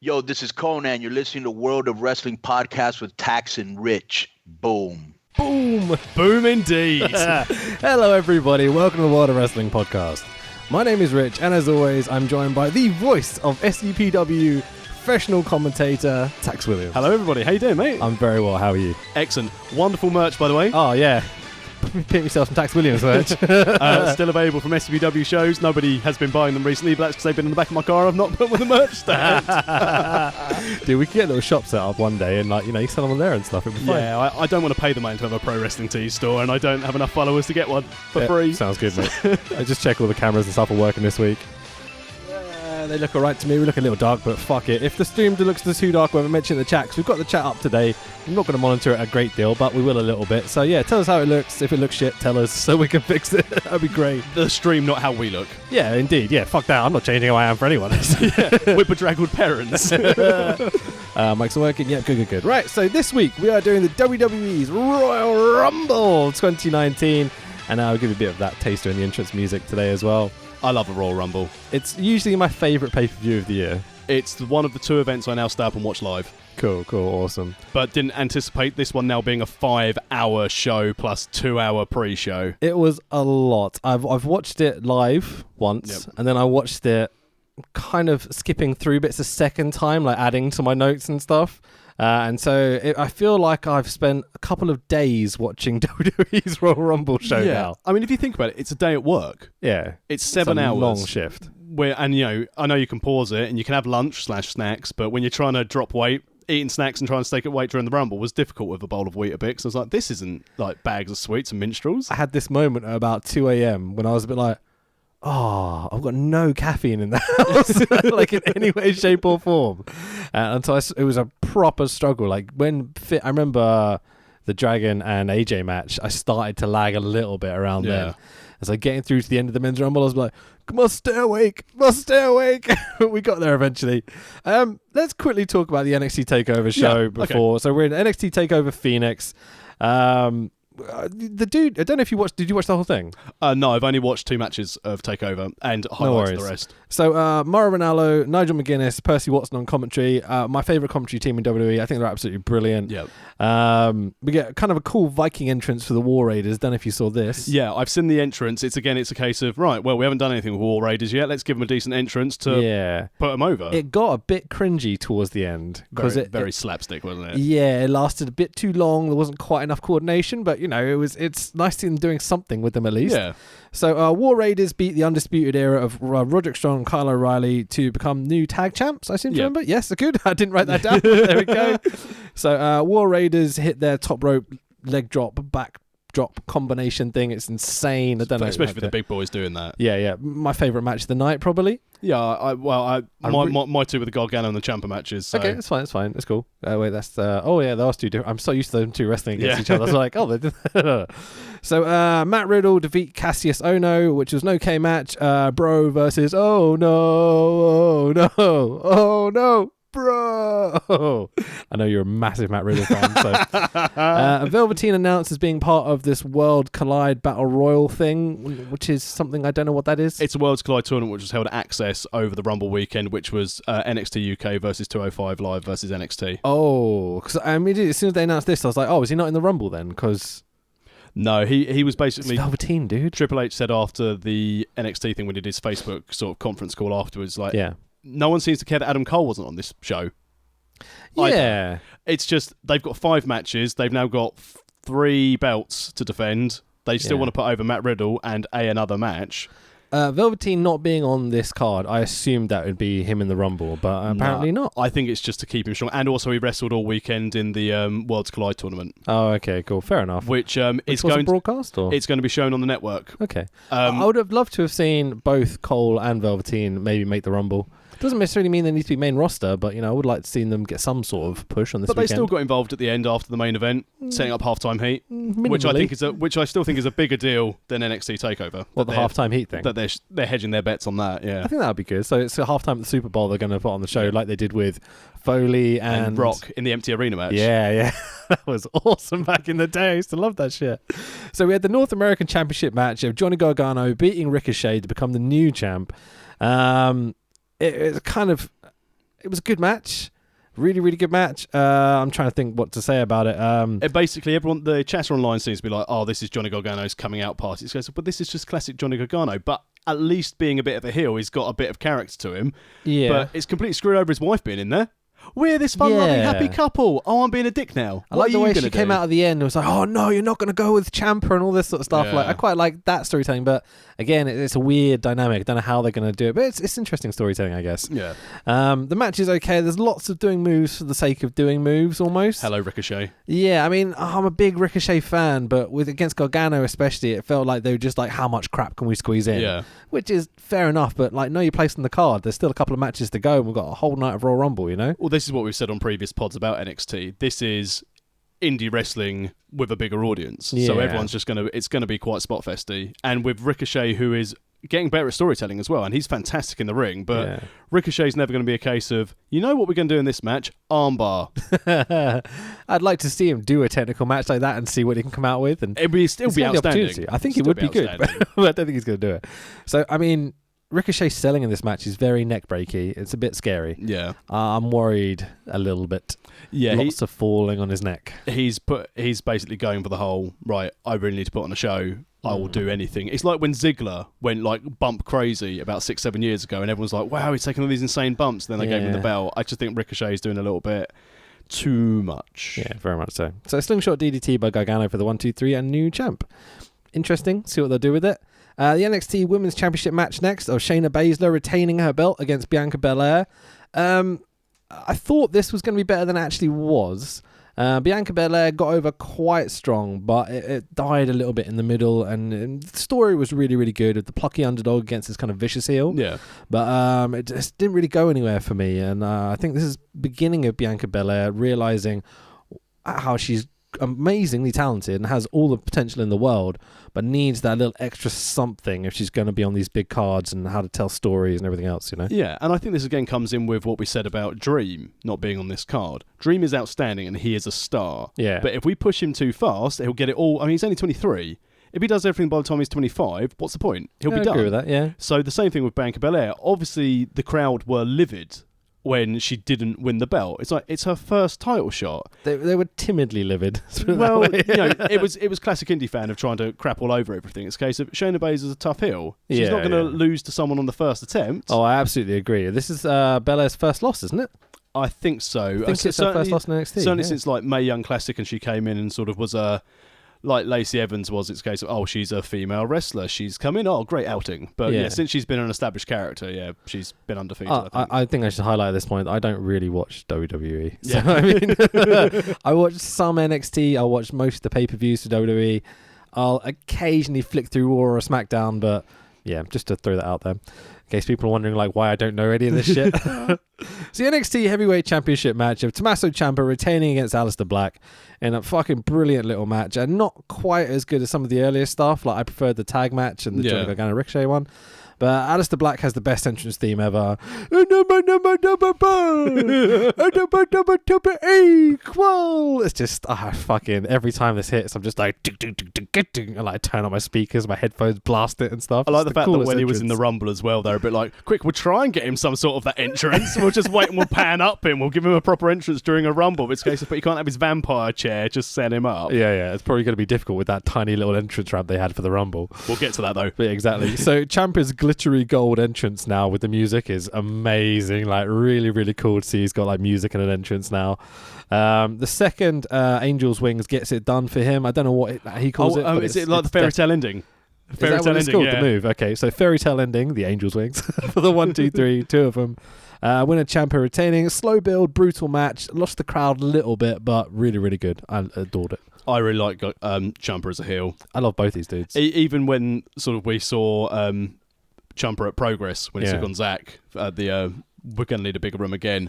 Yo, this is Conan. You're listening to World of Wrestling Podcast with Tax and Rich. Boom. Boom. Boom indeed. Hello, everybody. Welcome to the World of Wrestling Podcast. My name is Rich, and as always, I'm joined by the voice of SUPW, professional commentator, Tax Williams. Hello, everybody. How you doing, mate? I'm very well. How are you? Excellent. Wonderful merch, by the way. Oh, yeah. Pick yourself some Tax Williams merch. Still available from SUPW shows. Nobody has been buying them recently, but that's because they've been in the back of my car. I've not put them on the merch stand. Dude, we could get a little shop set up one day and, you sell them on there and stuff. It'd be fun. Yeah, I don't want to pay the money to have a pro wrestling tees store, and I don't have enough followers to get one for free. Sounds good, mate. I just check all the cameras and stuff are working this week. They look alright to me. We look a little dark, but fuck it. If the stream looks too dark, we haven't mentioned the chat, 'cause we've got the chat up today. I'm not going to monitor it a great deal, but we will a little bit. So yeah, tell us how it looks. If it looks shit, tell us so we can fix it. That'd be great. The stream, not how we look. Yeah, indeed. Yeah, fuck that. I'm not changing how I am for anyone. We're bedraggled parents. Mike's working. Yeah, good. Right, so this week we are doing the WWE's Royal Rumble 2019. And I'll give you a bit of that taster in the entrance music today as well. I love a Royal Rumble. It's usually my favourite pay-per-view of the year. It's one of the two events I now stay up and watch live. Cool, awesome. But didn't anticipate this one now being a 5-hour show plus 2-hour pre-show. It was a lot. I've watched it live once, and then I watched it kind of skipping through bits a second time, like adding to my notes and stuff. And so I feel like I've spent a couple of days watching WWE's Royal Rumble show now. I mean, if you think about it, it's a day at work. Yeah. It's 7 hours. Long shift. And I know you can pause it and you can have lunch/snacks, but when you're trying to drop weight, eating snacks and trying to stay at weight during the Rumble was difficult with a bowl of Weetabix. I was like, this isn't like bags of sweets and minstrels. I had this moment at about 2 a.m. when I was a bit like, oh, I've got no caffeine in the house, like in any way, shape or form. And so it was a proper struggle. Like I remember the Dragon and AJ match, I started to lag a little bit around then. As I getting through to the end of the men's Rumble, I was like, must stay awake. We got there eventually. Let's quickly talk about the NXT TakeOver show before. Okay. So we're in NXT TakeOver Phoenix. The dude, I don't know if did you watch the whole thing? No, I've only watched 2 matches of TakeOver and highlights of the rest. So Mauro Ranallo, Nigel McGuinness, Percy Watson on commentary. My favourite commentary team in WWE. I think they're absolutely brilliant. Yep. We get kind of a cool Viking entrance for the War Raiders. Don't know if you saw this. Yeah, I've seen the entrance. It's a case of, right, well, we haven't done anything with War Raiders yet. Let's give them a decent entrance to put them over. It got a bit cringy towards the end. Very slapstick, wasn't it? Yeah, it lasted a bit too long. There wasn't quite enough coordination, but it's nice to see them doing something with them at least. Yeah. So War Raiders beat the Undisputed Era of Roderick Strong and Kyle O'Reilly to become new tag champs, I seem to remember. Yes, good. I didn't write that down. There we go. So War Raiders hit their top rope leg drop, back drop combination thing. It's insane. I don't know. Especially for the big boys doing that. Yeah. My favourite match of the night, probably. Yeah, my two were the Gargano and the Ciampa matches. So. Okay, that's fine. That's cool. Wait, that's they are two different. I'm so used to them two wrestling against each other. I was like, they did. So Matt Riddle defeat Cassius Ohno, which was an okay match. Bro versus oh no, bro. I know you're a massive Matt Riddle fan. So Velveteen announced as being part of this World Collide Battle Royal thing, which is something I don't know what that is. It's a Worlds Collide tournament which was held at Access over the Rumble weekend, which was NXT UK versus 205 Live versus NXT. Oh, because as soon as they announced this, I was like, oh, is he not in the Rumble then? Because no, he was basically... It's Velveteen, dude. Triple H said after the NXT thing when he did his Facebook sort of conference call afterwards, like... Yeah. No one seems to care that Adam Cole wasn't on this show. Yeah. It's just they've got 5 matches. They've now got 3 belts to defend. They still want to put over Matt Riddle and another match. Velveteen not being on this card, I assumed that would be him in the Rumble, but apparently not. I think it's just to keep him strong. And also he wrestled all weekend in the Worlds Collide tournament. Oh, okay, cool. Fair enough. Which is going broadcast, or? It's going to be shown on the network. Okay. I would have loved to have seen both Cole and Velveteen maybe make the Rumble. Doesn't necessarily mean they need to be main roster, but I would like to see them get some sort of push on this. But weekend. They still got involved at the end after the main event, setting up halftime heat, minimally. which I still think is a bigger deal than NXT Takeover. What, the halftime heat thing? That they're hedging their bets on that. Yeah, I think that would be good. So it's a halftime at the Super Bowl they're going to put on the show, like they did with Foley and Rock in the empty arena match. Yeah, that was awesome back in the day. I used to love that shit. So we had the North American Championship match of Johnny Gargano beating Ricochet to become the new champ. It's kind of it was a good match. Really, really good match. I'm trying to think what to say about it. Basically, everyone, the chatter online seems to be like, "Oh, this is Johnny Gargano's coming out party." It goes, but this is just classic Johnny Gargano. But at least being a bit of a heel, he's got a bit of character to him. Yeah. But it's completely screwed over his wife being in there. We're this fun-loving, happy couple. Oh, I'm being a dick now. I like the way she came out at the end and was like, oh, no, you're not going to go with Ciampa and all this sort of stuff. Yeah. Like, I quite like that storytelling, but again, it's a weird dynamic. I don't know how they're going to do it, but it's interesting storytelling, I guess. Yeah. The match is okay. There's lots of doing moves for the sake of doing moves, almost. Hello, Ricochet. Yeah, I mean, I'm a big Ricochet fan, but against Gargano especially, it felt like they were just like, how much crap can we squeeze in? Yeah. Which is fair enough, but like, know your place in the card. There's still a couple of matches to go, and we've got a whole night of Royal Rumble, you know? Well, this is what we've said on previous pods about NXT. This is indie wrestling with a bigger audience. Yeah. So everyone's just it's going to be quite spot festy. And with Ricochet, who is getting better at storytelling as well, and he's fantastic in the ring, but Ricochet's never going to be a case of, you know what we're going to do in this match? Armbar. I'd like to see him do a technical match like that and see what he can come out with. And it'd still be outstanding. I think it would be good, but I don't think he's going to do it. So, I mean, Ricochet's selling in this match is very neck-breaky. It's a bit scary. Yeah. I'm worried a little bit. Yeah. Lots of falling on his neck. He's basically going for the whole, right, I really need to put on a show. I will do anything. It's like when Ziggler went like bump crazy about 6-7 years ago and everyone's like, wow, he's taking all these insane bumps. Then they gave him the belt. I just think Ricochet's doing a little bit too much. Yeah, very much so. So slingshot DDT by Gargano for the 1-2-3 and new champ. Interesting. See what they'll do with it. The NXT Women's Championship match next of Shayna Baszler retaining her belt against Bianca Belair. I thought this was going to be better than it actually was. Bianca Belair got over quite strong, but it died a little bit in the middle, and the story was really, really good of the plucky underdog against this kind of vicious heel. Yeah. But it just didn't really go anywhere for me, and I think this is beginning of Bianca Belair realizing how she's amazingly talented and has all the potential in the world, but needs that little extra something if she's going to be on these big cards and how to tell stories and everything else, you know? Yeah, and I think this again comes in with what we said about Dream not being on this card. Dream is outstanding and he is a star. Yeah. But if we push him too fast, he'll get it all. I mean, he's only 23. If he does everything by the time he's 25, what's the point? He'll be done. I agree with that, yeah. So the same thing with Bianca Belair. Obviously, the crowd were livid when she didn't win the belt. It's like, it's her first title shot. They were timidly livid. Well, you know, it was classic indie fan of trying to crap all over everything. It's a case of Shayna Baszler's a tough heel. She's not going to lose to someone on the first attempt. Oh, I absolutely agree. This is Belair's first loss, isn't it? I think so. I think it's her first loss in NXT. Certainly since like Mae Young Classic and she came in and sort of was like Lacey Evans was, it's a case of, oh, she's a female wrestler. She's come in, oh, great outing. But yeah, since she's been an established character, she's been undefeated. I think I should highlight at this point that I don't really watch WWE. So, I mean, I watch some NXT. I watch most of the pay-per-views for WWE. I'll occasionally flick through Raw or SmackDown, but yeah, just to throw that out there. In case people are wondering like why I don't know any of this shit. So the NXT Heavyweight Championship match of Tommaso Ciampa retaining against Aleister Black in a fucking brilliant little match, and not quite as good as some of the earlier stuff. Like I preferred the tag match and the Johnny Gargano Ricochet one. But Aleister Black has the best entrance theme ever. It's just fucking every time this hits, I'm just like, and like turn on my speakers, my headphones blast it and stuff. I like the fact that when he was in the Rumble as well, they're a bit like, quick, we'll try and get him some sort of that entrance. We'll just wait and we'll pan up him. We'll give him a proper entrance during a Rumble. But you can't have his vampire chair. Just set him up. Yeah. It's probably going to be difficult with that tiny little entrance ramp they had for the Rumble. We'll get to that though. But exactly. So Ciampa's glittery gold entrance now with the music is amazing. Like really, really cool to see. He's got like music and an entrance now. The second Angel's Wings gets it done for him. I don't know what he calls it. Is it like the fairy tale ending? Fairy tale ending, called, the move. Okay, so fairy tale ending, the Angel's Wings for the 1, 2, 3, two of them. Winner Ciampa retaining. Slow build, brutal match. Lost the crowd a little bit, but really, really good. I adored it. I really like Ciampa as a heel. I love both these dudes. Even when sort of we saw Ciampa at Progress when he took on Zach at the we're going to need a bigger room again.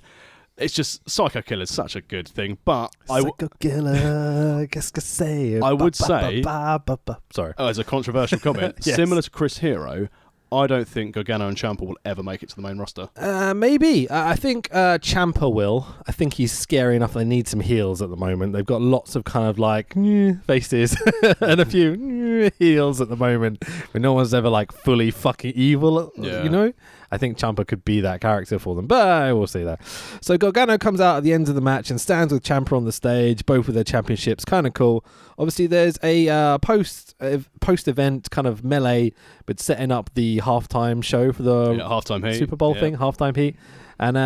It's just Psycho Killer's such a good thing, but Psycho Killer, qu'est-ce que c'est? I would say, sorry, as a controversial comment, yes. Similar to Chris Hero, I don't think Gargano and Ciampa will ever make it to the main roster. Maybe. I think Ciampa will. I think he's scary enough. They need some heels at the moment. They've got lots of kind of like faces and a few heels at the moment. But no one's ever like fully fucking evil, you know? I think Ciampa could be that character for them, but we'll see that. So Gargano comes out at the end of the match and stands with Ciampa on the stage, both with their championships. Kind of cool. Obviously, there's a post-event kind of melee, but setting up the halftime show for the halftime heat. Super Bowl thing, halftime heat. And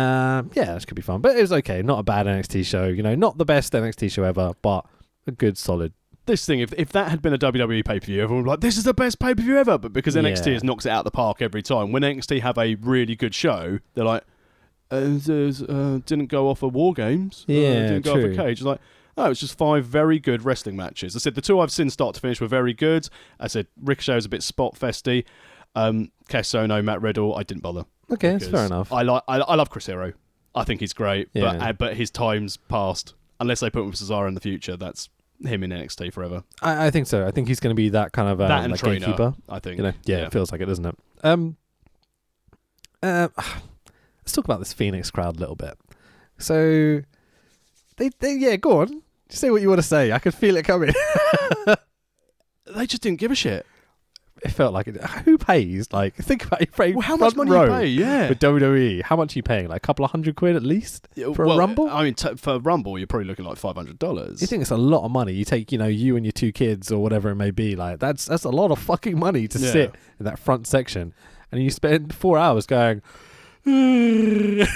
this could be fun, but it was okay. Not a bad NXT show, you know, not the best NXT show ever, but a good solid. This thing, if that had been a WWE pay-per-view, everyone would be like, this is the best pay-per-view ever. But because NXT has knocked it out of the park every time, when NXT have a really good show, they're like, didn't go off of War Games. Didn't go off a Cage. It's like, oh, it's just 5 very good wrestling matches. I said the 2 I've seen start to finish were very good. I said Ricochet was a bit spot-festy. Casono, Matt Riddle, I didn't bother. Okay, that's fair enough. I love Chris Hero. I think he's great, but his time's passed. Unless they put him with Cesaro in the future, that's him in NXT forever. I think so. I think he's going to be that kind of that and like trainer, gatekeeper. I think. You know, it feels like it, doesn't it? Let's talk about this Phoenix crowd a little bit. So, they go on. Say what you want to say. I could feel it coming. They just didn't give a shit. It felt like it. Who pays? Like, think about it. Well, how much money you pay? Yeah. With WWE, how much are you paying? Like a couple of £100 at least for a Rumble? I mean, for a Rumble, you're probably looking like $500. You think it's a lot of money? You take, you and your 2 kids or whatever it may be. Like that's a lot of fucking money to sit in that front section, and you spend 4 hours going, like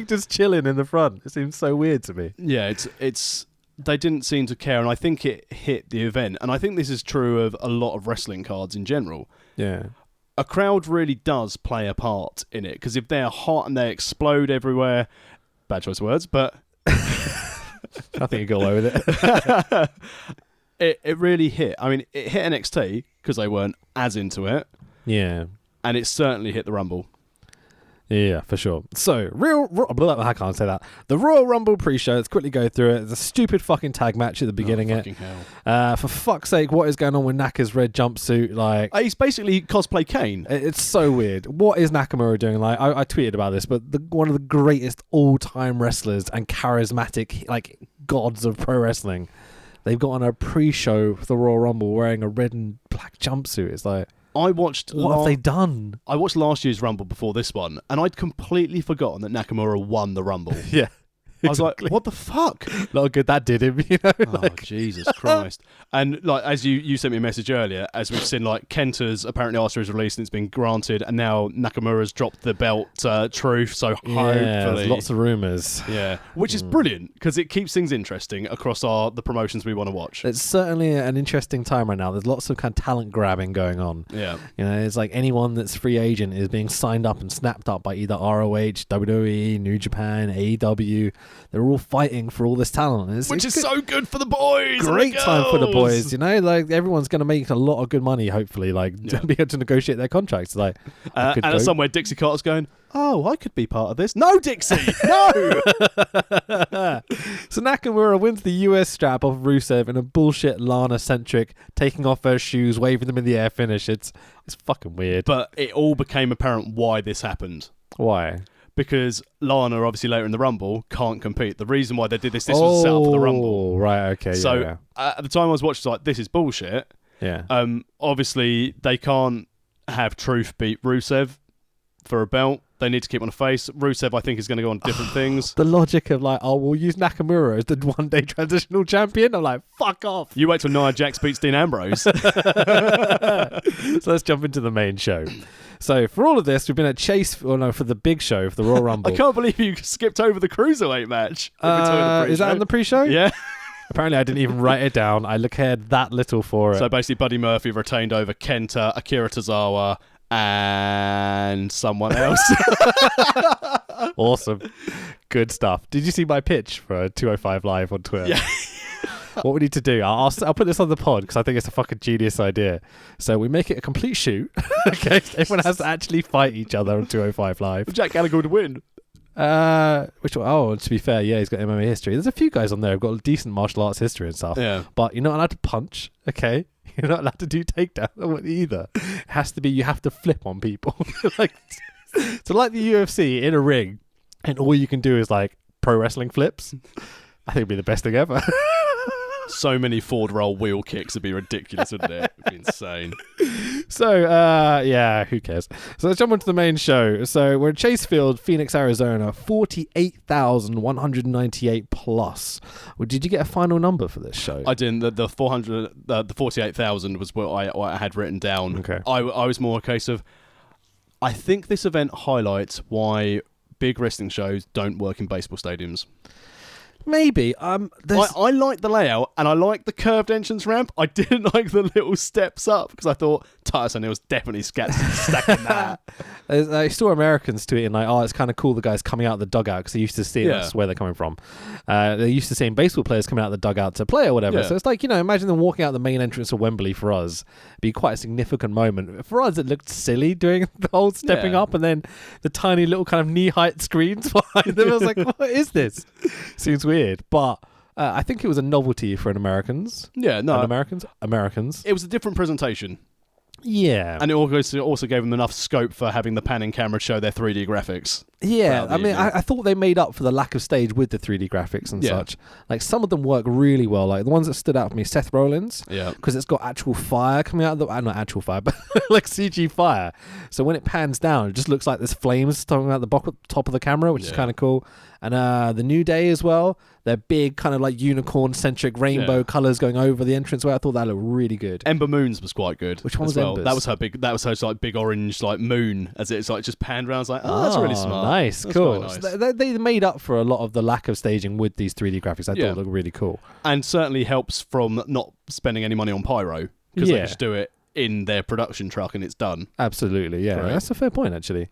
just chilling in the front. It seems so weird to me. Yeah, it's. They didn't seem to care, and I think it hit the event. And I think this is true of a lot of wrestling cards in general. Yeah. A crowd really does play a part in it, because if they're hot and they explode everywhere, bad choice of words, but I think you got away with it. It really hit. I mean, it hit NXT because they weren't as into it. Yeah. And it certainly hit the Rumble. Yeah, for sure. So, I can't say that. The Royal Rumble pre-show, let's quickly go through it. It's a stupid fucking tag match at the beginning. Hell. For fuck's sake, what is going on with Naka's red jumpsuit? Like, he's basically cosplay Kane. It's so weird. What is Nakamura doing? Like, I tweeted about this, but one of the greatest all-time wrestlers and charismatic, like, gods of pro wrestling, they've got on a pre-show for the Royal Rumble wearing a red and black jumpsuit. It's like, what have they done? I watched last year's Rumble before this one, and I'd completely forgotten that Nakamura won the Rumble. Yeah. I was like, what the fuck? Not good that did him, you know? Oh, Jesus Christ. And like, as you sent me a message earlier, as we've seen, like, Kenta's apparently asked for his release and it's been granted, and now Nakamura's dropped the belt truth, so hopefully... there's lots of rumours. Yeah, which is brilliant, because it keeps things interesting across the promotions we want to watch. It's certainly an interesting time right now. There's lots of kind of talent grabbing going on. Yeah. You know, it's like anyone that's free agent is being signed up and snapped up by either ROH, WWE, New Japan, AEW. They're all fighting for all this talent. Which is so good for the boys. Great time for the boys, you know? Like, everyone's going to make a lot of good money, hopefully, like, to be able to negotiate their contracts. Like, and somewhere Dixie Carter's going, oh, I could be part of this. No, Dixie, no! So Nakamura wins the US strap off Rusev in a bullshit Lana-centric, taking off her shoes, waving them in the air finish. It's fucking weird. But it all became apparent why this happened. Why? Because Lana, obviously later in the Rumble, can't compete. The reason why they did this was set up for the Rumble. Right, okay. So at the time I was watching, I was like, this is bullshit. Yeah. Obviously, they can't have Truth beat Rusev for a belt. They need to keep on a face. Rusev, I think, is going to go on different things. The logic of like, we'll use Nakamura as the one-day transitional champion. I'm like, fuck off. You wait till Nia Jax beats Dean Ambrose. So let's jump into the main show. So for all of this, we've been at for the big show, for the Royal Rumble. I can't believe you skipped over the Cruiserweight match. Is that in the pre-show? Yeah. Apparently I didn't even write it down. I cared that little for it. So basically Buddy Murphy retained over Kenta, Akira Tozawa, and someone else. Awesome. Good stuff. Did you see my pitch for 205 Live on Twitter? Yeah. What we need to do, I'll put this on the pod because I think it's a fucking genius idea. So we make it a complete shoot. Okay, everyone has to actually fight each other on 205 Live. Jack Gallagher would win. Which one? Oh, to be fair, yeah, he's got MMA history. There's a few guys on there who've got a decent martial arts history and stuff. Yeah. But you're not allowed to punch, okay? You're not allowed to do takedown either. It has to be, you have to flip on people. Like the UFC in a ring, and all you can do is like pro wrestling flips. I think it'd be the best thing ever. So many Ford roll wheel kicks would be ridiculous, wouldn't it? It'd be insane. So, who cares? So let's jump onto the main show. So we're in Chase Field, Phoenix, Arizona, 48,198 plus. Well, did you get a final number for this show? I didn't. The 48,000 was what I had written down. Okay. I was more a case of, I think this event highlights why big wrestling shows don't work in baseball stadiums. Maybe. I like the layout and I like the curved entrance ramp. I didn't like the little steps up because I thought Titus O'Neil's definitely stacking that. I saw Americans tweeting like, "Oh, it's kind of cool the guys coming out of the dugout," because they used to see that's where they're coming from. They're used to seeing baseball players coming out of the dugout to play or whatever. So it's like, imagine them walking out the main entrance of Wembley for us. It'd be quite a significant moment. For us, it looked silly doing the whole stepping up and then the tiny little kind of knee-height screens behind them. I was like, what is this? Seems weird, but I think it was a novelty for Americans. Yeah, no. Americans. It was a different presentation. Yeah. And it also gave them enough scope for having the panning camera show their 3D graphics. Yeah, I mean, I thought they made up for the lack of stage with the 3D graphics and such. Like, some of them work really well. Like, the ones that stood out for me, Seth Rollins. Yeah. Because it's got actual fire coming out of the... not actual fire, but like CG fire. So when it pans down, it just looks like there's flames coming out the top of the camera, which is kind of cool. And the New Day as well. They're big, kind of like unicorn-centric rainbow colours going over the entranceway. I thought that looked really good. Ember Moon's was quite good. Which one was Ember's? That was her like big orange like moon as it's like just panned around. I was like, oh, that's really smart. Nice, that's cool. Nice. So they made up for a lot of the lack of staging with these 3D graphics. I thought it looked really cool. And certainly helps from not spending any money on pyro because they just do it in their production truck and it's done. Absolutely, yeah. Right. That's a fair point, actually.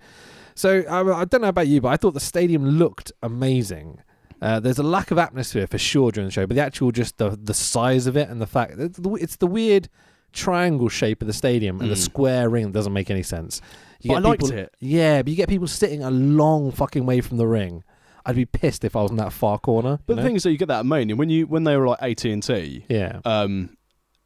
So I don't know about you, but I thought the stadium looked amazing. There's a lack of atmosphere for sure during the show, but the actual just the size of it and the fact it's the weird triangle shape of the stadium and the square ring doesn't make any sense. I liked it. Yeah, but you get people sitting a long fucking way from the ring. I'd be pissed if I was in that far corner. But the thing is that you get that at Mania when they were like AT&T. Yeah.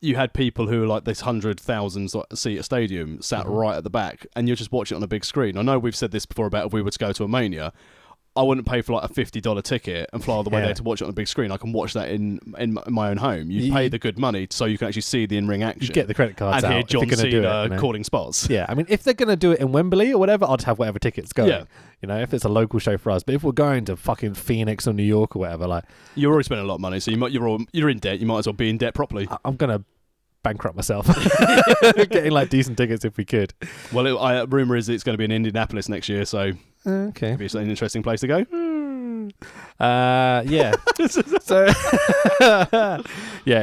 You had people who were like this 100,000 seat stadium sat right at the back, and you're just watching it on a big screen. I know we've said this before about if we were to go to a Mania. I wouldn't pay for like a $50 ticket and fly all the way there to watch it on a big screen. I can watch that in my own home. You pay the good money so you can actually see the in-ring action. You get the credit cards and out. hear John Cena calling spots. Yeah, I mean, if they're going to do it in Wembley or whatever, I'd have whatever tickets going. Yeah. If it's a local show for us. But if we're going to fucking Phoenix or New York or whatever, like... You're already spending a lot of money, so you're in debt. You might as well be in debt properly. I'm going to bankrupt myself getting like decent tickets if we could. Well, rumour is it's going to be in Indianapolis next year, so... Okay. It'd be an interesting place to go. Yeah. So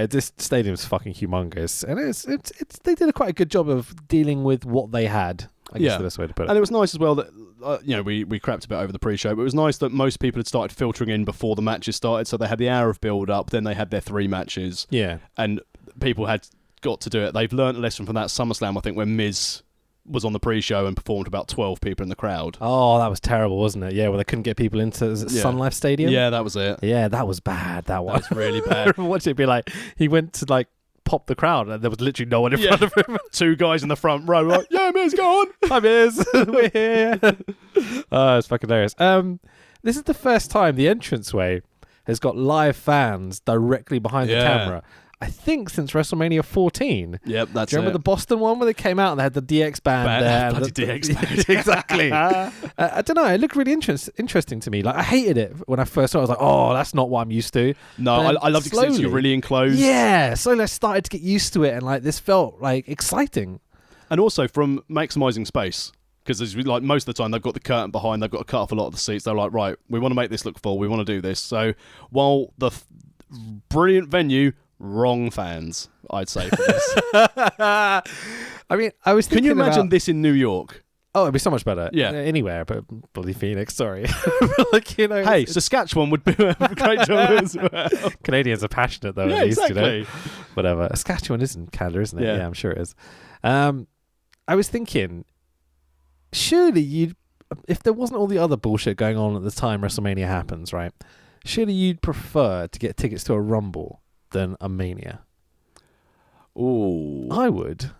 this stadium's fucking humongous, and it's they did quite a good job of dealing with what they had. I guess the best way to put it. And it was nice as well that we crapped a bit over the pre-show, but it was nice that most people had started filtering in before the matches started, so they had the hour of build-up, then they had their 3 matches. Yeah, and people had got to do it. They've learned a lesson from that SummerSlam, I think, when Miz was on the pre-show and performed to about 12 people in the crowd. Oh, that was terrible, wasn't it? Yeah, where they couldn't get people into Sun Life Stadium. Yeah, that was it. Yeah, that was bad. That was really bad. I remember watching it be like, he went to like pop the crowd and there was literally no one in front of him. 2 guys in the front row like, yeah, Miz, go on. Hi, Miz. We're here. Oh, it's fucking hilarious. This is the first time the entranceway has got live fans directly behind the camera. I think since WrestleMania 14. Yep, that's it. Do you remember the Boston one where they came out and they had the DX band there? Bloody DX band. Exactly. I don't know. It looked really interesting to me. Like, I hated it when I first saw it. I was like, oh, that's not what I'm used to. No, I loved it because you're really enclosed. Yeah. Slowly I started to get used to it, and like this felt like exciting. And also from maximising space. Because like most of the time they've got the curtain behind, they've got to cut off a lot of the seats. They're like, right, we want to make this look full. We want to do this. So while the brilliant venue... Wrong fans, I'd say, for this. I mean, I was thinking Can you imagine this in New York? Oh, it'd be so much better. Yeah. Anywhere, but bloody Phoenix, sorry. Hey, Saskatchewan would be a great job as well. Canadians are passionate, though, at least, exactly. Whatever. Saskatchewan is in Canada, isn't it? Yeah, I'm sure it is. I was thinking, surely if there wasn't all the other bullshit going on at the time WrestleMania happens, right? Surely you'd prefer to get tickets to a Rumble than a Mania. Oh, I would.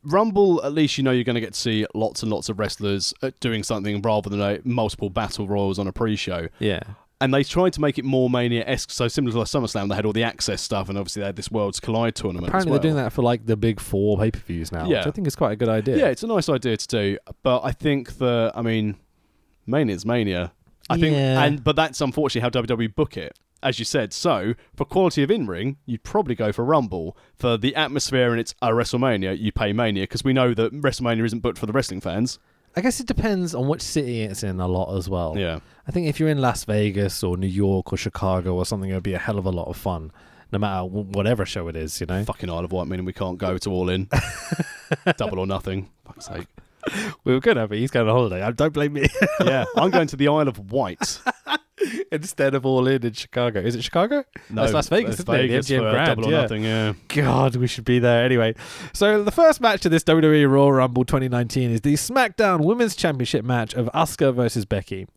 Rumble, at least you're going to get to see lots and lots of wrestlers doing something rather than multiple battle royals on a pre-show. Yeah. And they tried to make it more Mania-esque, so similar to like SummerSlam, they had all the Access stuff, and obviously they had this Worlds Collide tournament. Apparently they're doing that for like the big 4 pay-per-views now, which I think is quite a good idea. Yeah, it's a nice idea to do, but I think Mania's Mania. But that's unfortunately how WWE book it, as you said. So for quality of in-ring, you'd probably go for Rumble. For the atmosphere and it's a WrestleMania, you pay Mania, because we know that WrestleMania isn't booked for the wrestling fans. I guess it depends on which city it's in a lot as well. Yeah. I think if you're in Las Vegas or New York or Chicago or something, it'll be a hell of a lot of fun, no matter whatever show it is, you know? Fucking Isle of Wight, meaning we can't go to All In. Double or nothing. Fuck's sake. We were going to, but he's going on holiday. Don't blame me. Yeah, I'm going to the Isle of Wight. Instead of All In Chicago. Is it Chicago? No, it's Las Vegas, isn't Vegas it? The MGM for Grand, Double or Nothing, yeah. God, we should be there. Anyway, so the first match of this WWE Royal Rumble 2019 is the SmackDown Women's Championship match of Asuka versus Becky.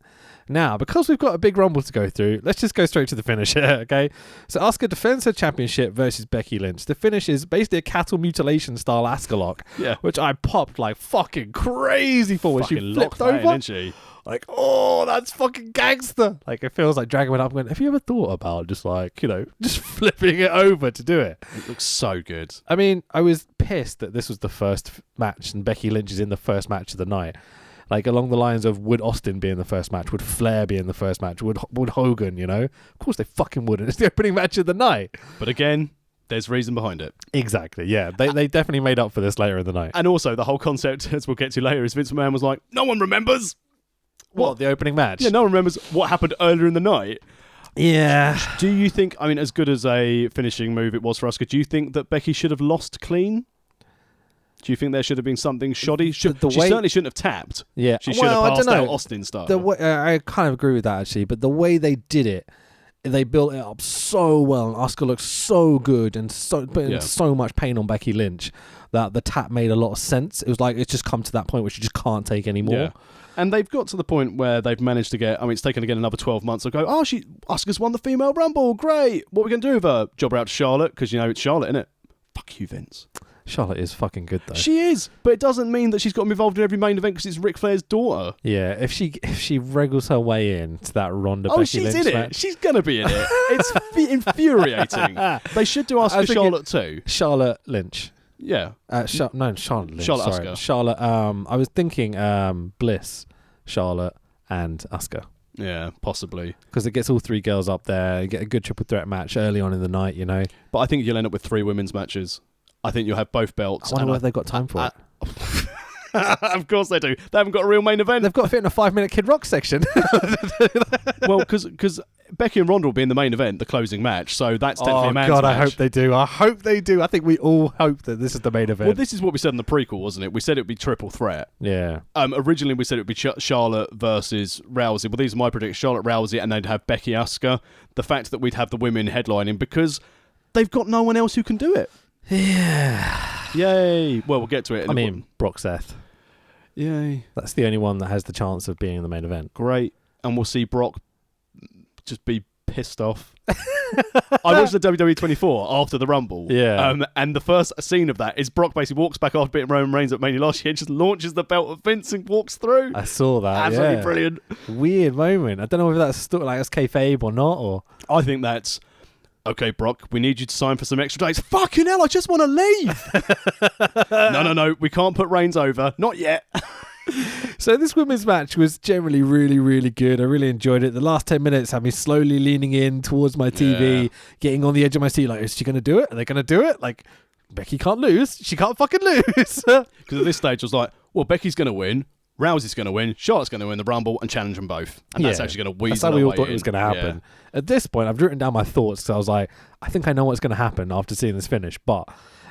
Now, because we've got a big Rumble to go through, let's just go straight to the finish here, okay? So Asuka defends her championship versus Becky Lynch. The finish is basically a cattle mutilation style Asuka lock, which I popped like fucking crazy for when she flipped over. Didn't she? Like, oh, that's fucking gangster. Like, it feels like dragging it up and going, have you ever thought about just like, just flipping it over to do it? It looks so good. I mean, I was pissed that this was the first match and Becky Lynch is in the first match of the night. Like, along the lines of, would Austin be in the first match? Would Flair be in the first match? Would Hogan, Of course they fucking wouldn't. It's the opening match of the night. But again, there's reason behind it. Exactly, yeah. They definitely made up for this later in the night. And also, the whole concept, as we'll get to later, is Vince McMahon was like, no one remembers. What, the opening match? Yeah, no one remembers what happened earlier in the night. Yeah. Do you think, as good as a finishing move it was for Asuka, do you think that Becky should have lost clean? Do you think there should have been something shoddy? She certainly shouldn't have tapped. Yeah. She should have passed out Austin style. I kind of agree with that, actually. But the way they did it, they built it up so well. And Asuka looked so good and putting so much pain on Becky Lynch that the tap made a lot of sense. It was like it's just come to that point where she just can't take anymore. Yeah. And they've got to the point where they've managed to get, it's taken again another 12 months to go, Asuka's won the female Rumble, great. What are we going to do with her? Job her out to Charlotte, because it's Charlotte, innit? Fuck you, Vince. Charlotte is fucking good, though. She is, but it doesn't mean that she's got to be involved in every main event because it's Ric Flair's daughter. Yeah, if she wriggles her way in to that Ronda Becky Lynch she's in match. it. She's going to be in it. It's infuriating. They should do Asuka Charlotte too. Charlotte Lynch. Yeah. Charlotte Lynch. Charlotte sorry. Asuka. Charlotte, I was thinking Bliss, Charlotte, and Asuka. Yeah, possibly. Because it gets all 3 girls up there. You get a good triple threat match early on in the night, But I think you'll end up with 3 women's matches. I think you'll have both belts. I wonder whether they've got time for it. Of course they do. They haven't got a real main event. They've got to fit in a 5-minute Kid Rock section. Well, because Becky and Ronda will be in the main event, the closing match, so that's technically a man's match. I hope they do. I hope they do. I think we all hope that this is the main event. Well, this is what we said in the prequel, wasn't it? We said it would be triple threat. Yeah. Originally, we said it would be Charlotte versus Rousey. Well, these are my predictions. Charlotte, Rousey, and they'd have Becky, Asuka. The fact that we'd have the women headlining because they've got no one else who can do it. Yeah. Yay. Well, we'll get to it. Brock Seth. Yay. That's the only one that has the chance of being in the main event. Great. And we'll see Brock just be pissed off. I watched the WWE 24 after the Rumble. Yeah. And the first scene of that is Brock basically walks back after beating Roman Reigns at Mania last year and just launches the belt at Vince and walks through. I saw that. Absolutely brilliant. Weird moment. I don't know whether that's that's kayfabe or not. Or I think that's... Okay, Brock, we need you to sign for some extra days. Fucking hell, I just want to leave. No, we can't put Reigns over. Not yet. So this women's match was generally really, really good. I really enjoyed it. The last 10 minutes had me slowly leaning in towards my TV, getting on the edge of my seat. Like, is she going to do it? Are they going to do it? Like, Becky can't lose. She can't fucking lose. Because at this stage, I was like, well, Becky's going to win. Rousey's going to win, Charlotte's going to win the Rumble and challenge them both. And that's actually going to weasel That's how we all thought in. it was going to happen. Yeah. At this point, I've written down my thoughts because I was like, I think I know what's going to happen after seeing this finish. But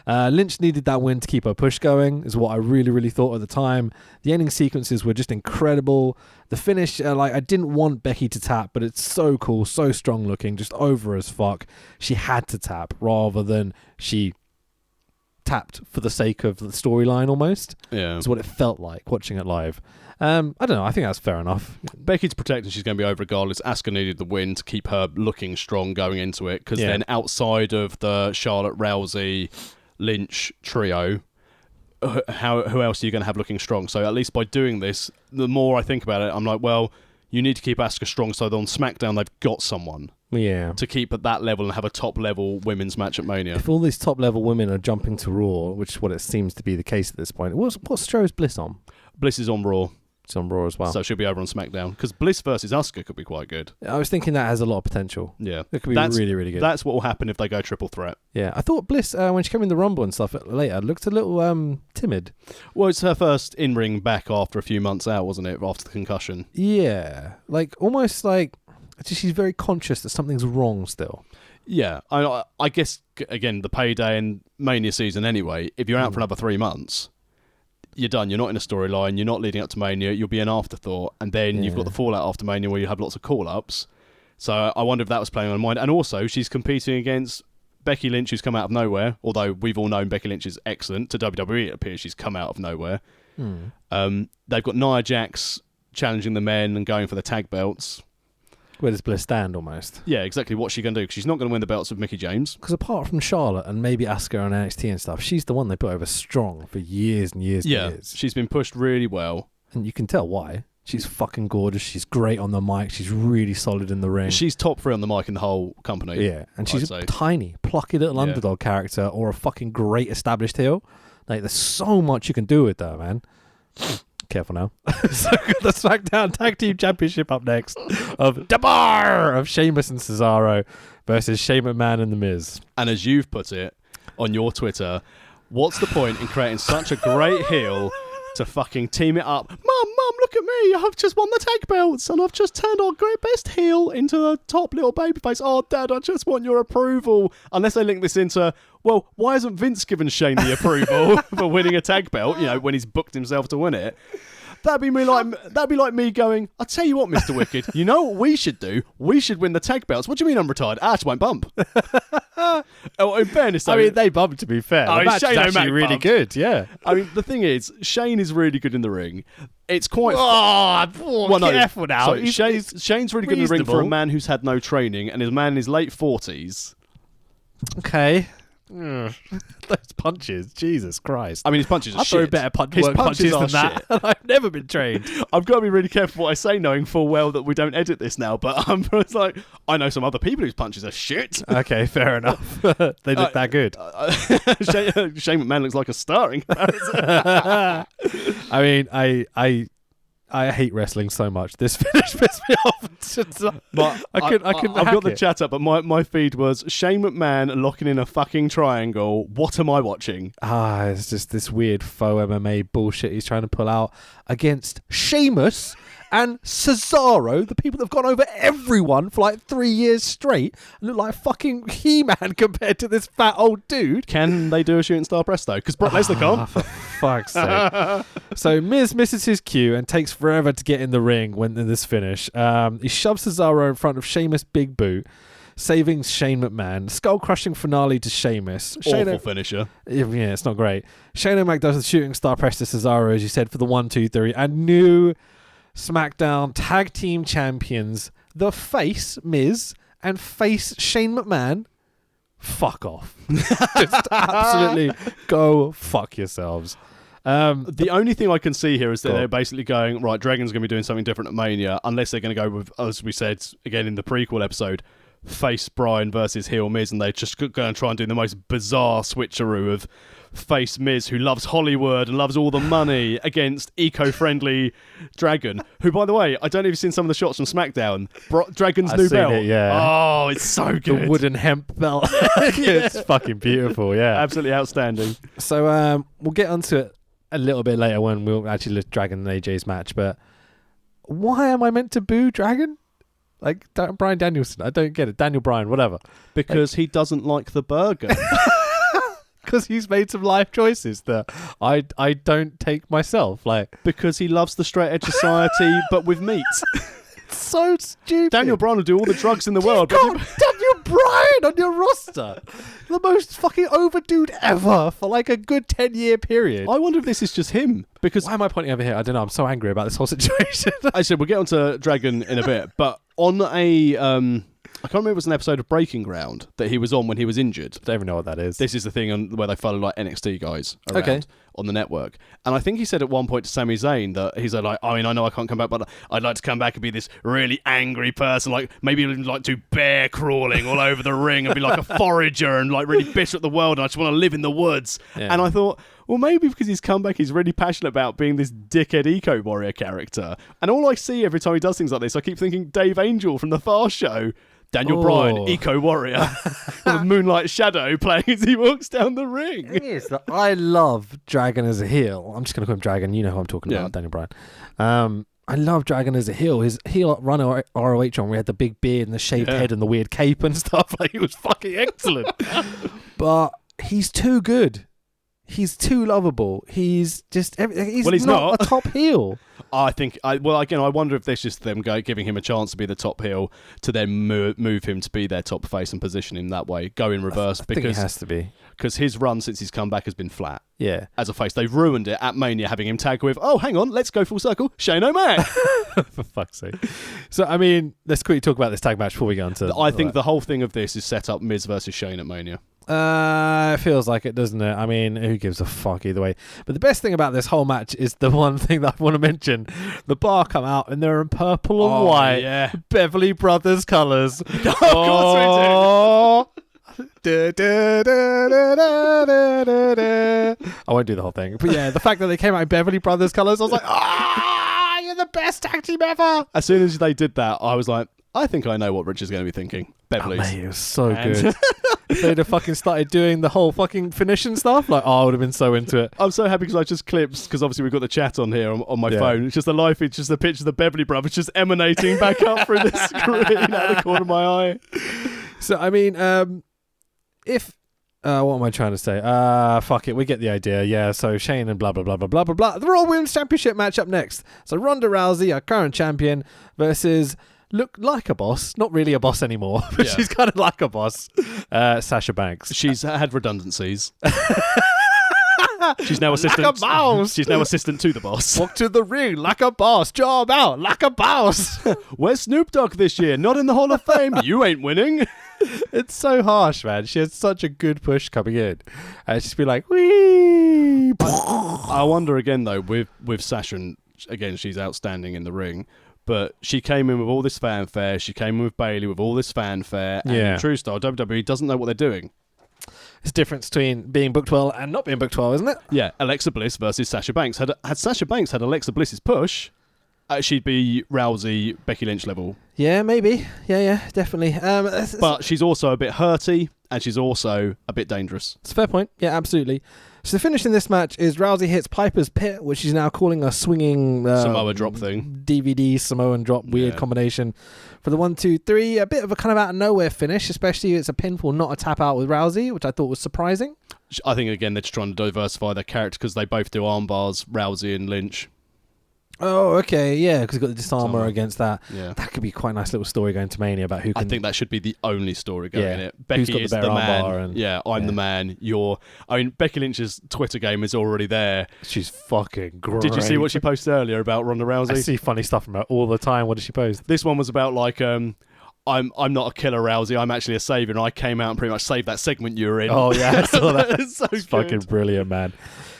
Lynch needed that win to keep her push going, is what I really, really thought at the time. The ending sequences were just incredible. The finish, I didn't want Becky to tap, but it's so cool, so strong looking, just over as fuck. She had to tap rather than she tapped for the sake of the storyline almost. Yeah. It's what it felt like watching it live. I don't know. I think that's fair enough. Becky's protected. She's going to be over regardless. Asuka needed the win to keep her looking strong going into it because then outside of the Charlotte, Rousey, Lynch trio, who else are you going to have looking strong? So at least by doing this, the more I think about it, I'm like, well, you need to keep Asuka strong so that on SmackDown they've got someone to keep at that level and have a top-level women's match at Mania. If all these top-level women are jumping to Raw, which is what it seems to be the case at this point, what show is Bliss on? Bliss is on Raw. It's on Raw as well. So she'll be over on SmackDown. Because Bliss versus Asuka could be quite good. I was thinking that has a lot of potential. Yeah. It could be really, really good. That's what will happen if they go triple threat. Yeah. I thought Bliss, when she came in the Rumble and stuff later, looked a little timid. Well, it's her first in-ring back after a few months out, wasn't it? After the concussion. Yeah. Like, almost like she's very conscious that something's wrong still. Yeah. I guess, again, the payday and Mania season anyway, if you're out for another 3 months, you're done. You're not in a storyline. You're not leading up to Mania. You'll be an afterthought. And then you've got the fallout after Mania where you have lots of call-ups. So I wonder if that was playing on her mind. And also, she's competing against Becky Lynch, who's come out of nowhere. Although we've all known Becky Lynch is excellent. To WWE, it appears she's come out of nowhere. They've got Nia Jax challenging the men and going for the tag belts. Where does Bliss stand, almost? Yeah, exactly. What's she going to do? Because she's not going to win the belts with Mickie James. Because apart from Charlotte and maybe Asuka on NXT and stuff, she's the one they put over strong for years and years and years. She's been pushed really well. And you can tell why. She's fucking gorgeous. She's great on the mic. She's really solid in the ring. She's top 3 on the mic in the whole company. Yeah, and she's a tiny, plucky little underdog character or a fucking great established heel. Like, there's so much you can do with her, man. Careful now. So the SmackDown Tag Team Championship up next of the bar of Sheamus and Cesaro versus Shane McMahon and The Miz. And as you've put it on your Twitter, what's the point in creating such a great heel to fucking team it up? Mum, look at me. I've just won the tag belts and I've just turned our great best heel into a top little babyface. Oh, Dad, I just want your approval. Unless they link this into, well, why hasn't Vince given Shane the approval for winning a tag belt, when he's booked himself to win it? That'd be like me going, I'll tell you what, Mr. Wicked, you know what we should do? We should win the tag belts. What do you mean I'm retired? I just won't bump. In fairness, though, I mean, they bumped, to be fair. The match is actually really good, yeah. I mean, the thing is, Shane is really good in the ring. It's quite... careful now. So Shane's really good in the ring for a man who's had no training, and a man in his late 40s. Okay. Those punches, Jesus Christ! I mean, his punches are I shit. throw better punches than that. I've never been trained. I've got to be really careful what I say, knowing full well that we don't edit this now. But it's like, I know some other people whose punches are shit. Okay, fair enough. They look that good. Shane McMahon looks like a star in comparison. I mean, I hate wrestling so much. This finish pissed me off. But I've got the chat up, but my feed was Shane McMahon locking in a fucking triangle. What am I watching? It's just this weird faux MMA bullshit he's trying to pull out against Sheamus and Cesaro, the people that have gone over everyone for like 3 years straight and look like fucking He-Man compared to this fat old dude. Can they do a shooting star press though? Because Brock Lesnar can't. For fuck's sake. So Miz misses his cue and takes forever to get in the ring when in this finish. He shoves Cesaro in front of Sheamus' big boot, saving Shane McMahon. Skull-crushing finale to Sheamus. Awful finisher. Yeah, it's not great. Shane O'Mac does the shooting star press to Cesaro, as you said, for the 1, 2, 3. And new SmackDown Tag Team Champions, the face Miz and face Shane McMahon. Fuck off. Just absolutely go fuck yourselves. The only thing I can see here is that they're basically going, right, Dragon's going to be doing something different at Mania, unless they're going to go with, as we said again in the prequel episode, face Bryan versus heel Miz, and they're just going to try and do the most bizarre switcheroo of face Miz, who loves Hollywood and loves all the money, against eco-friendly Dragon, who, by the way, I don't know if you've seen some of the shots from SmackDown. Dragon's new belt. It, yeah. Oh, it's so good. The wooden hemp belt. It's fucking beautiful, yeah. Absolutely outstanding. So we'll get onto it a little bit later when we'll actually look at Dragon and AJ's match, but why am I meant to boo Dragon? Like, Bryan Danielson, I don't get it. Daniel Bryan, whatever. Because he doesn't like the burger. Because he's made some life choices that I don't take myself. Like, because he loves the straight edge society, but with meat. It's so stupid. Daniel Bryan will do all the drugs in the world. Daniel Bryan on your roster. The most fucking overdude ever for like a good 10-year period. I wonder if this is just him. Because why am I pointing over here? I don't know. I'm so angry about this whole situation. I said we'll get onto Dragon in a bit, but on a I can't remember if it was an episode of Breaking Ground that he was on when he was injured. Don't even know what that is. This is the thing where they follow like NXT guys around on the network. And I think he said at one point to Sami Zayn that he's like, I mean, I know I can't come back, but I'd like to come back and be this really angry person, like maybe like do bear crawling all over the ring and be like a forager and like really bitter at the world, and I just want to live in the woods. Yeah. And I thought, well, maybe because he's come back, he's really passionate about being this dickhead eco-warrior character. And all I see every time he does things like this, I keep thinking Dave Angel from The Fast Show. Daniel Bryan, eco-warrior, with Moonlight Shadow playing as he walks down the ring. The thing is that I love Dragon as a heel. I'm just going to call him Dragon. You know who I'm talking about, Daniel Bryan. I love Dragon as a heel. His heel run ROH on, we had the big beard and the shaved head and the weird cape and stuff. Like, he was fucking excellent. But he's too good. He's too lovable. He's just... He's not a top heel. I think... I wonder if there's just them giving him a chance to be the top heel to then move him to be their top face and position him that way. Go in reverse. I think it has to be. Because his run since he's come back has been flat. Yeah. As a face. They've ruined it at Mania, having him tag with, oh, hang on, let's go full circle, Shane O'Mac. For fuck's sake. So, I mean, let's quickly talk about this tag match before we go on to... I think the whole thing of this is set up Miz versus Shane at Mania. It feels like it, doesn't it? I mean, who gives a fuck either way? But the best thing about this whole match is the one thing that I want to mention. The Bar come out and they're in purple and white. Yeah. Beverly Brothers colours. Of course we do. I won't do the whole thing. But yeah, the fact that they came out in Beverly Brothers colours, I was like, you're the best tag team ever. As soon as they did that, I was like, I think I know what Rich is going to be thinking. Beverly's. Oh, mate, it was so good. If they'd have fucking started doing the whole fucking finishing stuff, like, I would have been so into it. I'm so happy because I just clips, because obviously we've got the chat on here on my phone. It's just it's just a picture of the Beverly Brothers just emanating back up through the screen out of the corner of my eye. So, I mean, what am I trying to say? Fuck it, we get the idea. Yeah, so Shane and blah, blah, blah, blah, blah, blah, blah. The Raw Women's Championship match up next. So Ronda Rousey, our current champion, versus... look like a boss, not really a boss anymore, but she's kind of like a boss. Sasha Banks. She's had redundancies. She's now assistant. Like a boss. She's now assistant to the boss. Walk to the ring like a boss. Job out like a boss. Where's Snoop Dogg this year? Not in the Hall of Fame. You ain't winning. It's so harsh, man. She has such a good push coming in. And she'd be like, wee. I wonder again though with Sasha, and again she's outstanding in the ring. But she came in with all this fanfare. She came in with Bayley with all this fanfare. And in true style, WWE doesn't know what they're doing. It's the difference between being booked well and not being booked well, isn't it? Yeah, Alexa Bliss versus Sasha Banks. Had Sasha Banks had Alexa Bliss's push, she'd be Rousey, Becky Lynch level. Yeah, maybe. Yeah, definitely. But she's also a bit hurty, and she's also a bit dangerous. It's a fair point. Yeah, absolutely. So the finish in this match is Rousey hits Piper's Pit, which she's now calling a swinging... Samoa drop thing. DVD Samoan drop, weird combination. For the 1, 2, 3, a bit of a kind of out-of-nowhere finish, especially it's a pinfall, not a tap-out with Rousey, which I thought was surprising. I think, again, they're just trying to diversify their character because they both do arm bars, Rousey and Lynch. Oh, okay, yeah, because you've got the disarmer against that. Yeah. That could be quite a nice little story going to Mania about who can... I think that should be the only story going in it. Who's Becky got is the the man. And, I'm the man. Becky Lynch's Twitter game is already there. She's fucking great. Did you see what she posted earlier about Ronda Rousey? I see funny stuff from her all the time. What did she post? This one was about like... I'm not a killer, Rousey. I'm actually a savior, and I came out and pretty much saved that segment you were in. Oh yeah, I saw that. It's fucking brilliant, man.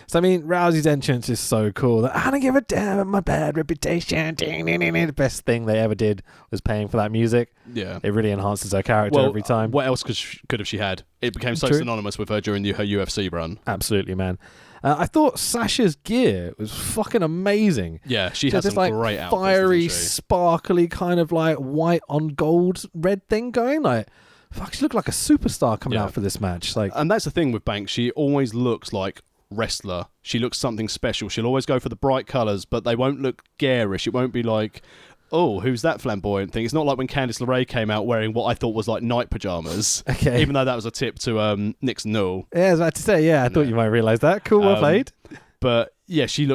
So I mean, Rousey's entrance is so cool. I don't give a damn about my bad reputation. The best thing they ever did was paying for that music. Yeah, it really enhances her character every time. What else could have she had? It became so synonymous with her during her UFC run. Absolutely, man. I thought Sasha's gear was fucking amazing. Yeah, she has some great outfits. Fiery, sparkly, kind of like white on gold red thing going. Like, fuck, she looked like a superstar coming out for this match. Like, and that's the thing with Banks. She always looks like wrestler. She looks something special. She'll always go for the bright colours, but they won't look garish. It won't be like, oh, who's that flamboyant thing? It's not like when Candice LeRae came out wearing what I thought was like night pyjamas. Okay. Even though that was a tip to Nixon Newell. Yeah, I was about to say, I thought you might realise that. Cool, well played. But yeah, she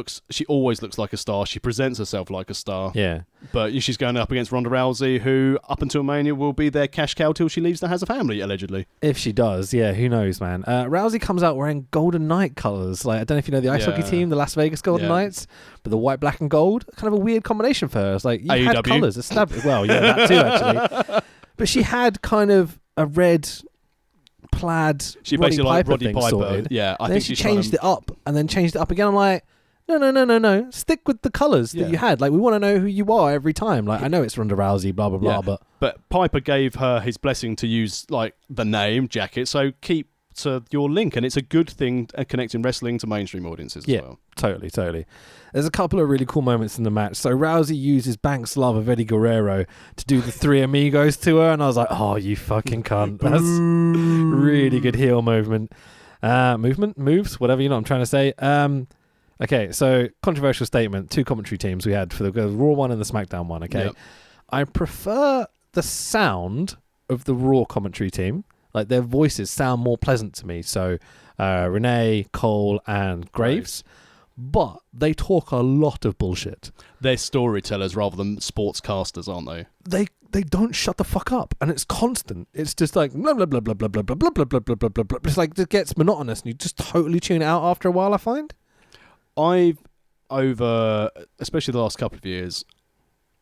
always looks like a star. She presents herself like a star. Yeah. But she's going up against Ronda Rousey, who up until Mania will be their cash cow till she leaves and has a family, allegedly. If she does, yeah, who knows, man. Rousey comes out wearing Golden Knight colours. Like, I don't know if you know the ice hockey team, the Las Vegas Golden Knights, but the white, black and gold, kind of a weird combination for her. It's like, you had colours established. Well, yeah, that too, actually. But she had kind of a red plaid She Roddy basically like Piper Roddy thing Piper. sorted. Yeah, I And then think she she's trying changed to- it up and then changed it up again. I'm like, no. Stick with the colours that you had. Like, we want to know who you are every time. Like, I know it's Ronda Rousey, blah, blah, blah, but Piper gave her his blessing to use like the name jacket, so keep to your link, and it's a good thing connecting wrestling to mainstream audiences as well. Totally. There's a couple of really cool moments in the match. So Rousey uses Banks' love of Eddie Guerrero to do the Three Amigos to her, and I was like, oh, you fucking cunt. That's really good heel movement. Moves, whatever you know what I'm trying to say. Okay, so controversial statement. 2 commentary teams we had for the Raw one and the SmackDown one, okay? Yep. I prefer the sound of the Raw commentary team. Like, their voices sound more pleasant to me. So, Renee, Cole, and Graves. But they talk a lot of bullshit. They're storytellers rather than sportscasters, aren't they? They don't shut the fuck up, and it's constant. It's just like blah blah blah blah blah blah blah blah blah blah blah blah blah blah. It's like it gets monotonous, and you just totally tune it out after a while. I find. I've over, especially the last couple of years,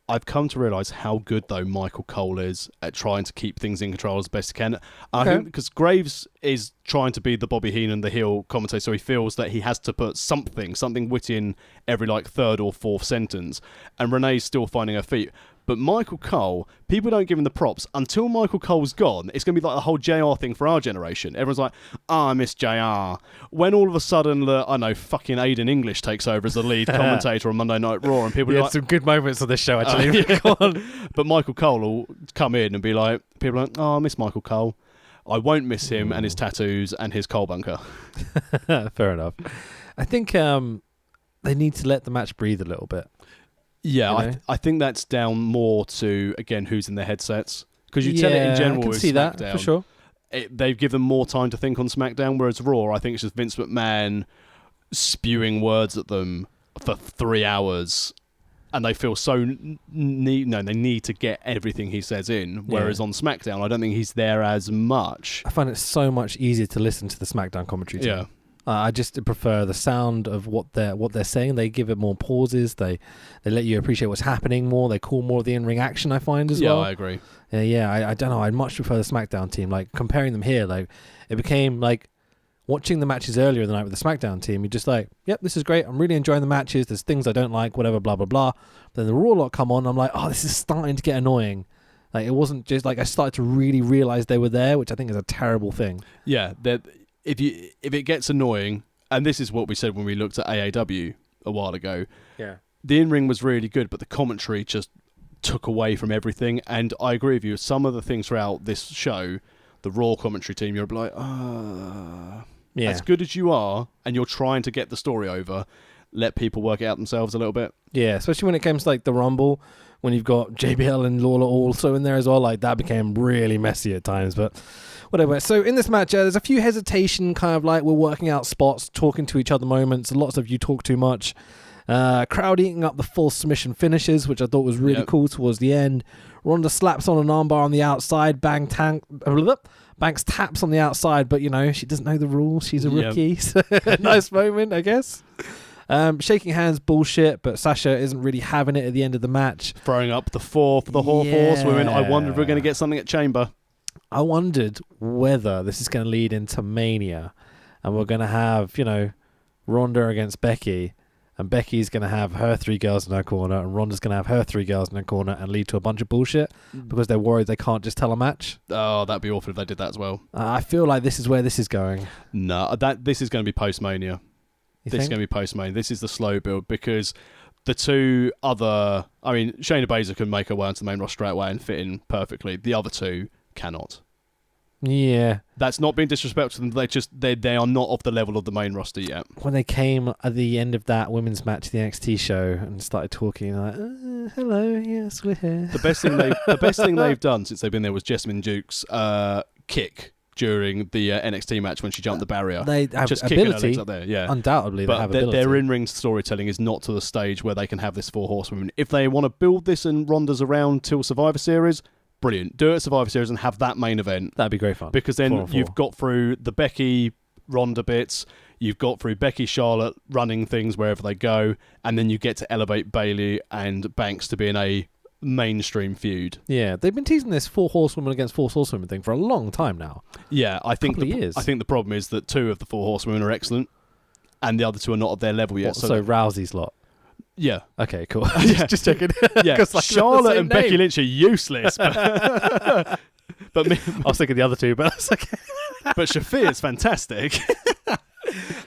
I've come to realise how good though Michael Cole is at trying to keep things in control as best he can. I think because Graves is trying to be the Bobby Heenan, the heel commentator, so he feels that he has to put something witty in every like third or fourth sentence, and Renee's still finding her feet. But Michael Cole, people don't give him the props. Until Michael Cole's gone, it's going to be like the whole JR thing for our generation. Everyone's like, I miss JR. When all of a sudden, fucking Aiden English takes over as the lead commentator on Monday Night Raw, and people are like... some good moments on this show, actually. Go on. But Michael Cole will come in and be like, people are like, I miss Michael Cole. I won't miss him and his tattoos and his coal bunker. Fair enough. I think they need to let the match breathe a little bit. Yeah, I think that's down more to, again, who's in their headsets. Because you tell it in general I can with see SmackDown. that, for sure. They've given more time to think on SmackDown, whereas Raw, I think it's just Vince McMahon spewing words at them for 3 hours, and they feel so they need to get everything he says in. Whereas on SmackDown, I don't think he's there as much. I find it so much easier to listen to the SmackDown commentary team. Yeah. I just prefer the sound of what they're saying. They give it more pauses. They let you appreciate what's happening more. They call more of the in-ring action, I find, as well. Yeah, I agree. I don't know. I'd much prefer the SmackDown team. Like, comparing them here, like, it became like watching the matches earlier in the night with the SmackDown team. You're just like, yep, this is great. I'm really enjoying the matches. There's things I don't like, whatever, blah, blah, blah. Then the Raw lot come on. I'm like, oh, this is starting to get annoying. Like, it wasn't just like I started to really realize they were there, which I think is a terrible thing. Yeah, if it gets annoying, and this is what we said when we looked at AAW a while ago. Yeah, the in-ring was really good, but the commentary just took away from everything. And I agree with you. Some of the things throughout this show, the Raw commentary team, you're like, as good as you are, and you're trying to get the story over, let people work it out themselves a little bit. Yeah, especially when it comes to like the Rumble, when you've got JBL and Lawler also in there as well. Like, that became really messy at times, but whatever. So in this match, there's a few hesitation, kind of like we're working out spots, talking to each other moments. Lots of you talk too much. Crowd eating up the full submission finishes, which I thought was really cool towards the end. Ronda slaps on an armbar on the outside. Banks taps on the outside, but she doesn't know the rules. She's a rookie. So nice moment, I guess. Shaking hands, bullshit, but Sasha isn't really having it at the end of the match. Throwing up the 4 for the horsewomen. I wondered if we're going to get something at Chamber. I wondered whether this is going to lead into Mania, and we're going to have, Ronda against Becky, and Becky's going to have her 3 girls in her corner, and Ronda's going to have her 3 girls in her corner, and lead to a bunch of bullshit because they're worried they can't just tell a match. Oh, that'd be awful if they did that as well. I feel like this is where this is going. No, this is going to be post-Mania. This is going to be post-Mania. This is the slow build because the 2 other... I mean, Shayna Baszler can make her way onto the main roster straight away and fit in perfectly. The other 2 cannot. Yeah. That's not being disrespectful to them. They are not of the level of the main roster yet. When they came at the end of that women's match, the NXT show, and started talking like, hello, yes, we're here. The best thing they've done since they've been there was Jessamine Duke's kick during the NXT match when she jumped the barrier. They have just ability, kicking her legs up there, yeah. Undoubtedly, but they have ability. Their in-ring storytelling is not to the stage where they can have this 4 horsewomen. If they want to build this and Ronda's around till Survivor Series, brilliant. Do it at Survivor Series and have that main event. That'd be great fun. Because then you've got through the Becky Ronda bits, you've got through Becky Charlotte running things wherever they go, and then you get to elevate Bayley and Banks to being a mainstream feud. Yeah, they've been teasing this 4 horsewomen against 4 horsewomen thing for a long time now. Yeah, I think years. I think the problem is that 2 of the 4 horsewomen are excellent, and the other 2 are not at their level yet. So Rousey's lot. Yeah. Okay, cool. Just checking. Yeah, like, Charlotte and Becky Lynch are useless. But I was thinking the other 2, but that's okay. But Shafir's fantastic.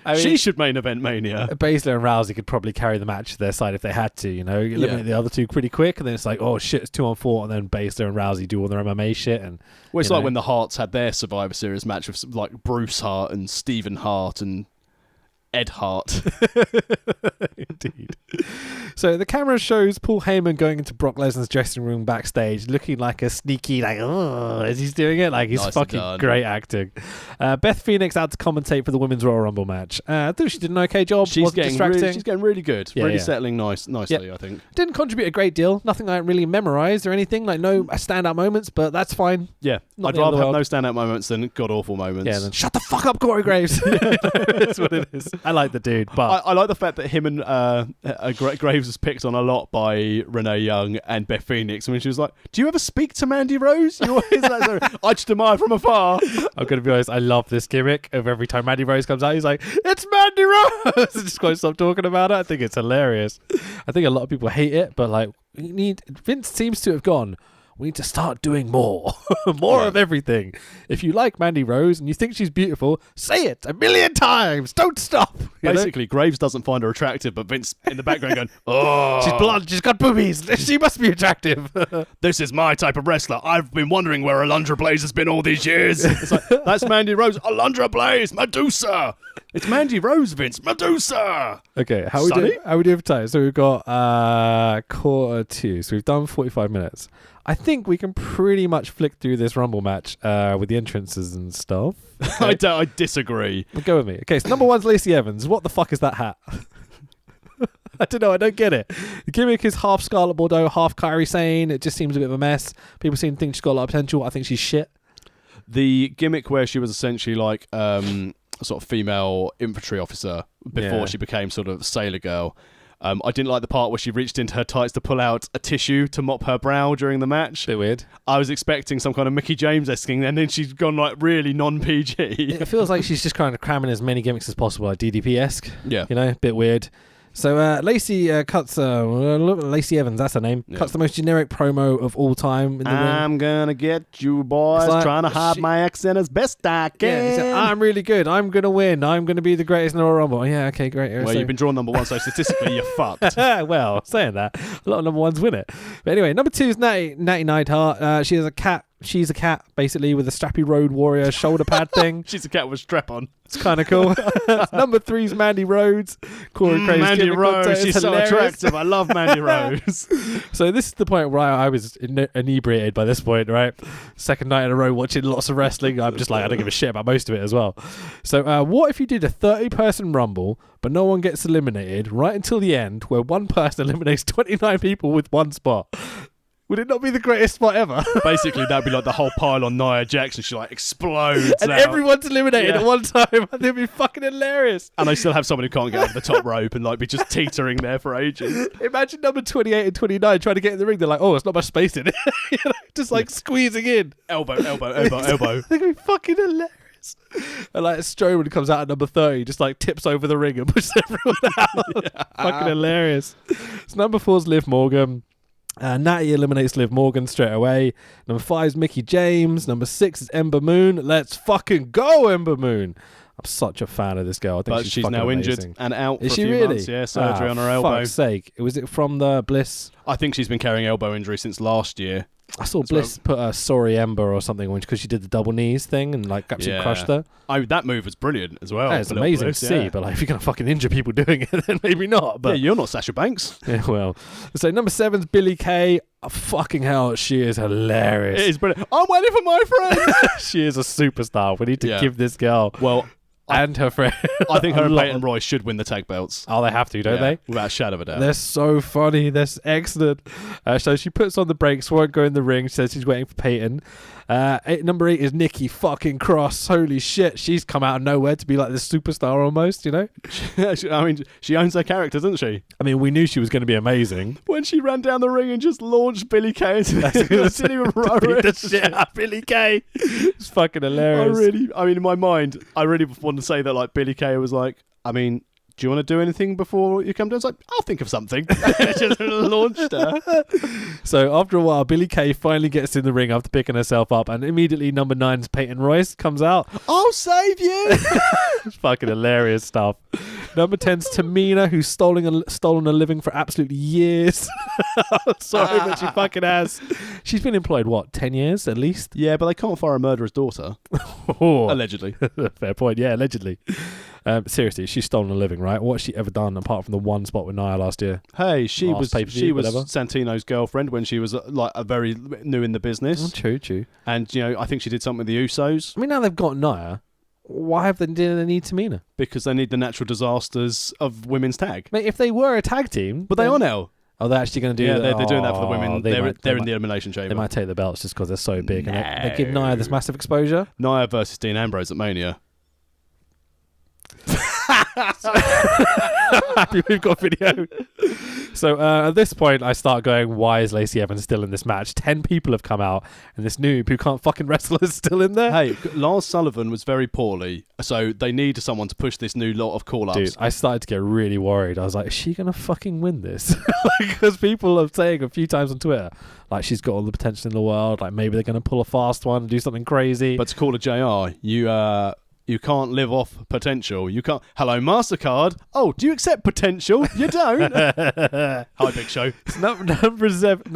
I mean, she should main event Mania. Baszler and Rousey could probably carry the match to their side if they had to, eliminate the other 2 pretty quick, and then it's like, oh shit, it's 2-on-4, and then Baszler and Rousey do all their MMA shit. And well, it's like when the Harts had their Survivor Series match with like Bruce Hart and Stephen Hart and Ed Hart. Indeed. So the camera shows Paul Heyman going into Brock Lesnar's dressing room backstage, looking like a sneaky, as he's doing it. Like, he's fucking great acting. Beth Phoenix out to commentate for the Women's Royal Rumble match. I thought she did an okay job. She's getting really good. Really settling nicely, I think. Didn't contribute a great deal. Nothing I really memorized or anything. Like, no standout moments, but that's fine. Yeah. I'd rather have no standout moments than god-awful moments. Yeah, then shut the fuck up, Corey Graves. That's what it is. I like the dude, but I like the fact that him and Graves was picked on a lot by Renee Young and Beth Phoenix. I mean, she was like, "Do you ever speak to Mandy Rose?" You always I just admire from afar. I'm gonna be honest. I love this gimmick of every time Mandy Rose comes out, he's like, "It's Mandy Rose." I just can't stop talking about it. I think it's hilarious. I think a lot of people hate it, but like, Vince seems to have gone, we need to start doing more. More of everything. If you like Mandy Rose and you think she's beautiful, say it 1,000,000 times. Don't stop. Basically, Graves doesn't find her attractive, but Vince in the background going, "Oh, she's blonde. She's got boobies. She must be attractive." This is my type of wrestler. I've been wondering where Alundra Blaze has been all these years. It's like, that's Mandy Rose. Alundra Blaze. Medusa. It's Mandy Rose, Vince. Medusa. Okay, how we do for time? So we've got 1:45. So we've done 45 minutes. I think we can pretty much flick through this Rumble match with the entrances and stuff. Okay. I disagree. Well, go with me. Okay, so number 1's Lacey Evans. What the fuck is that hat? I don't know. I don't get it. The gimmick is half Scarlett Bordeaux, half Kairi Sane. It just seems a bit of a mess. People seem to think she's got a lot of potential. I think she's shit. The gimmick where she was essentially like a sort of female infantry officer before she became sort of Sailor Girl. I didn't like the part where she reached into her tights to pull out a tissue to mop her brow during the match. Bit weird. I was expecting some kind of Mickey James-esque thing, and then she's gone like really non-PG. It feels like she's just kind of cramming as many gimmicks as possible, like DDP-esque. Yeah. Bit weird. So Lacey cuts, Lacey Evans, that's her name, cuts the most generic promo of all time. I'm going to get you boys, like, trying to hide my accent as best I can. Yeah, said, I'm really good. I'm going to win. I'm going to be the greatest in the Royal Rumble. Yeah, okay, great. Well, you've been drawn number 1, so statistically you're fucked. Well, saying that, a lot of number 1s win it. But anyway, number 2 is Natty Neidhart. She has a cat. She's a cat, basically, with a strappy Road Warrior shoulder pad thing. She's a cat with a strap on. It's kind of cool. Number 3 is Mandy Rhodes. Corey Craig's Mandy Rose, she's hilarious. So attractive. I love Mandy Rose. So this is the point where I was inebriated by this point, right? Second night in a row watching lots of wrestling. I'm just like, I don't give a shit about most of it as well. So what if you did a 30-person Rumble, but no one gets eliminated right until the end, where one person eliminates 29 people with one spot? Would it not be the greatest spot ever? Basically, that'd be like the whole pile on Nia Jackson. She like explodes and out. Everyone's eliminated at one time. It'd be fucking hilarious. And they still have someone who can't get over the top rope and like be just teetering there for ages. Imagine number 28 and 29 trying to get in the ring. They're like, oh, it's not much space in it. Just like squeezing in. Elbow. I think it'd be fucking hilarious. And like Strowman comes out at number 30, just like tips over the ring and pushes everyone out. Fucking hilarious. So number 4's Liv Morgan. Natty eliminates Liv Morgan straight away. Number 5 is Mickey James. Number 6 is Ember Moon. Let's fucking go, Ember Moon. I'm such a fan of this girl. I think she's now amazing. Injured and out is for she a few really? months. Yeah, surgery on her elbow. Fuck's sake. Was it from the Bliss? I think she's been carrying elbow injury since last year. I saw Bliss put a sorry Ember or something because she did the double knees thing and like absolutely crushed her. That move was brilliant as well. Yeah, it's amazing to see, but like if you're gonna fucking injure people doing it, then maybe not. But yeah, you're not Sasha Banks. Yeah, well. So number 7's Billie Kay. Oh, fucking hell, she is hilarious. It is brilliant. I'm waiting for my friend. She is a superstar. We need to give this girl and her friend. I think her and Peyton Royce should win the tag belts. Oh, they have to, don't they? Without a shadow of a doubt. They're so funny. They're excellent. So she puts on the brakes, won't go in the ring. She says she's waiting for Peyton. Number 8 is Nikki fucking Cross. Holy shit, she's come out of nowhere to be like this superstar almost, you know? I mean, she owns her character, doesn't she? I mean, we knew she was going to be amazing. When she ran down the ring and just launched Billy Kay into didn't even run the shit out of Billy Kay. It's fucking hilarious. I mean, in my mind, I really want to say that like Billy Kay was like, I mean, do you want to do anything before you come down? It's like, I'll think of something. Just launched her. So after a while, Billy Kay finally gets in the ring after picking herself up, and immediately number 9's Peyton Royce comes out. I'll save you. It's fucking hilarious stuff. Number 10's Tamina, who's stolen a living for absolutely years. Sorry, but she fucking has. She's been employed, what, 10 years at least? Yeah, but they can't fire a murderer's daughter. Allegedly. Fair point, yeah, allegedly. Seriously, she's stolen a living, right? What's she ever done apart from the one spot with Nia last year? Hey, she was whatever. Santino's girlfriend when she was like a very new in the business. True. And you know, I think she did something with the Usos. I mean, now they've got Nia. Why did they need Tamina? Because they need the natural disasters of women's tag. Mate, if they were a tag team, but they are now. Oh, they're actually going to do that? Yeah, they're doing that for the women. They're in the elimination chamber. They might take the belts just because they're so big. And they give Nia this massive exposure. Nia versus Dean Ambrose at Mania. Happy we've got video. So at this point I start going, why is Lacey Evans still in this match? 10 people have come out and this noob who can't fucking wrestle is still in there. Hey, Lars Sullivan was very poorly, so they need someone to push this new lot of call-ups. Dude, I started to get really worried. I was like, is she gonna fucking win this? Because people are saying a few times on Twitter like she's got all the potential in the world, like maybe they're gonna pull a fast one and do something crazy. But to call a JR, you can't live off potential. You can't. Hello, MasterCard. Oh, do you accept potential? You don't. Hi, Big Show. Number 11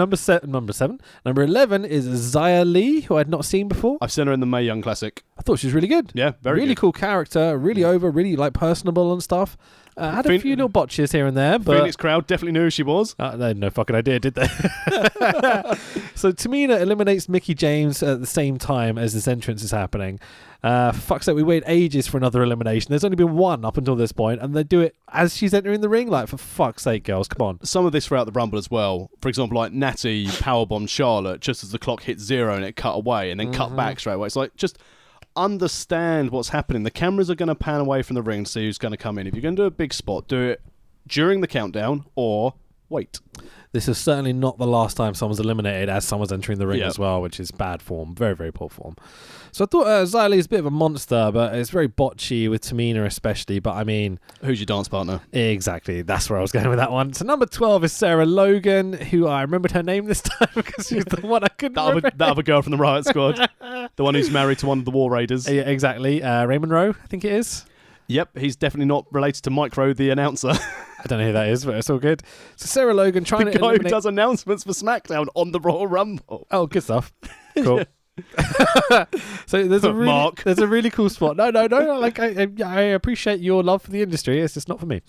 is Xia Li, who I'd not seen before. I've seen her in the Mae Young Classic. I thought she was really good. Yeah, really good. Cool character, really over, really like personable and stuff. Had a few little botches here and there, but Phoenix crowd definitely knew who she was. They had no fucking idea, did they? So Tamina eliminates Mickie James at the same time as this entrance is happening. For fuck's sake, we waited ages for another elimination. There's only been one up until this point, and they do it as she's entering the ring. Like, for fuck's sake, girls, come on. Some of this throughout the Rumble as well. For example, like Natty powerbombed Charlotte just as the clock hit 0 and it cut away and then cut back straight away. It's like, just understand what's happening. The cameras are going to pan away from the ring to see who's going to come in. If you're going to do a big spot, do it during the countdown or wait. This is certainly not the last time someone's eliminated as someone's entering the ring as well, which is bad form. Very, very poor form. So I thought Xia Li is a bit of a monster, but it's very botchy with Tamina especially. But I mean... Who's your dance partner? Exactly. That's where I was going with that one. So number 12 is Sarah Logan, who I remembered her name this time because she was the one I couldn't remember. That other girl from the Riot Squad. The one who's married to one of the War Raiders. Yeah, exactly. Raymond Rowe, I think it is. Yep, he's definitely not related to Mike Rowe, the announcer. I don't know who that is, but it's all good. So Sarah Logan trying the to guy eliminate... who does announcements for SmackDown on the Royal Rumble. Oh, good stuff. Cool. So there's a really cool spot. No. Like I appreciate your love for the industry. It's just not for me.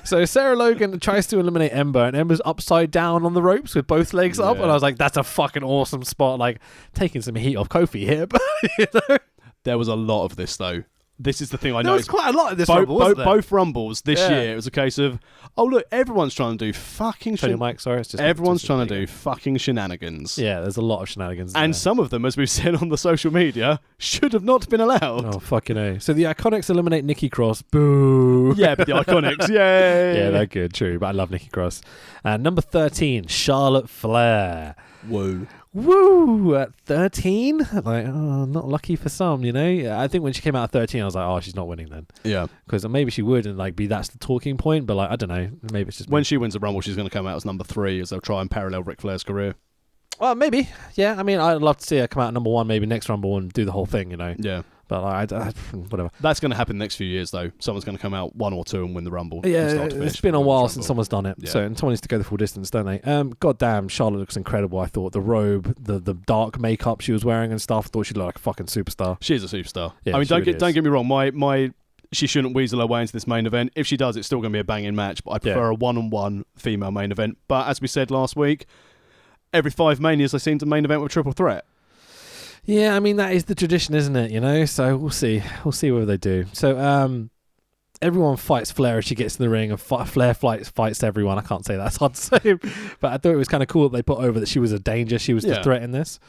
So Sarah Logan tries to eliminate Ember, and Ember's upside down on the ropes with both legs up, and I was like, that's a fucking awesome spot. Like taking some heat off Kofi here, but you know. There was a lot of this though. This is the thing I know. There was quite a lot of this Rumble, wasn't there? Both Rumbles this year, it was a case of, oh look, everyone's trying to do fucking everyone's trying to do fucking shenanigans. Yeah, there's a lot of shenanigans. And some of them, as we've said on the social media, should have not been allowed. Oh, fucking A. So the Iconics eliminate Nikki Cross. Boo. Yeah, but the Iconics, yay. Yeah, they're good, true. But I love Nikki Cross. Number 13, Charlotte Flair. Woo! At 13? Like, not lucky for some, you know? I think when she came out at 13, I was like, oh, she's not winning then. Yeah. Because maybe she would, and like that's the talking point, but like, I don't know. Maybe it's just... When she wins the Rumble, she's going to come out as number 3, as they'll try and parallel Ric Flair's career. Well, maybe. Yeah, I mean, I'd love to see her come out at number 1, maybe next Rumble and do the whole thing, you know? Yeah. But I whatever. That's going to happen the next few years, though. Someone's going to come out 1 or 2 and win the Rumble. Yeah, it's been a while since someone's done it. Yeah. So, and someone needs to go the full distance, don't they? God damn, Charlotte looks incredible. I thought the robe, the dark makeup she was wearing and stuff. I thought she looked like a fucking superstar. She is a superstar. Yeah, I mean, don't get me wrong. She shouldn't weasel her way into this main event. If she does, it's still going to be a banging match. But I prefer a one-on-one female main event. But as we said last week, every 5 Manias I seem to main event with triple threat. Yeah, I mean, that is the tradition, isn't it? You know, so we'll see. We'll see whether they do. So, everyone fights Flair as she gets in the ring, and Flair fights everyone. I can't say that. It's hard to say. But I thought it was kind of cool that they put over that she was a danger. She was the threat in this.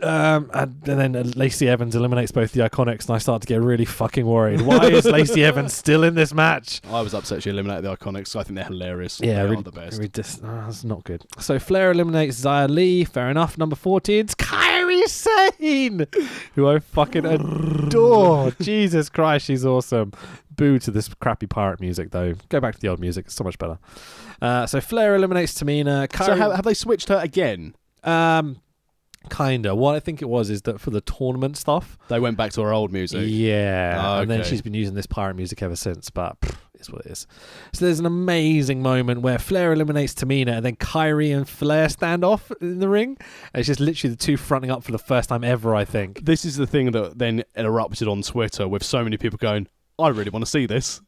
And then Lacey Evans eliminates both the Iconics, and I start to get really fucking worried. Why is Lacey Evans still in this match? I was upset she eliminated the Iconics. I think they're hilarious. Yeah, they really, are the best. That's not good. So Flair eliminates Xia Li. Fair enough. Number 14, it's Kairi Sane, who I fucking adore. Jesus Christ, she's awesome. Boo to this crappy pirate music, though. Go back to the old music. It's so much better. So Flair eliminates Tamina. Kairi, So have they switched her again? Kinda. What I think it was is that for the tournament stuff, They went back to her old music. yeah, and then Okay. she's been using this pirate music ever since. But it's what it is. So there's an amazing moment where Flair eliminates Tamina, and then Kyrie and Flair stand off in the ring. And it's just literally the two fronting up for the first time ever, I think. This is the thing that then erupted on Twitter with so many people going, I really want to see this.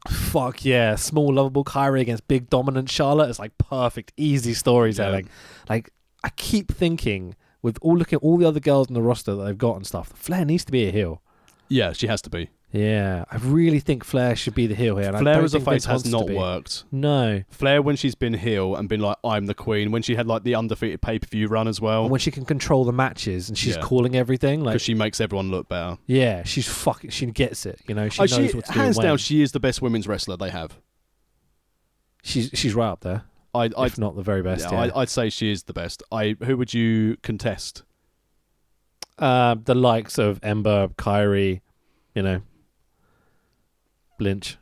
Fuck yeah, small lovable Kyrie against big dominant Charlotte. It's like perfect, easy storytelling. Yeah. Like I keep thinking, with looking at all the other girls in the roster that they've got and stuff, Flair needs to be a heel. Yeah, she has to be. Yeah, I really think Flair should be the heel here. And Flair I as a don't think face Vince has wants to not be. worked. No. Flair, when she's been heel and been like, I'm the queen, when she had like the undefeated pay-per-view run as well, And when she can control the matches and she's Yeah. calling everything, like because she makes everyone look better. yeah, she gets it. You know, she knows what to do. Hands and when. down, she is the best women's wrestler they have. She's right up there, if not the very best. Yeah, I'd say she is the best. Who would you contest? the likes of Ember, Kyrie, you know, Lynch.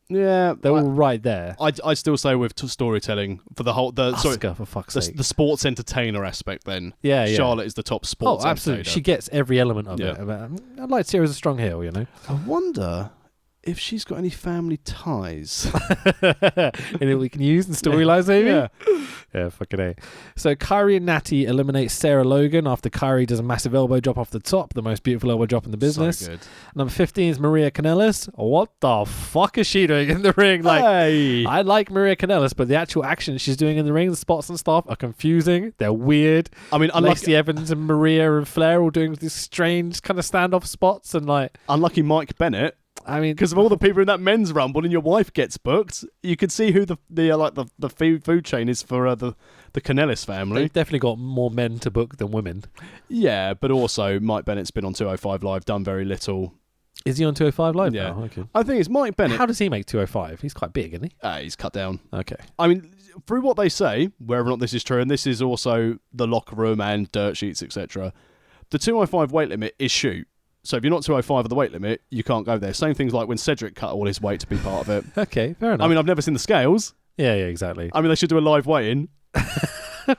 Yeah, They're all right there. I'd still say with storytelling for the whole Asuka, for fuck's sake. the sports entertainer aspect. Then Yeah. Charlotte is the top sports. Oh, absolutely. entertainer. She gets every element of Yeah. it. I'd like to see her as a strong heel, you know. I wonder if she's got any family ties. Anything we can use in storylines, maybe? Yeah. Yeah, fucking A. So Kyrie and Natty eliminate Sarah Logan after Kyrie does a massive elbow drop off the top, the most beautiful elbow drop in the business. So good. Number 15 is Maria Kanellis. What the fuck is she doing in the ring? Like, Hey. I like Maria Kanellis, but the actual action she's doing in the ring, the spots and stuff, are confusing. They're weird. I mean, Lacey Evans and Maria and Flair all doing these strange kind of standoff spots, and like, unlucky Mike Bennett. I mean, Because of all the people in that men's rumble, and your wife gets booked, you could see who the food chain is for the Kanellis family. they've definitely got more men to book than women. Yeah, but also Mike Bennett's been on 205 Live, done very little. Is he on 205 Live Yeah. now? Okay. I think it's Mike Bennett. How does he make 205? He's quite big, isn't he? He's cut down. Okay. I mean, through what they say, whether or not this is true, and this is also the locker room and dirt sheets, etc., the 205 weight limit is shoot. So if you're not 205 of the weight limit, you can't go there. Same things like when Cedric cut all his weight to be part of it. Okay, fair enough. I mean, I've never seen the scales. yeah, exactly. I mean, they should do a live weigh-in.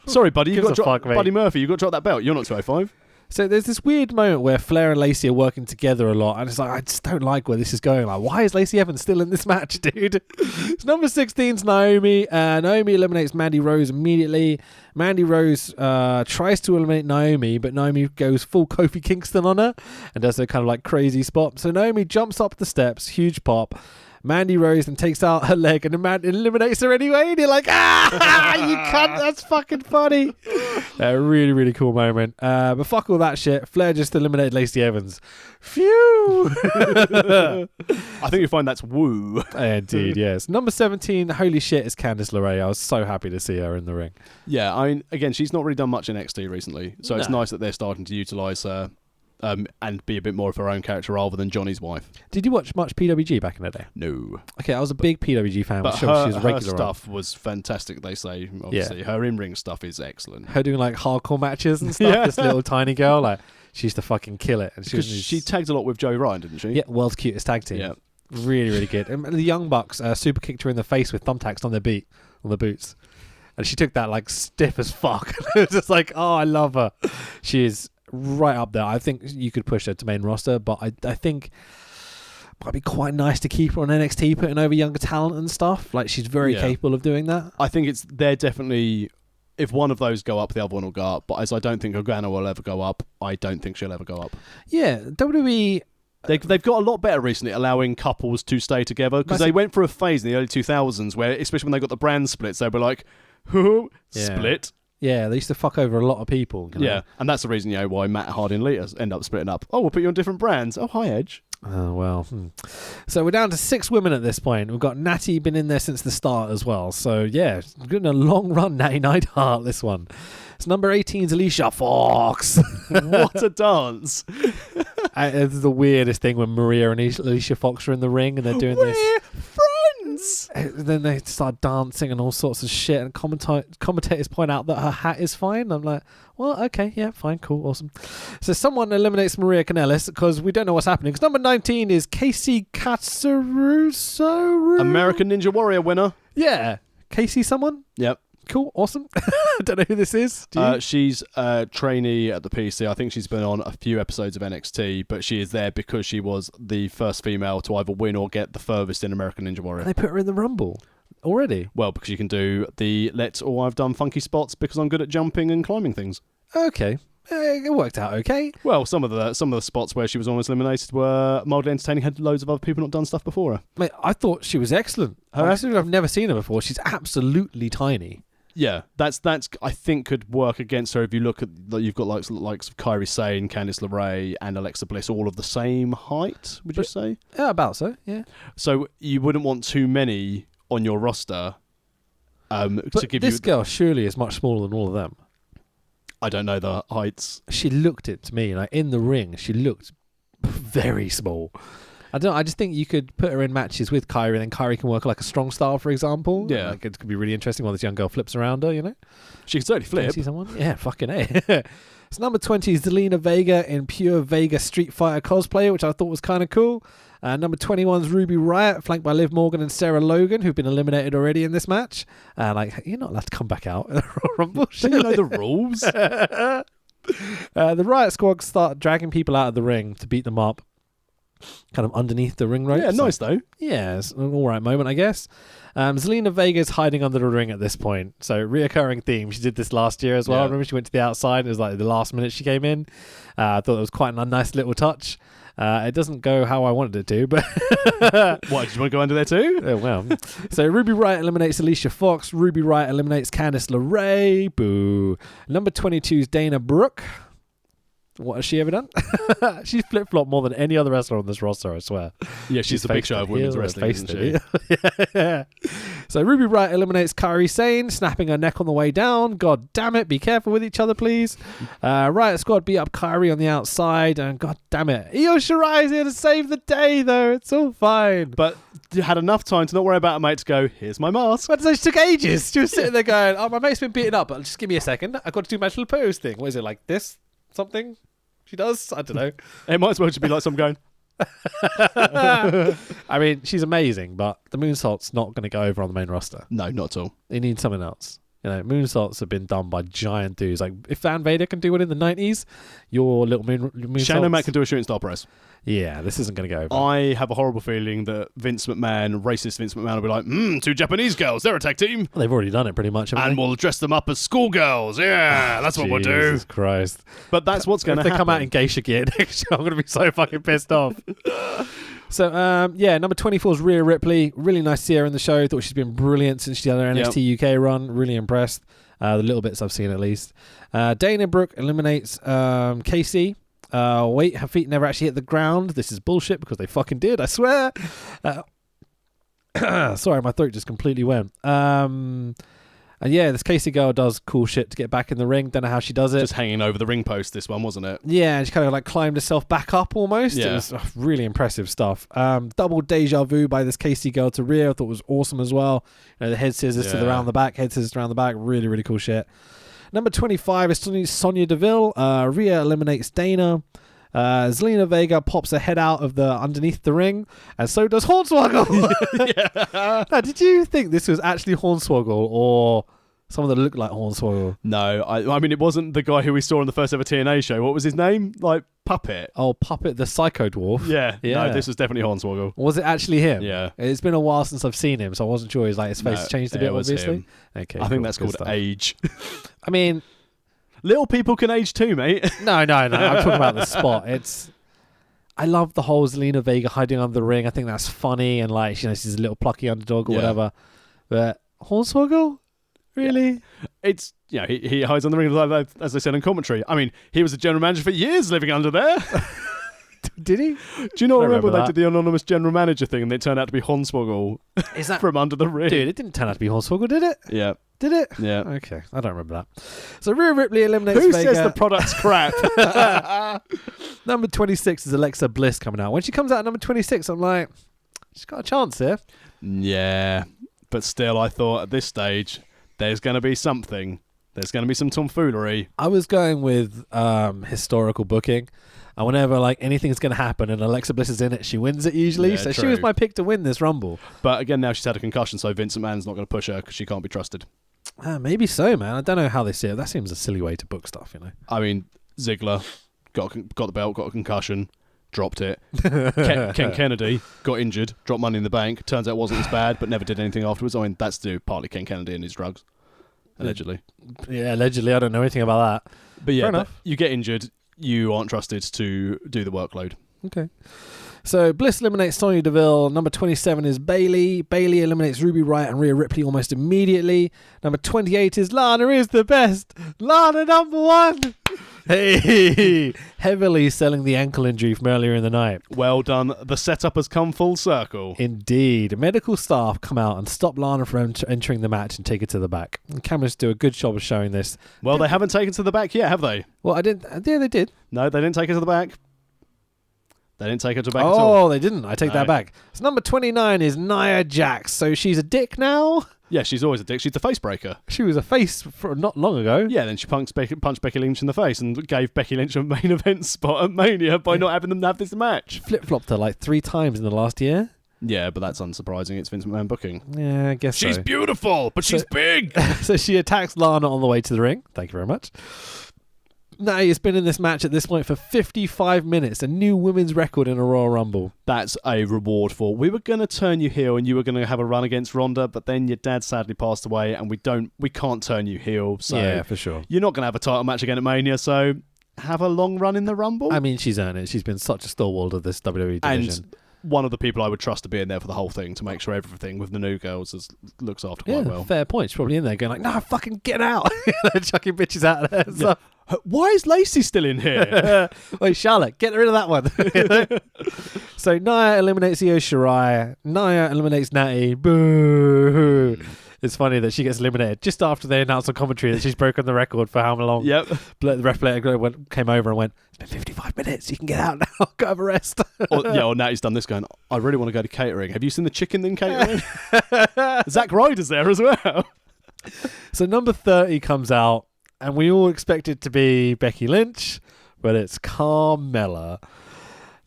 Sorry, buddy, you Gives got to a fuck, drop, mate. Buddy Murphy, you got to drop that belt. You're not 205. So there's this weird moment where Flair and Lacey are working together a lot, and it's like, I just don't like where this is going. Like, why is Lacey Evans still in this match, dude? It's number 16's Naomi. Naomi eliminates Mandy Rose immediately. Mandy Rose tries to eliminate Naomi, but Naomi goes full Kofi Kingston on her and does a kind of like crazy spot. So Naomi jumps up the steps, huge pop. Mandy Rose then takes out her leg and eliminates her anyway. And you're like, you cunt, that's fucking funny. A really, really cool moment. But fuck all that shit. Flair just eliminated Lacey Evans. Phew. I think you find that's woo. Indeed, yes. Number 17, holy shit, is Candice LeRae. I was so happy to see her in the ring. Yeah, I mean, again, she's not really done much in NXT recently, so it's No. nice that they're starting to utilise her and be a bit more of her own character rather than Johnny's wife. Did you watch much PWG back in the day? No. Okay, I was a big PWG fan. But Sure, she was her regular on. stuff was fantastic, they say. Obviously, her in-ring stuff is excellent. Her doing like hardcore matches and stuff. Yeah. This little tiny girl, like, she used to fucking kill it. And Because she tagged a lot with Joey Ryan, didn't she? yeah, world's cutest tag team. Yeah. Really, really good. And the Young Bucks super kicked her in the face with thumbtacks on their boots. And she took that like stiff as fuck. It was just like, oh, I love her. She is right up there. I think you could push her to main roster, but I think it might be quite nice to keep her on NXT, putting over younger talent and stuff. Like, she's very capable of doing that. I think they're definitely... If one of those go up, the other one will go up. But as I don't think Organa will ever go up, I don't think she'll ever go up. Yeah, WWE... They've got a lot better recently allowing couples to stay together because they went through a phase in the early 2000s where, especially when they got the brand splits, they were like, split. Yeah, they used to fuck over a lot of people. You know? Yeah, and that's the reason why Matt Hardy and Lita end up splitting up. Oh, we'll put you on different brands. Oh, hi, Edge. Oh, well. So we're down to 6 women at this point. We've got Natty been in there since the start as well. So, yeah, getting a long run, Natty Neidhart, this one. So number 18 is Alicia Fox. What a dance. It's the weirdest thing when Maria and Alicia Fox are in the ring and they're doing this. Friends. And then they start dancing and all sorts of shit, and commentators point out that her hat is fine. I'm like, well, okay, yeah, fine, cool, awesome. So someone eliminates Maria Kanellis because we don't know what's happening. Because number 19 is Casey Katsuruso. American Ninja Warrior winner. Yeah. Casey someone? Yep. Cool, awesome. I don't know who this is. Do you? She's a trainee at the PC. I think she's been on a few episodes of NXT, but she is there because she was the first female to either win or get the furthest in American Ninja Warrior. And they put her in the Rumble already? Well, because you can do the I've done funky spots because I'm good at jumping and climbing things. Okay. It worked out okay. Well, some of the spots where she was almost eliminated were mildly entertaining. Had loads of other people not done stuff before her. Mate, I thought she was excellent. I've never seen her before. She's absolutely tiny. Yeah, that's I think could work against her if you look at you've got likes of Kairi Sane, Candice LeRae, and Alexa Bliss all of the same height. Would you say? Yeah, about so. Yeah. So you wouldn't want too many on your roster. To give this you girl surely is much smaller than all of them. I don't know the heights. She looked it to me like in the ring. She looked very small. I don't know, I just think you could put her in matches with Kairi, and then Kairi can work like a strong style, for example. Yeah. Like it could be really interesting while this young girl flips around her, you know? She can certainly flip. See someone? Yeah, fucking A. So number 20 is Zelina Vega in pure Vega Street Fighter cosplay, which I thought was kind of cool. Number 21 is Ruby Riott, flanked by Liv Morgan and Sarah Logan, who've been eliminated already in this match. You're not allowed to come back out in the Royal Rumble. Do you know the rules? The Riot Squad start dragging people out of the ring to beat them up. Kind of underneath the ring ropes. Yeah, nice though. Yeah, it's an alright moment, I guess. Zelina Vega's hiding under the ring at this point. So, reoccurring theme. She did this last year as well. Yeah. I remember she went to the outside. It was like the last minute she came in. I thought it was quite a nice little touch. It doesn't go how I wanted it to, but... What, did you want to go under there too? Oh, well. So, Ruby Riott eliminates Alicia Fox. Ruby Riott eliminates Candice LeRae. Boo. Number 22 is Dana Brooke. What has she ever done? She's flip-flopped more than any other wrestler on this roster, I swear. Yeah, she's the big show of women's wrestling, isn't she? Yeah. So Ruby Riott eliminates Kairi Sane, snapping her neck on the way down. God damn it, be careful with each other, please. Riot Squad beat up Kairi on the outside, and god damn it, Io Shirai's here to save the day, though. It's all fine. But you had enough time to not worry about it, mate, to go, here's my mask. But she took ages. She was sitting there going, oh, my mate's been beaten up, but just give me a second. I've got to do my little pose thing. What is it, like this? Something? She does? I don't know. It might as well just be like some going. I mean, she's amazing, but the moonsault's not going to go over on the main roster. No, not at all. They need something else. You know, moonsaults have been done by giant dudes. Like, if Van Vader can do it in the 90s, your little moonsaults... Shane O'Mac can do a shooting star press. Yeah, this isn't going to go over. I have a horrible feeling that Vince McMahon, racist Vince McMahon, will be like, two Japanese girls, they're a tag team. Well, they've already done it pretty much, haven't And they? we'll dress them up as schoolgirls. Yeah, that's what we'll do. Jesus Christ. But that's what's going to If they happen. come out in geisha gear next year, I'm going to be so fucking pissed off. So, number 24 is Rhea Ripley. Really nice to see her in the show. Thought she's been brilliant since she had her NXT UK run. Really impressed. The little bits I've seen, at least. Dana Brooke eliminates Casey. Wait, her feet never actually hit the ground. This is bullshit because they fucking did, I swear. Sorry, my throat just completely went. And yeah, this Casey girl does cool shit to get back in the ring. Don't know how she does it. Just hanging over the ring post, this one, wasn't it? Yeah, and she kind of like climbed herself back up almost. Yeah. It was really impressive stuff. Double deja vu by this Casey girl to Rhea. I thought was awesome as well. You know, the head scissors to the round the back, head scissors around the back. Really, really cool shit. Number 25 is Sonya Deville. Rhea eliminates Dana. Zelina Vega pops her head out of the underneath the ring, and so does Hornswoggle. Now, did you think this was actually Hornswoggle or someone that looked like Hornswoggle? No, I mean, it wasn't the guy who we saw on the first ever TNA show. What was his name? Like, Puppet. Oh, Puppet the Psycho Dwarf. Yeah. Yeah. No, this was definitely Hornswoggle. Was it actually him? Yeah. It's been a while since I've seen him, so I wasn't sure. His face changed a bit, it was obviously. him. Okay, I think that's good called stuff. age. I mean, Little people can age too, mate. no. I'm talking about the spot. I love the whole Zelina Vega hiding under the ring. I think that's funny, and like, you know, she's a little plucky underdog or whatever. But Hornswoggle? Really? It's, you know, he hides on the ring, like, as I said in commentary. I mean, he was a general manager for years living under there. Did he? Do you not remember remember they did the anonymous general manager thing and it turned out to be Hornswoggle Is that from under the ring? Dude, it didn't turn out to be Hornswoggle, did it? Yeah. Did it? Yeah. Okay, I don't remember that. So Rhea Ripley eliminates Who Vega. says the product's crap? Number 26 is Alexa Bliss coming out. When she comes out at number 26, I'm like, she's got a chance here. Yeah, but still, I thought at this stage, there's going to be something. There's going to be some tomfoolery. I was going with historical booking. And whenever like anything's going to happen and Alexa Bliss is in it, she wins it usually. Yeah, so true. she was my pick to win this Rumble. But again, now she's had a concussion, so Vince McMahon's not going to push her because she can't be trusted. Maybe so, man. I don't know how they see it. That seems a silly way to book stuff, you know. I mean, Ziggler got the belt, got a concussion, dropped it. Ken Kennedy got injured, dropped Money in the Bank. Turns out it wasn't as bad, but never did anything afterwards. I mean, that's due partly Ken Kennedy and his drugs, allegedly. Yeah, allegedly. I don't know anything about that. But yeah, Fair enough. you get injured, you aren't trusted to do the workload. Okay. So Bliss eliminates Sonya Deville. Number 27 is Bayley. Bayley eliminates Ruby Riott and Rhea Ripley almost immediately. Number 28 is Lana is the best. Lana number 1. Hey, heavily selling the ankle injury from earlier in the night. Well done. The setup has come full circle. Indeed. Medical staff come out and stop Lana from entering the match and take it to the back. And cameras do a good job of showing this. Well, they haven't taken to the back yet, have they? Well, I didn't. Yeah, they did. No, they didn't take her to the back. They didn't take her to the back at all. Oh, they didn't. I take that back. So number 29 is Nia Jax. So she's a dick now? Yeah, she's always a dick. She's the face breaker. She was a face for not long ago. Yeah, then she punched Becky Lynch in the face and gave Becky Lynch a main event spot at Mania by not having them have this match. Flip-flopped her like 3 times in the last year. Yeah, but that's unsurprising. It's Vince McMahon booking. Yeah, I guess She's so. beautiful, but she's big. So she attacks Lana on the way to the ring. Thank you very much. Now has been in this match at this point for 55 minutes, a new women's record in a Royal Rumble. That's a reward for. We were going to turn you heel and you were going to have a run against Ronda, but then your dad sadly passed away and we can't turn you heel. So yeah, for sure. You're not going to have a title match again at Mania, so have a long run in the Rumble. I mean, she's earned it. She's been such a stalwart of this WWE division. And one of the people I would trust to be in there for the whole thing to make sure everything with the new girls looks after quite well. Fair point. She's probably in there going like, no, fucking get out. Chucking bitches out of there. Yeah. Why is Lacey still in here? Wait, Charlotte, get rid of that one. So Nia eliminates Io Shirai. Nia eliminates Natty. Boo. It's funny that she gets eliminated just after they announced on commentary that she's broken the record for how long. Yep. The ref came over and went, it's been 55 minutes. You can get out now. Go have a rest. or Natty's done this going, I really want to go to catering. Have you seen the chicken in catering? Zack Ryder's there as well. So number 30 comes out. And we all expect it to be Becky Lynch, but it's Carmella.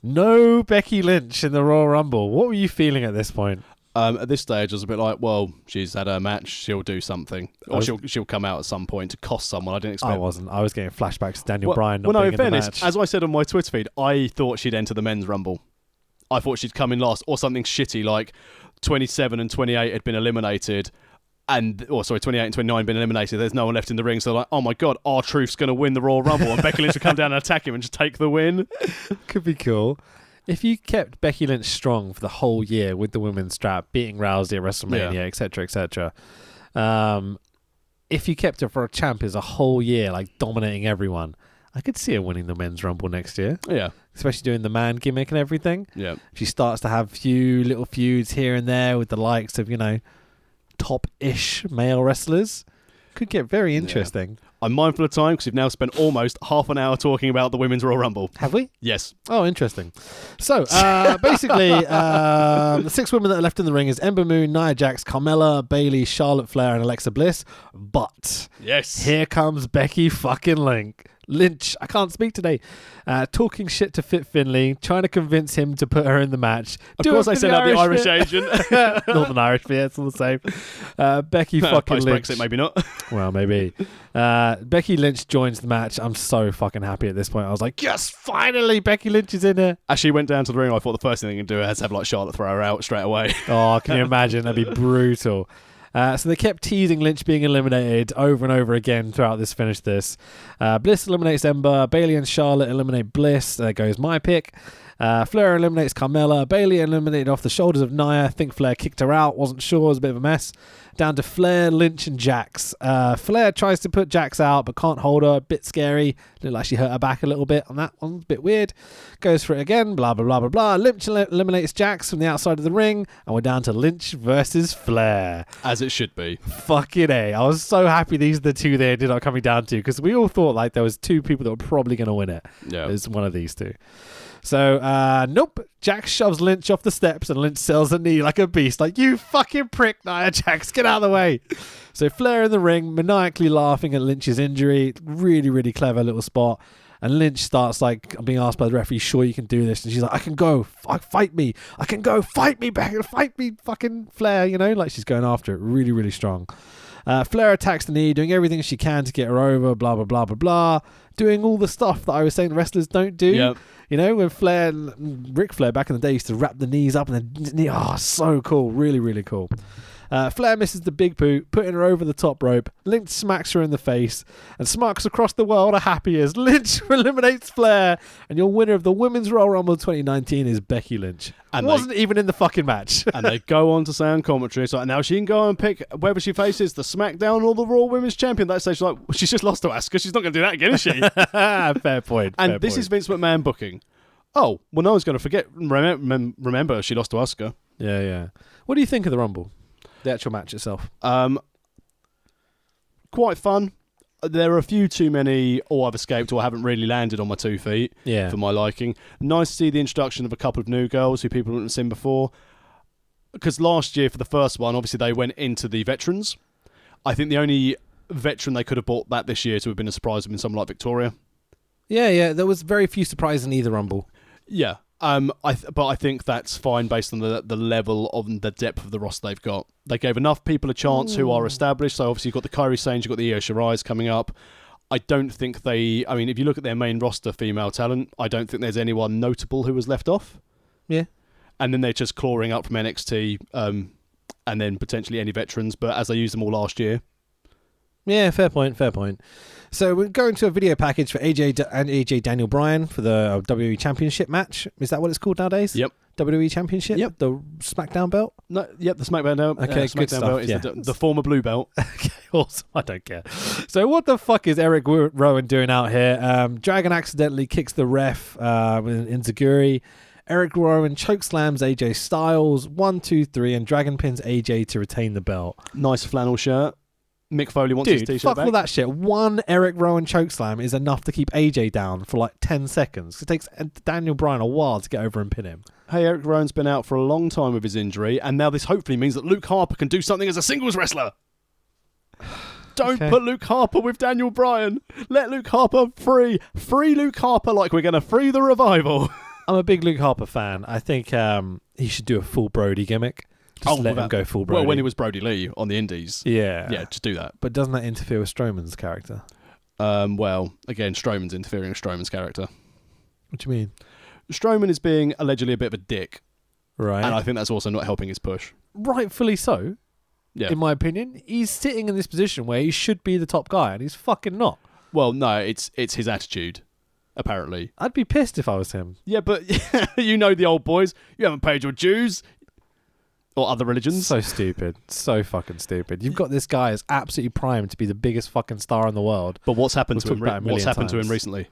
No Becky Lynch in the Royal Rumble. What were you feeling at this point? At this stage, I was a bit like, well, she's had her match. She'll do something. Or she'll come out at some point to cost someone. I didn't expect... I wasn't. I was getting flashbacks to Daniel Bryan not being being in fairness, the match. as I said on my Twitter feed, I thought she'd enter the men's Rumble. I thought she'd come in last, or something shitty like 27 and 28 had been eliminated... 28 and 29 been eliminated. There's no one left in the ring. So like, oh my God, R-Truth's going to win the Royal Rumble and Becky Lynch will come down and attack him and just take the win. Could be cool. If you kept Becky Lynch strong for the whole year with the women's strap, beating Rousey at WrestleMania, etc., etc., if you kept her for a champ as a whole year, like dominating everyone, I could see her winning the men's Rumble next year. Yeah. Especially doing the man gimmick and everything. Yeah. She starts to have few little feuds here and there with the likes of, top-ish male wrestlers. Could get very interesting. Yeah. I'm mindful of time because we've now spent almost half an hour talking about the Women's Royal Rumble. Have we? Yes. Oh, interesting. So, basically, the 6 women that are left in the ring is Ember Moon, Nia Jax, Carmella, Bayley, Charlotte Flair, and Alexa Bliss. But yes, here comes Becky fucking Lynch. I can't speak today. Talking shit to Fit Finlay, trying to convince him to put her in the match. Of course I sent out the Irish agent. Northern Irish, yeah, it's all the same. Becky fucking Lynch. Post-Brexit, maybe not. Well, maybe. Becky Lynch joins the match. I'm so fucking happy at this point. I was like, yes, finally, Becky Lynch is in there. As she went down to the ring, I thought the first thing they can do is have Charlotte throw her out straight away. Oh, can you imagine? That'd be brutal. So they kept teasing Lynch being eliminated over and over again throughout this finish. Bliss eliminates Ember. Bayley and Charlotte eliminate Bliss. There goes my pick. Flair eliminates Carmella. Bayley eliminated off the shoulders of Nia. I think Flair kicked her out. Wasn't sure. It was a bit of a mess. Down to Flair, Lynch, and Jax. Flair tries to put Jax out, but can't hold her. A bit scary. Looked like she hurt her back a little bit on that one. A bit weird. Goes for it again. Blah, blah, blah, blah, blah. Lynch eliminates Jax from the outside of the ring. And we're down to Lynch versus Flair. As As it should be. Fucking A. I was so happy these are the two they ended up coming down to, because we all thought like there was two people that were probably going to win it. Yeah. It was one of these two. So, nope. Jax shoves Lynch off the steps and Lynch sells a knee like a beast. Like, you fucking prick, Nia Jax, get out of the way. So Flair in the ring, maniacally laughing at Lynch's injury. Really, really clever little spot. And Lynch starts like being asked by the referee, sure you can do this? And she's like, I can go, fight me. I can go, fight me back, fight me, fucking Flair, you know? Like she's going after it. Really, really strong. Flair attacks the knee, doing everything she can to get her over, blah, blah, blah, blah, blah. Doing all the stuff that I was saying the wrestlers don't do. Yep. You know, when Ric Flair back in the day used to wrap the knees up and then, so cool. Really, really cool. Flair misses the big boot, putting her over the top rope. Lynch smacks her in the face, and Smarks across the world are happy as Lynch eliminates Flair. And your winner of the Women's Royal Rumble 2019 is Becky Lynch. And wasn't even in the fucking match. And they go on to say on commentary, it's like, now she can go and pick whether she faces the SmackDown or the Raw Women's Champion. That stage, she's like, well, she's just lost to Asuka. She's not going to do that again, is she? Fair point. And this is Vince McMahon booking. Oh, well, no one's going to forget. Remember, she lost to Asuka. Yeah. What do you think of the Rumble? The actual match itself? Quite fun. There are a few too many, or I've escaped, or I haven't really landed on my 2 feet for my liking. Nice to see the introduction of a couple of new girls who people haven't seen before. Because last year, for the first one, obviously they went into the veterans. I think the only veteran they could have brought back this year to have been a surprise would have been someone like Victoria. Yeah. There was very few surprises in either Rumble. Yeah. But I think that's fine based on the level of the depth of the roster they've got. They gave enough people a chance who are established. So obviously you've got the Kairi Sanes, you've got the Io Shirai's coming up. I don't think if you look at their main roster female talent, I don't think there's anyone notable who was left off. Yeah. And then they're just clawing up from NXT, and then potentially any veterans, but as they used them all last year. Yeah, fair point. So we're going to a video package for AJ Daniel Bryan for the WWE Championship match. Is that what it's called nowadays? Yep. WWE Championship? Yep. The SmackDown belt? No, yep, the SmackDown belt. Okay, SmackDown good stuff. belt is the former blue belt. Okay, awesome. I don't care. So what the fuck is Eric Rowan doing out here? Dragon accidentally kicks the ref with an enziguri. Eric Rowan chokeslams AJ Styles. 1, 2, 3, and Dragon pins AJ to retain the belt. Nice flannel shirt. Mick Foley wants his t-shirt fuck back. all that shit. One Eric Rowan chokeslam is enough to keep AJ down for like 10 seconds. It takes Daniel Bryan a while to get over and pin him. Hey, Eric Rowan's been out for a long time with his injury, and now this hopefully means that Luke Harper can do something as a singles wrestler. Don't put Luke Harper with Daniel Bryan. Let Luke Harper free. Free Luke Harper like we're going to free the Revival. I'm a big Luke Harper fan. I think he should do a full Brody gimmick. Just let him go full Brody. Well, when he was Brody Lee on the Indies. Yeah, just do that. But doesn't that interfere with Strowman's character? Well, again, Strowman's interfering with Strowman's character. What do you mean? Strowman is being allegedly a bit of a dick. Right. And I think that's also not helping his push. Rightfully so. Yeah. In my opinion. He's sitting in this position where he should be the top guy, and he's fucking not. Well, no, it's his attitude, apparently. I'd be pissed if I was him. Yeah, but you know the old boys. You haven't paid your dues. Or other religions. So stupid. So fucking stupid. You've got this guy as absolutely primed to be the biggest fucking star in the world. But what's happened to him? What's happened to him recently?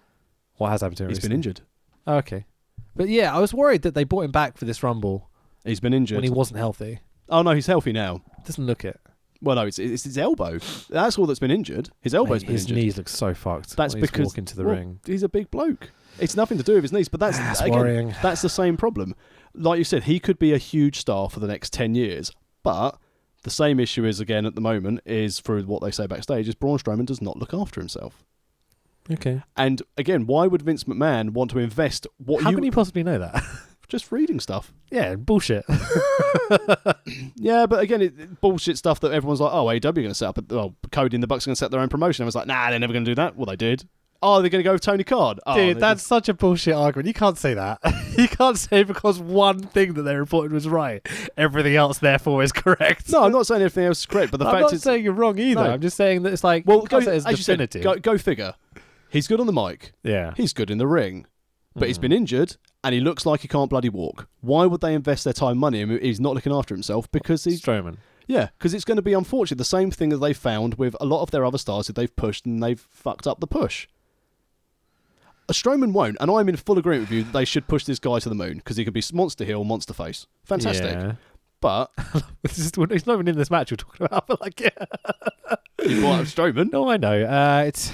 What has happened to him recently? He's been injured. Oh, okay. But yeah, I was worried that they brought him back for this Rumble. He's been injured. When he wasn't healthy. Oh, no, he's healthy now. Doesn't look it. Well, no, it's his elbow. That's all that's been injured. His elbow's been injured. His knees look so fucked. That's because walk into the ring. He's a big bloke. It's nothing to do with his knees, but that's again, worrying. That's the same problem. Like you said, he could be a huge star for the next 10 years, but the same issue is, again, at the moment, is through what they say backstage, is Braun Strowman does not look after himself. Okay. And again, why would Vince McMahon want to invest How can you possibly know that? Just reading stuff. Yeah, bullshit. Yeah, but again, bullshit stuff that everyone's like, oh, AEW are going to set up, Cody and the Bucks are going to set their own promotion. Everyone's like, nah, they're never going to do that. Well, they did. Oh, they're going to go with Tony Khan. Oh, dude, that's such a bullshit argument. You can't say that. You can't say because one thing that they reported was right, everything else therefore is correct. No, I'm not saying everything else is correct, but the fact is... I'm not saying you're wrong either. No. I'm just saying that it's like... Well, as definitive. Go figure. He's good on the mic. Yeah. He's good in the ring. But he's been injured, and he looks like he can't bloody walk. Why would they invest their time and money in him? He's not looking after himself because he's... Strowman. Yeah, because it's going to be, unfortunately, the same thing that they found with a lot of their other stars that they've pushed and they've fucked up the push. A Strowman won't, and I'm in full agreement with you that they should push this guy to the moon because he could be monster heel, monster face. Fantastic. Yeah. But He's not even in this match we're talking about. But like, yeah. you brought up Strowman. No, I know. It's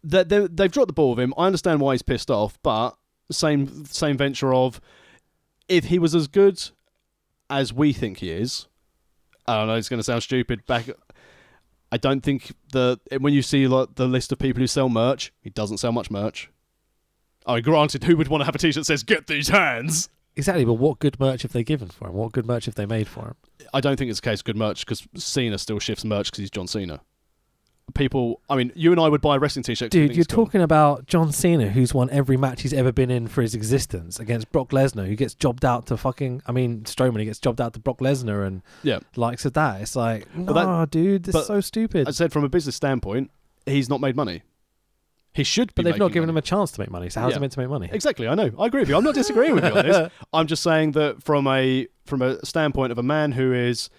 They've dropped the ball with him. I understand why he's pissed off, but same venture of if he was as good as we think he is. I don't know. It's going to sound stupid. I don't think when you see like the list of people who sell merch, he doesn't sell much merch. I mean, granted, who would want to have a T-shirt that says "Get these hands"? exactly. But what good merch have they given for him? What good merch have they made for him? I don't think it's a case of good merch because Cena still shifts merch because he's John Cena. People, I mean, you and I would buy a wrestling T-shirt. Dude, you're talking about John Cena, who's won every match he's ever been in for his existence, against Brock Lesnar, who gets jobbed out to Strowman, he gets jobbed out to Brock Lesnar and likes of that. It's like, dude, this is so stupid. I said from a business standpoint, he's not made money. He should be. But they've not given him a chance to make money, so how's he meant to make money? Exactly, I know. I agree with you. I'm not disagreeing with you on this. I'm just saying that from a standpoint of a man who is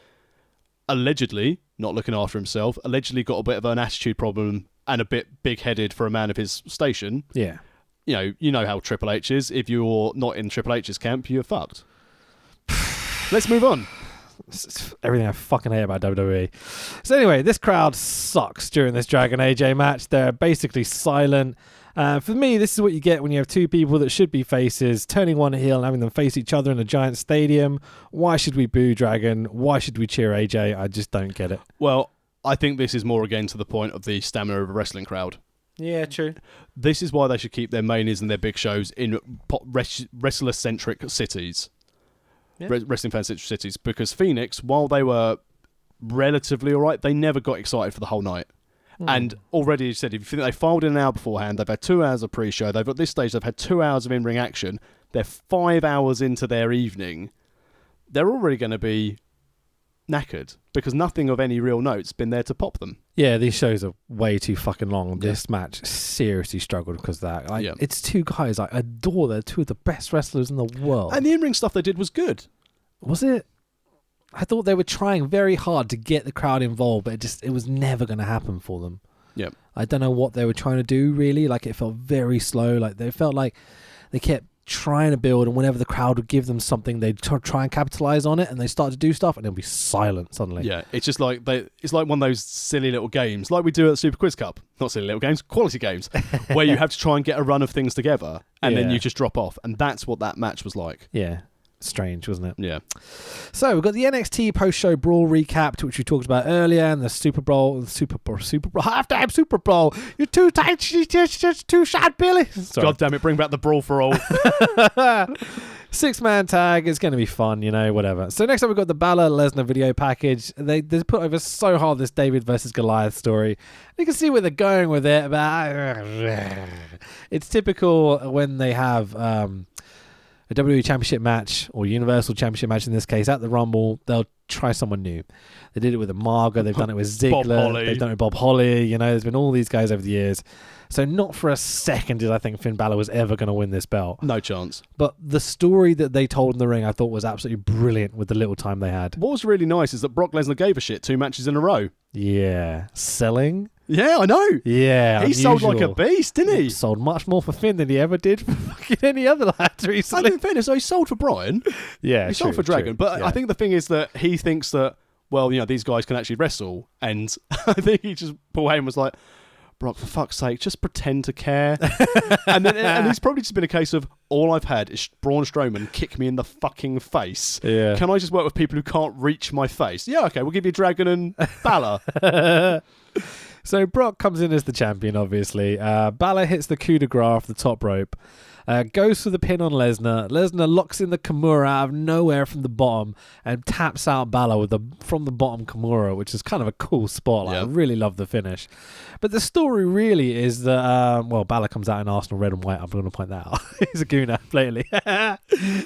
allegedly not looking after himself, allegedly got a bit of an attitude problem and a bit big-headed for a man of his station. Yeah. You know how Triple H is. If you're not in Triple H's camp, you're fucked. Let's move on. It's everything I fucking hate about WWE. So anyway, this crowd sucks during this Dragon AJ match. They're basically silent. For me, this is what you get when you have two people that should be faces turning one heel and having them face each other in a giant stadium. Why should we boo Dragon? Why should we cheer AJ? I just don't get it. Well, I think this is more again to the point of the stamina of a wrestling crowd. Yeah, true. This is why they should keep their mainies and their big shows in wrestler-centric cities. Yeah. Wrestling fan-centric cities. Because Phoenix, while they were relatively alright, they never got excited for the whole night. And already, you said, if you think they filed in an hour beforehand, they've had 2 hours of pre-show, they've at this stage, they've had 2 hours of in-ring action, they're 5 hours into their evening, they're already going to be knackered because nothing of any real note's been there to pop them. Yeah, these shows are way too fucking long. This match seriously struggled because of that. It's two guys I adore. They're two of the best wrestlers in the world. And the in-ring stuff they did was good. Was it? I thought they were trying very hard to get the crowd involved, but it was never going to happen for them. Yeah. I don't know what they were trying to do, really. Like, it felt very slow. Like, they felt like they kept trying to build, and whenever the crowd would give them something, they'd try and capitalize on it, and they start to do stuff, and it'll be silent suddenly. Yeah, it's just like it's like one of those silly little games, like we do at the Super Quiz Cup. Not silly little games, quality games, where you have to try and get a run of things together, and then you just drop off. And that's what that match was like. Yeah. Strange, wasn't it? Yeah. So we've got the NXT post-show brawl recap, which we talked about earlier, and the Super Bowl, halftime Super Bowl. You're too tight, too shot, Billy. Sorry. God damn it, bring back the brawl for all. 6-man tag. It's going to be fun, whatever. So next up we've got the Balor Lesnar video package. They put over so hard this David versus Goliath story. You can see where they're going with it, but it's typical when they have a WWE Championship match or Universal Championship match in this case at the Rumble. They'll try someone new. They did it with Umaga. They've done it with Ziggler. They've done it with Bob Holly. There's been all these guys over the years. So not for a second did I think Finn Balor was ever going to win this belt. No chance. But the story that they told in the ring I thought was absolutely brilliant with the little time they had. What was really nice is that Brock Lesnar gave a shit 2 matches in a row. Yeah. Selling? Yeah, I know. Yeah, he sold like a beast, didn't he? Sold much more for Finn than he ever did for fucking any other lads recently. And in fairness, he sold for Brian. Yeah, he sold for Dragon. But I think the thing is that he thinks that, well, these guys can actually wrestle. And I think he just, Paul Heyman was like, Brock, for fuck's sake, just pretend to care. and it's probably just been a case of, all I've had is Braun Strowman kick me in the fucking face. Yeah. Can I just work with people who can't reach my face? Yeah, okay, we'll give you Dragon and Balor. So Brock comes in as the champion, obviously. Balor hits the coup de grace off the top rope. Goes for the pin on Lesnar. Lesnar locks in the Kimura out of nowhere from the bottom and taps out Balor from the bottom Kimura, which is kind of a cool spot. I really love the finish. But the story really is that, Balor comes out in Arsenal red and white. I'm going to point that out. He's a gooner, blatantly.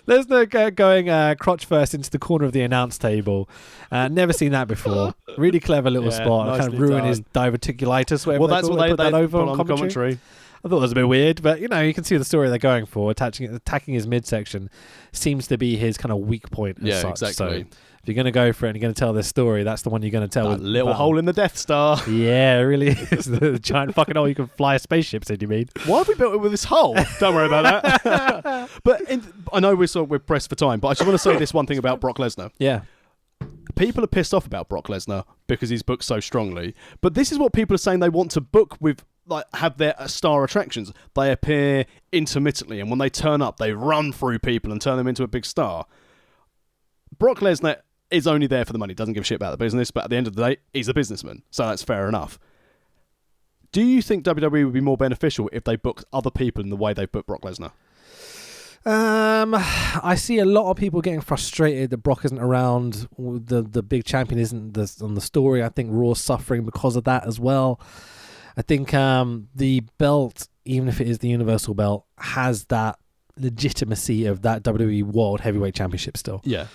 Lesnar going crotch first into the corner of the announce table. Never seen that before. Really clever little spot. Kind of ruin his diverticulitis. Well, that's what they put that over on commentary. I thought it was a bit weird, but you can see the story they're going for. Attacking his midsection seems to be his kind of weak point. As such. Exactly. So if you're going to go for it and you're going to tell this story, that's the one you're going to tell. That little hole in the Death Star. Yeah, it really is. The giant fucking hole you can fly spaceships in, you mean? Why have we built it with this hole? Don't worry about that. But I know we're pressed for time, but I just want to say this one thing about Brock Lesnar. Yeah. People are pissed off about Brock Lesnar because he's booked so strongly. But this is what people are saying they want to book with, like, have their star attractions. They appear intermittently, and when they turn up, they run through people and turn them into a big star. Brock Lesnar is only there for the money, doesn't give a shit about the business, but at the end of the day, he's a businessman, so that's fair enough. Do you think WWE would be more beneficial if they booked other people in the way they booked Brock Lesnar? I see a lot of people getting frustrated that Brock isn't around. The big champion isn't on the story. I think Raw's suffering because of that as well. I think the belt, even if it is the Universal belt, has that legitimacy of that WWE World Heavyweight Championship still. Yeah.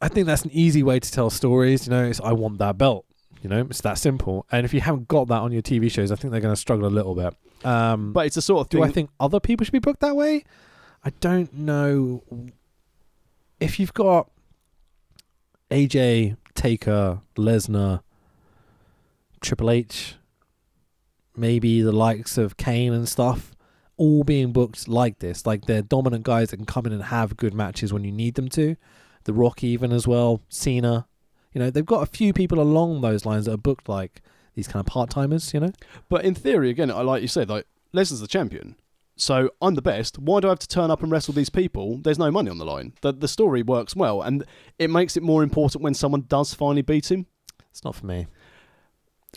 I think that's an easy way to tell stories. It's I want that belt. It's that simple. And if you haven't got that on your TV shows, I think they're going to struggle a little bit. But it's the sort of thing... Do I think other people should be booked that way? I don't know. If you've got AJ, Taker, Lesnar, Triple H, maybe the likes of Kane and stuff, all being booked like this, like they're dominant guys that can come in and have good matches when you need them to. The Rock even as well, Cena. They've got a few people along those lines that are booked like these kind of part-timers, But in theory, again, like you said, like Lesnar's the champion. So I'm the best. Why do I have to turn up and wrestle these people? There's no money on the line. The story works well, and it makes it more important when someone does finally beat him. It's not for me.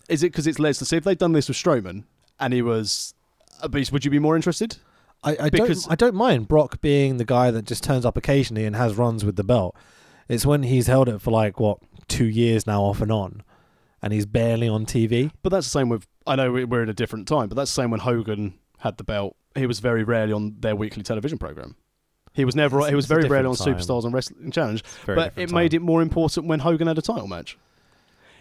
Is it because it's Lesnar? See, if they'd done this with Strowman and he was a beast, would you be more interested? I don't mind Brock being the guy that just turns up occasionally and has runs with the belt. It's when he's held it for 2 years now off and on, and he's barely on TV. But that's the same with... I know we're in a different time, but that's the same when Hogan had the belt. He was very rarely on their weekly television program. He was never. He was very rarely on Superstars and Wrestling Challenge. But it made it more important when Hogan had a title match.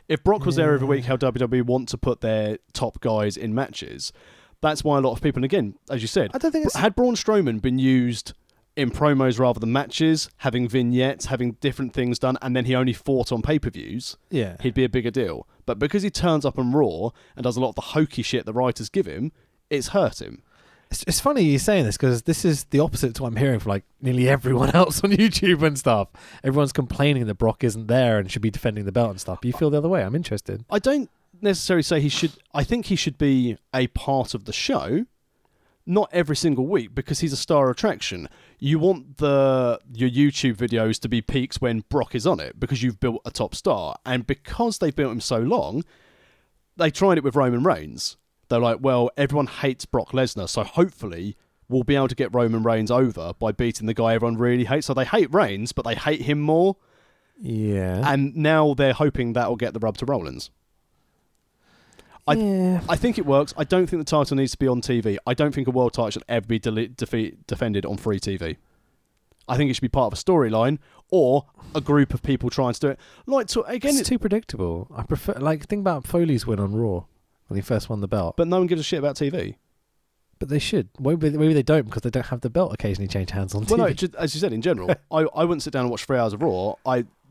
If Brock was there every week, how WWE want to put their top guys in matches, that's why a lot of people. And again, as you said, I don't think had Braun Strowman been used in promos rather than matches, having vignettes, having different things done, and then he only fought on pay-per-views, he'd be a bigger deal. But because he turns up on Raw and does a lot of the hokey shit the writers give him, it's hurt him. It's funny you saying this because this is the opposite to what I'm hearing from nearly everyone else on YouTube and stuff. Everyone's complaining that Brock isn't there and should be defending the belt and stuff. You feel the other way? I'm interested. I don't necessarily say he should. I think he should be a part of the show, not every single week, because he's a star attraction. You want your YouTube videos to be peaks when Brock is on it because you've built a top star. And because they've built him so long, they tried it with Roman Reigns. They're like, well, everyone hates Brock Lesnar, so hopefully we'll be able to get Roman Reigns over by beating the guy everyone really hates. So they hate Reigns, but they hate him more. Yeah. And now they're hoping that'll get the rub to Rollins. I think it works. I don't think the title needs to be on TV. I don't think a world title should ever be defended on free TV. I think it should be part of a storyline or a group of people trying to do it. It's too predictable. I prefer think about Foley's win on Raw when he first won the belt. But no one gives a shit about TV. But they should. Maybe they don't because they don't have the belt occasionally change hands on TV. Well, no, as you said, in general, I wouldn't sit down and watch 3 hours of Raw.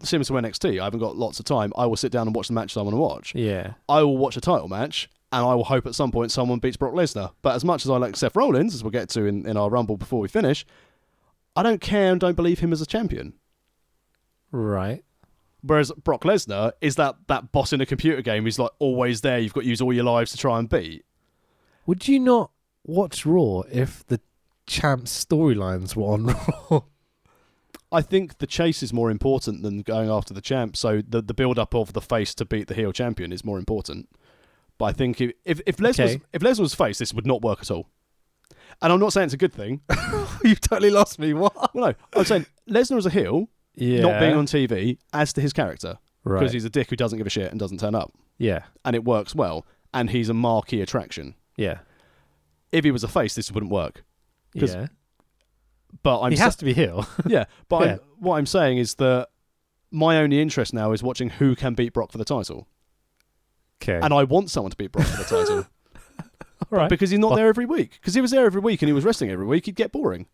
Similar to NXT, I haven't got lots of time. I will sit down and watch the matches I want to watch. Yeah. I will watch a title match, and I will hope at some point someone beats Brock Lesnar. But as much as I like Seth Rollins, as we'll get to in our Rumble before we finish, I don't care and don't believe him as a champion. Right. Whereas Brock Lesnar is that boss in a computer game who's always there. You've got to use all your lives to try and beat. Would you not watch Raw if the champ's storylines were on Raw? I think the chase is more important than going after the champ. So the build-up of the face to beat the heel champion is more important. But I think if Lesnar was face, this would not work at all. And I'm not saying it's a good thing. You've totally lost me. What? Well, no, I'm saying Lesnar as a heel, not being on TV, adds to his character. Right. Because he's a dick who doesn't give a shit and doesn't turn up. Yeah. And it works well. And he's a marquee attraction. Yeah. If he was a face, this wouldn't work. Yeah. But he has to be heel. Yeah. But what I'm saying is that my only interest now is watching who can beat Brock for the title. Okay. And I want someone to beat Brock for the title. All right. Because he's not there every week. Because if he was there every week and he was wrestling every week, he'd get boring.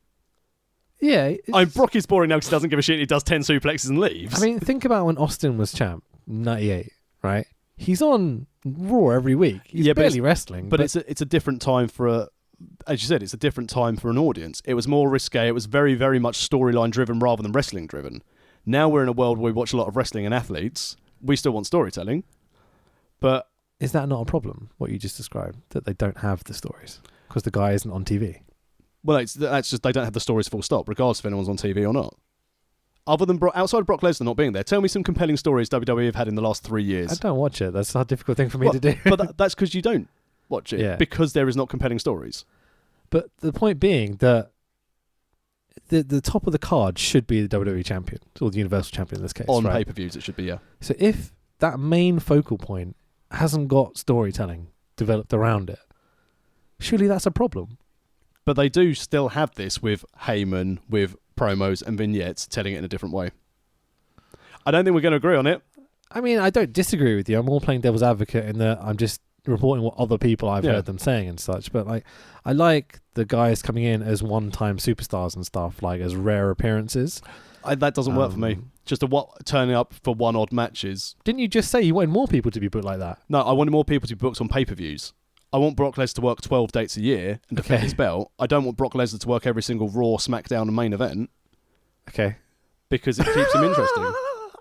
Yeah. Brock is boring now because he doesn't give a shit. He does 10 suplexes and leaves. I mean, think about when Austin was champ, 98, right? He's on Raw every week. He's barely wrestling. But it's a different time for as you said, it's a different time for an audience. It was more risque. It was very, very much storyline driven rather than wrestling driven. Now we're in a world where we watch a lot of wrestling and athletes. We still want storytelling, but is that not a problem? What you just described, that they don't have the stories because the guy isn't on TV. Well, that's just they don't have the stories full stop, regardless if anyone's on TV or not. Other than outside of Brock Lesnar not being there, tell me some compelling stories WWE have had in the last 3 years. I don't watch it. That's a difficult thing for me to do. But that's because you don't watch it, because there is not compelling stories. But the point being that the top of the card should be the WWE champion, or the Universal champion in this case. On right? pay-per-views, it should be, yeah. So if that main focal point hasn't got storytelling developed around it, surely that's a problem. But they do still have this with Heyman, with promos and vignettes, telling it in a different way. I don't think we're going to agree on it. I mean, I don't disagree with you. I'm more playing devil's advocate in that I'm just reporting what other people I've heard them saying and such. But like, I like the guys coming in as one-time superstars and stuff, like as rare appearances. That doesn't work for me. Just turning up for one odd matches. Didn't you just say you wanted more people to be booked like that? No, I wanted more people to be booked on pay-per-views. I want Brock Lesnar to work 12 dates a year and defend his belt. I don't want Brock Lesnar to work every single Raw, SmackDown and main event. Okay. Because it keeps him interesting.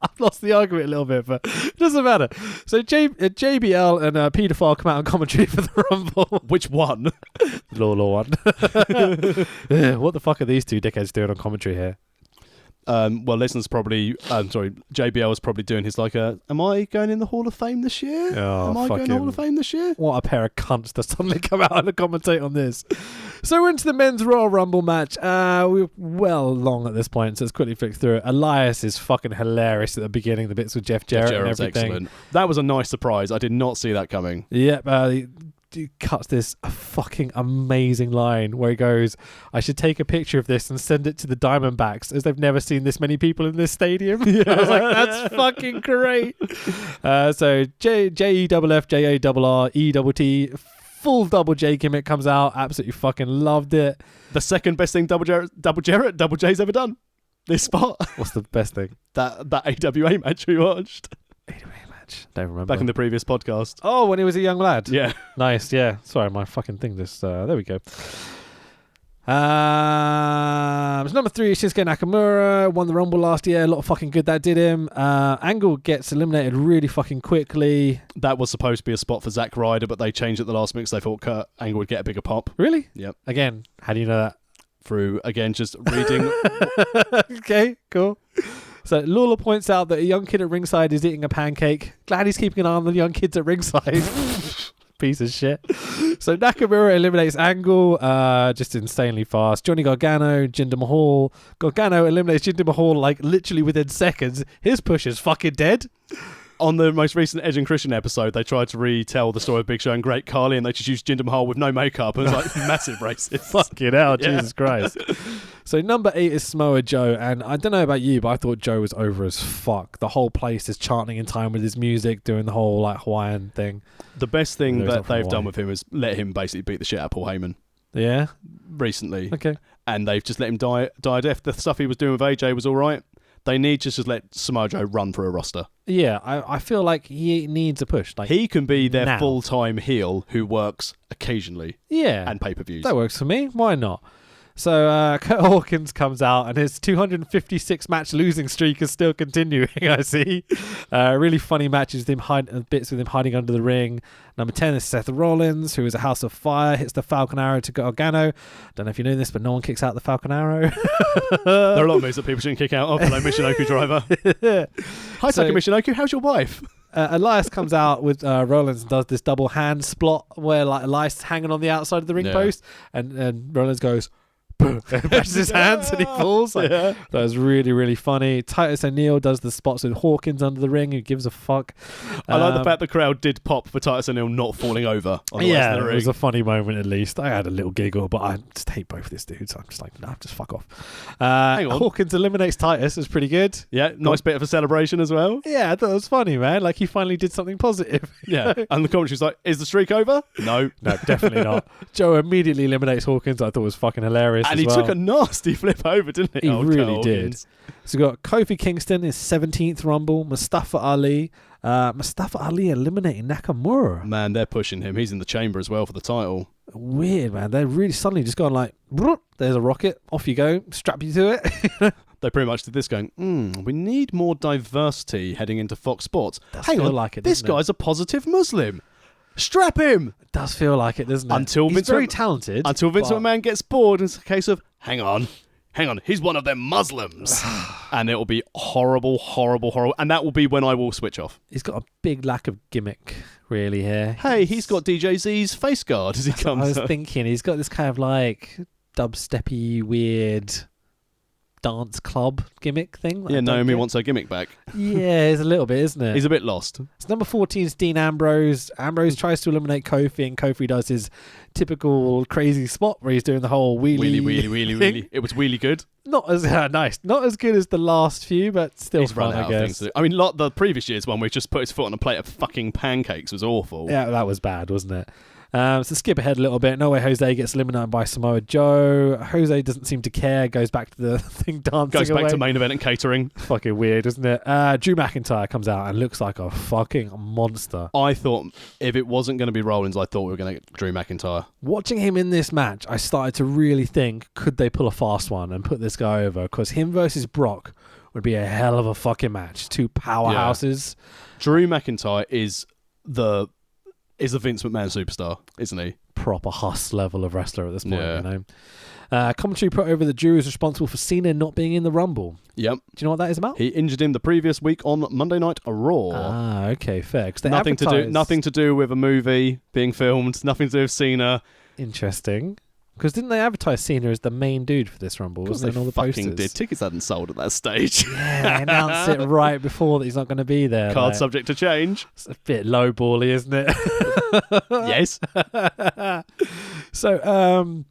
I've lost the argument a little bit, but it doesn't matter. So JBL and Peter Farr come out on commentary for the Rumble. Which one? The Law one. What the fuck are these two dickheads doing on commentary here? Well, Lesnar's probably, JBL is probably doing his am I going in the Hall of Fame this year? Oh, am I going in the Hall of Fame this year? What a pair of cunts to suddenly come out and commentate on this. So we're into the men's Royal Rumble match. We're well along at this point, so let's quickly flick through it. Elias is fucking hilarious at the beginning, the bits with Jeff Jarrett and everything. Excellent. That was a nice surprise. I did not see that coming. Yep, he cuts this fucking amazing line where he goes, I should take a picture of this and send it to the Diamondbacks as they've never seen this many people in this stadium. I was like, that's fucking great. So JEFF, JARR, ETT, full Double J gimmick comes out. Absolutely fucking loved it. The second best thing Double J's ever done. This spot. What's the best thing? That AWA match we watched. AWA match. Don't remember. Back in the previous podcast. Oh, when he was a young lad. Yeah. Nice, yeah. Sorry, my fucking thing just... there we go. Number 3, Shinsuke Nakamura. Won the Rumble last year. A lot of fucking good that did him. Angle gets eliminated really fucking quickly. That was supposed to be a spot for Zack Ryder, but they changed it the last minute because they thought Kurt Angle would get a bigger pop. Really? Yep. Again, how do you know that? Through, again, just reading. Okay, cool. So Lawler points out that a young kid at ringside is eating a pancake. Glad he's keeping an eye on the young kids at ringside. Piece of shit. So Nakamura eliminates Angle just insanely fast. Johnny Gargano, Jinder Mahal. Gargano eliminates Jinder Mahal like literally within seconds. His push is fucking dead. On the most recent Edge and Christian episode, they tried to retell the story of Big Show and Great Khali, and they just used Jinder Mahal with no makeup. And it was like massive racist. Fucking hell, Jesus Christ. So number 8 is Samoa Joe, and I don't know about you, but I thought Joe was over as fuck. The whole place is chanting in time with his music, doing the whole like Hawaiian thing. The best thing that they've done with him is let him basically beat the shit out of Paul Heyman. Yeah? Recently. Okay. And they've just let him die a death. The stuff he was doing with AJ was all right. They need to just let Samoa Joe run for a roster. Yeah, I feel like he needs a push. Like he can be their full-time heel who works occasionally. Yeah. And pay-per-views. That works for me. Why not? So Kurt Hawkins comes out and his 256 match losing streak is still continuing, I see. Really funny matches, bits with him hiding under the ring. Number 10 is Seth Rollins, who is a House of Fire, hits the Falcon Arrow to Gargano. Don't know if you know this, but no one kicks out the Falcon Arrow. There are a lot of moves that people shouldn't kick out of, like Michinoku Driver. Hi, Taka Michinoku, how's your wife? Elias comes out with Rollins and does this double hand splot where like Elias is hanging on the outside of the ring post and Rollins goes... presses his hands and he falls. Like, that was really, really funny. Titus O'Neil does the spots with Hawkins under the ring. Who gives a fuck? I like the fact the crowd did pop for Titus O'Neil not falling over. On the it was a funny moment at least. I had a little giggle, but I just hate both these dudes. I'm just like, nah, just fuck off. Hang on. Hawkins eliminates Titus. It was pretty good. Yeah, nice bit of a celebration as well. Yeah, I thought it was funny, man. Like he finally did something positive. Yeah, and the commentary's like, is the streak over? No, definitely not. Joe immediately eliminates Hawkins. I thought it was fucking hilarious. And he took a nasty flip over, didn't he? He really did. So we got Kofi Kingston, his 17th Rumble. Mustafa Ali, Mustafa Ali eliminating Nakamura. Man, they're pushing him. He's in the chamber as well for the title. Weird, man. They're really suddenly just going like, there's a rocket, off you go, strap you to it. They pretty much did this going, we need more diversity heading into Fox Sports. Hang on, like it, this guy's a positive Muslim. Strap him! It does feel like it, doesn't it? He's very talented. Until Vince McMahon gets bored, it's a case of, hang on, he's one of them Muslims. And it'll be horrible. And that will be when I will switch off. He's got a big lack of gimmick, really, here. Hey, he's got DJ Z's face guard as he comes I was thinking, he's got this kind of like dubsteppy, weird dance club gimmick thing. Yeah, Naomi wants her gimmick back. Yeah, it's a little bit, isn't it? He's a bit lost. So number 14 is Dean Ambrose. Ambrose tries to eliminate Kofi, and Kofi does his typical crazy spot where he's doing the whole wheelie. It was wheelie good. Not as nice. Not as good as the last few, but still He's fun, run out I of guess. things to do. I mean, the previous year's one where he just put his foot on a plate of fucking pancakes was awful. Yeah, that was bad, wasn't it? So skip ahead a little bit. No Way Jose gets eliminated by Samoa Joe. Jose doesn't seem to care. Goes back to the thing dancing Goes back away. to main event and catering. Fucking weird, isn't it? Drew McIntyre comes out and looks like a fucking monster. I thought if it wasn't going to be Rollins, I thought we were going to get Drew McIntyre. Watching him in this match, I started to really think, could they pull a fast one and put this guy over? Because him versus Brock would be a hell of a fucking match. Two powerhouses. Yeah. Drew McIntyre is the Vince McMahon superstar, isn't he? Proper Huss level of wrestler at this point, you know. Commentary put over that Drew is responsible for Cena not being in the Rumble. Yep. Do you know what that is about? He injured him the previous week on Monday Night Raw. Ah, okay, fair. Nothing to do with a movie being filmed. Nothing to do with Cena. Interesting. Because didn't they advertise Cena as the main dude for this Rumble? Wasn't they all the fucking posters? did. Tickets hadn't sold at that stage. Yeah, they announced it right before that he's not going to be there. Card subject to change. It's a bit lowbally, isn't it? Yes. So,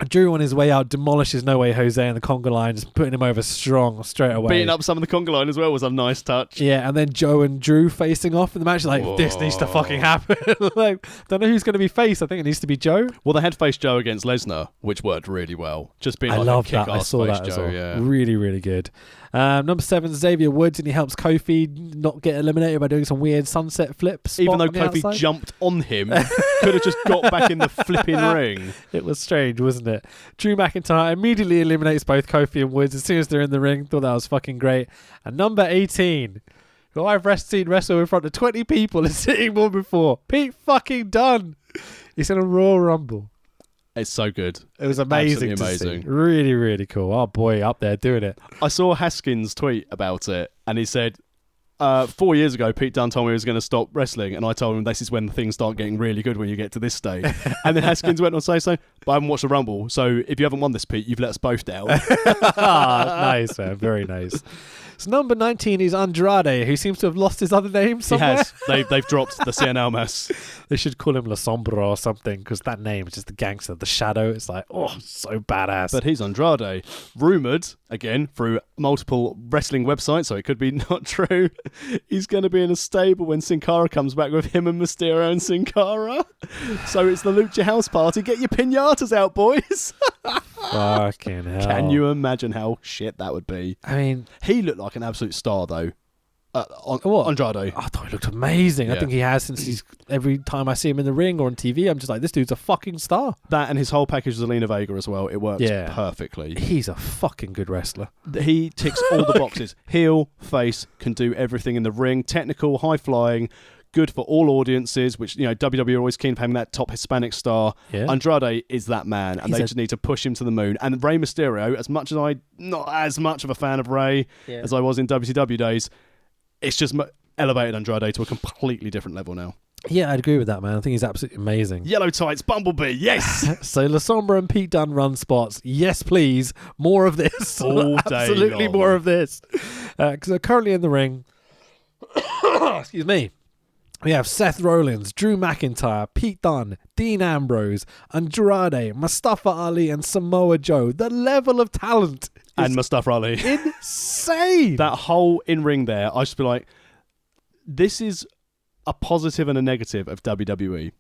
Drew on his way out demolishes No Way Jose in the conga line, just putting him over strong straight away. Beating up some of the conga line as well was a nice touch. Yeah, and then Joe and Drew facing off in the match. Like, this needs to fucking happen. Like, don't know who's going to be face. I think it needs to be Joe. Well, they had faced Joe against Lesnar, which worked really well. Just being I like love a that. kick-ass I saw face that as Joe, well. yeah. Really, really good. Number 7, Xavier Woods, and he helps Kofi not get eliminated by doing some weird sunset flip spot. Even though on the Kofi outside. jumped on him, could have just got back in the flipping ring. It was strange, wasn't it? Drew McIntyre immediately eliminates both Kofi and Woods as soon as they're in the ring. Thought that was fucking great. And number 18, who I've seen wrestle in front of 20 people and sitting more before, Pete fucking Dunne. He's in a Royal Rumble. It's so good. It was amazing. Absolutely amazing. See. Really, really cool. Oh boy, up there doing it. I saw Haskins tweet about it, and he said, 4 years ago, Pete Dunne told me he was going to stop wrestling, and I told him this is when things start getting really good when you get to this stage. And then Haskins went on to say so, but I haven't watched the Rumble, so if you haven't won this, Pete, you've let us both down. Nice, man. Very nice. So number 19 is Andrade, who seems to have lost his other name somewhere. He has. They've dropped the Cien Almas. They should call him La Sombra or something, because that name is just the gangster, the shadow. It's like, oh, so badass. But he's Andrade. Rumoured, again, through multiple wrestling websites, so it could be not true, he's going to be in a stable when Sin Cara comes back with him and Mysterio and Sin Cara. So it's the Lucha House Party. Get your piñatas out, boys. Fucking hell. Can you imagine how shit that would be? I mean, he looked like an absolute star, though. What? Andrade. I thought he looked amazing. Yeah. I think he has since every time I see him in the ring or on TV, I'm just like, this dude's a fucking star. That and his whole package with Zelina Vega as well. It works perfectly. He's a fucking good wrestler. He ticks all the boxes. Heel, face, can do everything in the ring. Technical, high flying, good for all audiences, which, you know, WWE are always keen for having that top Hispanic star. Yeah. Andrade is that man, and they just need to push him to the moon. And Rey Mysterio, as much as not as much of a fan of Rey as I was in WCW days, it's just elevated Andrade to a completely different level now. Yeah, I'd agree with that, man. I think he's absolutely amazing. Yellow tights, Bumblebee, yes! So La Sombra and Pete Dunne run spots. Yes, please. More of this. All day Absolutely long. more of this. Because they're currently in the ring. Excuse me. We have Seth Rollins, Drew McIntyre, Pete Dunne, Dean Ambrose, Andrade, Mustafa Ali, and Samoa Joe. The level of talent and Mustafa Ali. Insane. That whole in-ring there, I just be like, this is a positive and a negative of WWE.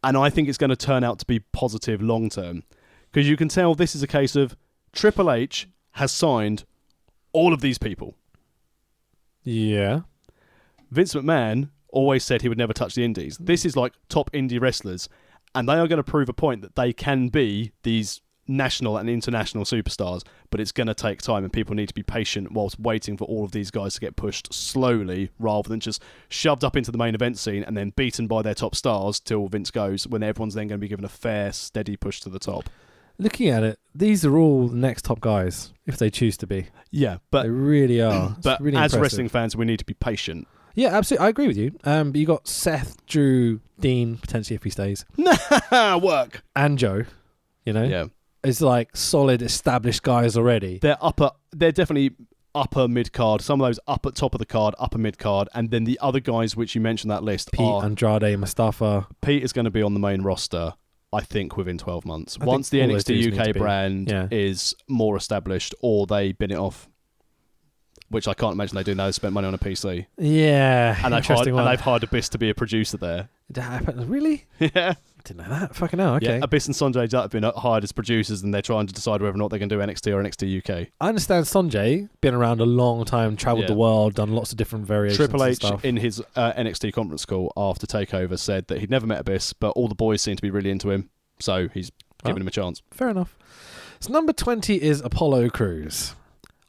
And I think it's going to turn out to be positive long-term. Because you can tell this is a case of Triple H has signed all of these people. Yeah. Vince McMahon always said he would never touch the indies. This is like top indie wrestlers, and they are going to prove a point that they can be these national and international superstars, but it's going to take time, and people need to be patient whilst waiting for all of these guys to get pushed slowly rather than just shoved up into the main event scene and then beaten by their top stars till Vince goes, when everyone's then going to be given a fair, steady push to the top. Looking at it, these are all the next top guys, if they choose to be. Yeah, but they really are. But really as impressive. wrestling fans, we need to be patient. Yeah, absolutely. I agree with you. But you got Seth, Drew, Dean, potentially if he stays. Work. And Joe, you know? Yeah. It's like solid, established guys already. They're definitely upper mid-card. Some of those up at top of the card, upper mid-card. And then the other guys which you mentioned that list Pete, Andrade, Mustafa. Pete is going to be on the main roster, I think, within 12 months. Once the NXT UK brand is more established, or they bin it off, which I can't imagine they do now. They spent money on a PC. Yeah. And they've hired Abyss to be a producer there. Did that happen? Really? Yeah. I didn't know that. Fucking hell, okay. Yeah, Abyss and Sanjay Dutt have been hired as producers, and they're trying to decide whether or not they can do NXT or NXT UK. I understand Sanjay, been around a long time, travelled the world, done lots of different variations. Triple H, and stuff. in his NXT conference call after TakeOver, said that he'd never met Abyss, but all the boys seem to be really into him, so he's giving him a chance. Fair enough. So number 20 is Apollo Crews.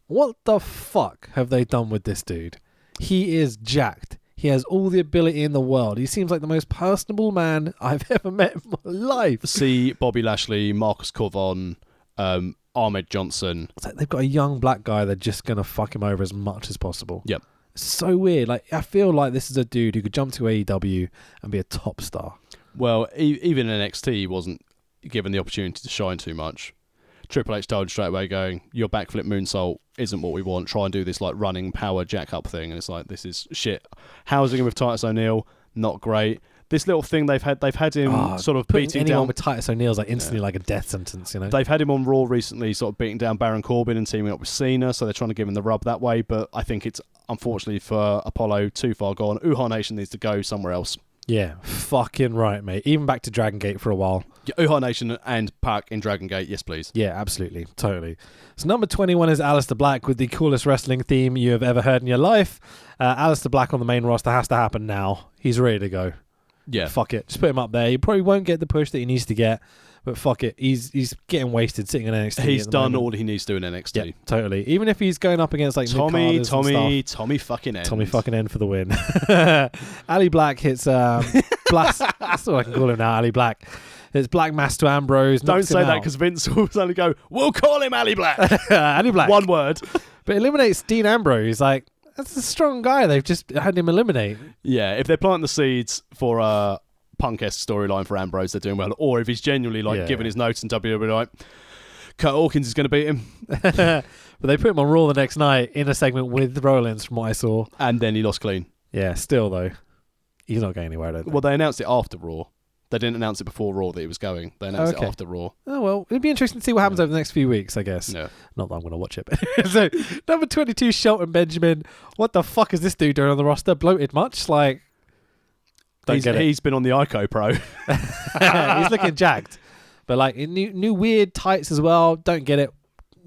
What the fuck have they done with this dude? He is jacked. He has all the ability in the world. He seems like the most personable man I've ever met in my life. See Bobby Lashley, Marcus Corvon, Ahmed Johnson. It's like they've got a young black guy. They're just going to fuck him over as much as possible. Yep. It's so weird. Like, I feel like this is a dude who could jump to AEW and be a top star. Well, even in NXT, he wasn't given the opportunity to shine too much. Triple H told him straight away, going, your backflip moonsault isn't what we want. Try and do this like running power jack up thing. And it's like, this is shit. Housing him with Titus O'Neil, not great. This little thing they've had him sort of beating anyone down with Titus O'Neil's like instantly like a death sentence, you know. They've had him on Raw recently, sort of beating down Baron Corbin and teaming up with Cena, so they're trying to give him the rub that way. But I think it's unfortunately for Apollo too far gone. Uhaa Nation needs to go somewhere else. Yeah, fucking right, mate. Even back to Dragon Gate for a while. Yeah, Uhaa Nation and Pac in Dragon Gate, yes please. Yeah, absolutely, totally. So number 21 is Aleister Black with the coolest wrestling theme you have ever heard in your life. Aleister Black on the main roster has to happen now. He's ready to go. Yeah. Fuck it. Just put him up there. He probably won't get the push that he needs to get, but fuck it. He's getting wasted sitting in NXT. He's done all he needs to do in NXT. Yeah, totally. Even if he's going up against like Tommy fucking End. Tommy fucking End for the win. Ali Black hits blast. That's all I can call him now. Ali Black. It's Black Mass to Ambrose. Don't say that because Vince will suddenly go, we'll call him Ali Black. Ali Black. One word. But eliminates Dean Ambrose. Like, that's a strong guy. They've just had him eliminate. Yeah, if they're planting the seeds for a Punk-esque storyline for Ambrose, they're doing well. Or if he's genuinely giving his notes in WWE, like, Kurt Hawkins is going to beat him. But they put him on Raw the next night in a segment with Rollins, from what I saw. And then he lost clean. Yeah, still though. He's not going anywhere, I don't think. Well, they announced it after Raw. They didn't announce it before Raw that he was going. They announced it after Raw. Oh, well, it'd be interesting to see what happens over the next few weeks, I guess. Yeah. Not that I'm going to watch it. So, number 22, Shelton Benjamin. What the fuck is this dude doing on the roster? Bloated much? Like, he's been on the ICO Pro. He's looking jacked. But, like, new weird tights as well. Don't get it.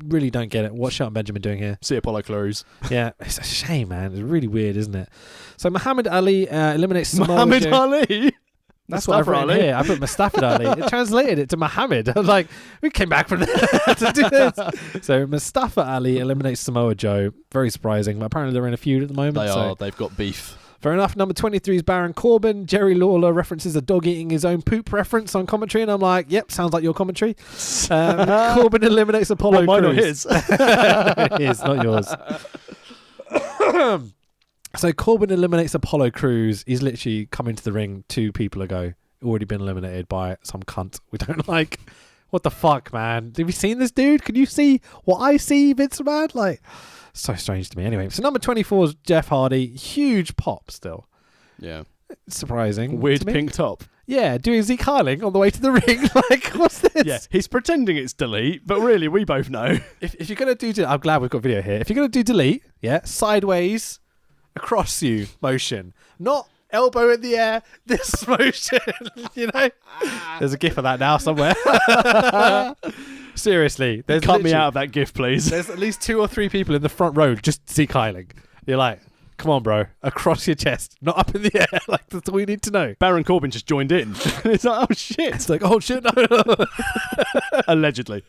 Really don't get it. What's Shelton Benjamin doing here? See Apollo Crews. Yeah, it's a shame, man. It's really weird, isn't it? So, Muhammad Ali eliminates Samoa Muhammad Joe. Ali? That's what I've written here. I put Mustafa Ali. It translated it to Muhammad. I was like, we came back from there to do this. So Mustafa Ali eliminates Samoa Joe. Very surprising. But apparently they're in a feud at the moment. They are. They've got beef. Fair enough. Number 23 is Baron Corbin. Jerry Lawler references a dog eating his own poop reference on commentary. And I'm like, yep, sounds like your commentary. Corbin eliminates Apollo Crews. Mine or his? His, not yours. So Corbin eliminates Apollo Crews. He's literally come into the ring 2 people ago. Already been eliminated by some cunt we don't like. What the fuck, man? Have you seen this dude? Can you see what I see, Vince McMahon? Like, so strange to me. Anyway, so number 24 is Jeff Hardy. Huge pop still. Yeah. Surprising. Weird pink top. Yeah, doing Zeke Harling on the way to the ring. Like, what's this? Yeah, he's pretending it's delete, but really, we both know. If you're going to do... I'm glad we've got video here. If you're going to do delete, sideways... across you motion, not elbow in the air, this motion. You know, there's a gif of that now somewhere. Seriously, cut me out of that gif, please. There's at least 2 or 3 people in the front row just Zeke Heiling. You're like, Come on, bro. Across your chest, not up in the air. Like, that's all you need to know. Baron Corbin just joined in. It's like, oh, shit. It's like, oh, shit, no. Allegedly.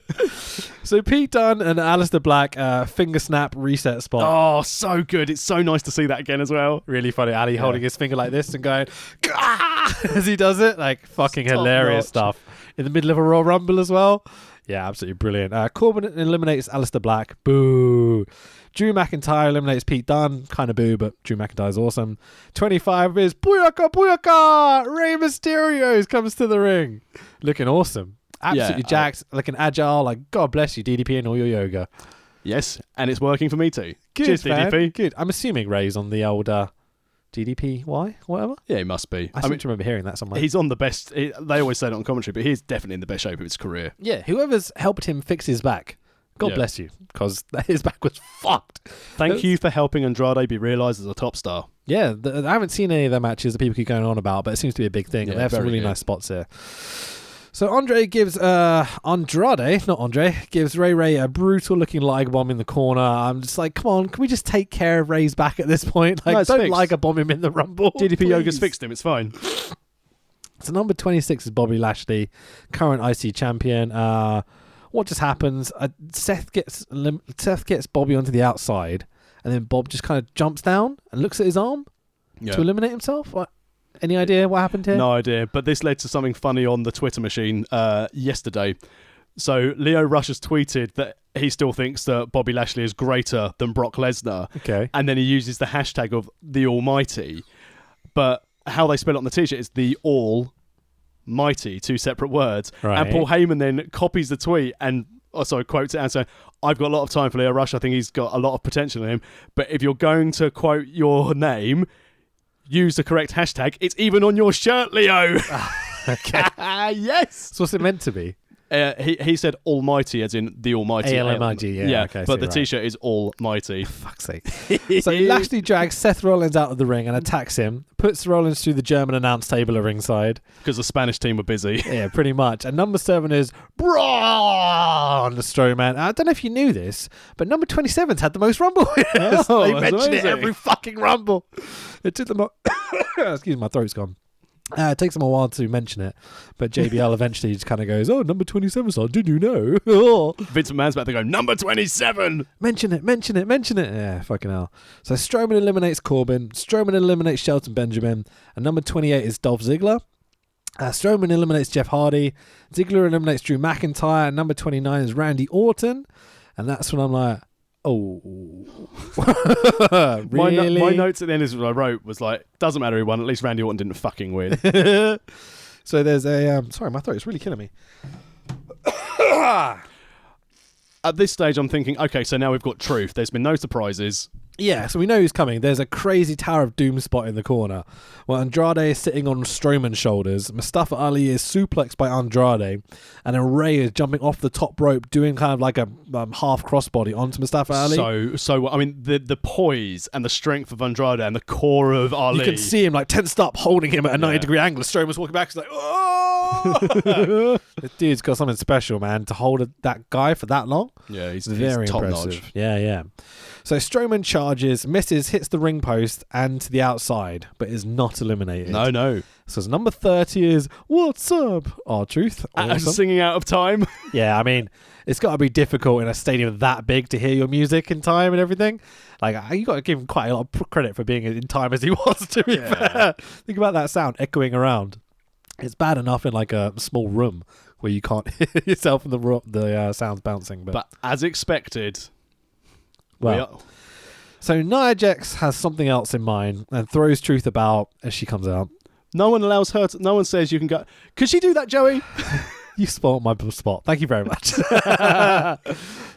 So Pete Dunne and Aleister Black, finger snap reset spot. Oh, so good. It's so nice to see that again as well. Really funny. Ali holding his finger like this and going, "Gah!" as he does it. Like, fucking hilarious stuff. In the middle of a Royal Rumble as well. Yeah, absolutely brilliant. Corbin eliminates Aleister Black. Boo. Drew McIntyre eliminates Pete Dunne. Kind of boo, but Drew McIntyre's awesome. 25 is Booyaka Booyaka! Rey Mysterio comes to the ring. Looking awesome. Absolutely jacked. Looking agile. Like, God bless you, DDP, and all your yoga. Yes, and it's working for me too. Good, Cheers, man. DDP. Good. I'm assuming Rey's on the old DDPY, whatever. Yeah, he must be. I seem to remember hearing that somewhere. He's on the best. They always say it on commentary, but he's definitely in the best shape of his career. Yeah, whoever's helped him fix his back, God bless you, because his back was fucked. Thank you for helping Andrade be realised as a top star. Yeah, I haven't seen any of their matches that people keep going on about, but it seems to be a big thing, and they have some really nice spots here. So gives Ray a brutal looking Liger bomb in the corner. I'm just like, come on, can we just take care of Ray's back at this point? Like, don't Liger bomb him in the Rumble. DDP Yoga's fixed him, it's fine. So number 26 is Bobby Lashley, current IC champion. What just happens? Seth gets Bobby onto the outside, and then Bob just kind of jumps down and looks at his arm to eliminate himself. What? Any idea what happened here? No idea, but this led to something funny on the Twitter machine yesterday. So Leo Rush has tweeted that he still thinks that Bobby Lashley is greater than Brock Lesnar. Okay. And then he uses the hashtag of the Almighty. But how they spell it on the t-shirt is the Almighty, two separate words. Right. And Paul Heyman then copies the tweet and also quotes it and says, I've got a lot of time for Leo Rush. I think he's got a lot of potential in him. But if you're going to quote your name, use the correct hashtag. It's even on your shirt, Leo. Okay. Yes. So what's it meant to be? He said Almighty, as in the Almighty. ALMIG, yeah. Okay, but the t-shirt is Almighty. For fuck's sake. So Lashley drags Seth Rollins out of the ring and attacks him, puts Rollins through the German announce table at ringside. Because the Spanish team were busy. Yeah, pretty much. And number 7 is Braun Strowman. I don't know if you knew this, but number 27's had the most Rumble winners. Oh, they mention it amazing. every fucking Rumble. It took them excuse me, my throat's gone. It takes them a while to mention it, but JBL eventually just kind of goes, "Oh, number 27, son, did you know?" Vince McMahon's about to go, number 27! Mention it. Yeah, fucking hell. So Strowman eliminates Corbin, Strowman eliminates Shelton Benjamin, and number 28 is Dolph Ziggler. Strowman eliminates Jeff Hardy, Ziggler eliminates Drew McIntyre, and number 29 is Randy Orton, and that's when I'm like, oh, really? My notes at the end is what I wrote was like, doesn't matter who won, at least Randy Orton didn't fucking win. So there's a sorry, my throat is really killing me. At this stage I'm thinking, okay, so now we've got truth. There's been no surprises. Yeah, so we know who's coming. There's a crazy Tower of Doom spot in the corner. Well, Andrade is sitting on Strowman's shoulders. Mustafa Ali is suplexed by Andrade. And then Ray is jumping off the top rope, doing kind of like a half crossbody onto Mustafa Ali. So I mean, the poise and the strength of Andrade and the core of Ali. You can see him like tensed up, holding him at a 90-degree angle. Strowman's walking back. He's like, oh! The dude's got something special, man, to hold that guy for that long. Yeah, he's very top impressive. notch. Yeah. So Strowman charges, misses, hits the ring post and to the outside, but is not eliminated. No. So number 30 is "What's Up?" R-Truth. Awesome. Singing out of time. Yeah, I mean, it's got to be difficult in a stadium that big to hear your music in time and everything. Like, you got to give him quite a lot of credit for being in time as he was, to be fair. Think about that sound echoing around. It's bad enough in like a small room where you can't hear yourself and the sounds bouncing. But as expected, well, so Nia Jax has something else in mind and throws Truth about as she comes out. no one allows her to, no one says you can go. Could she do that, Joey? You spoiled my spot. Thank you very much.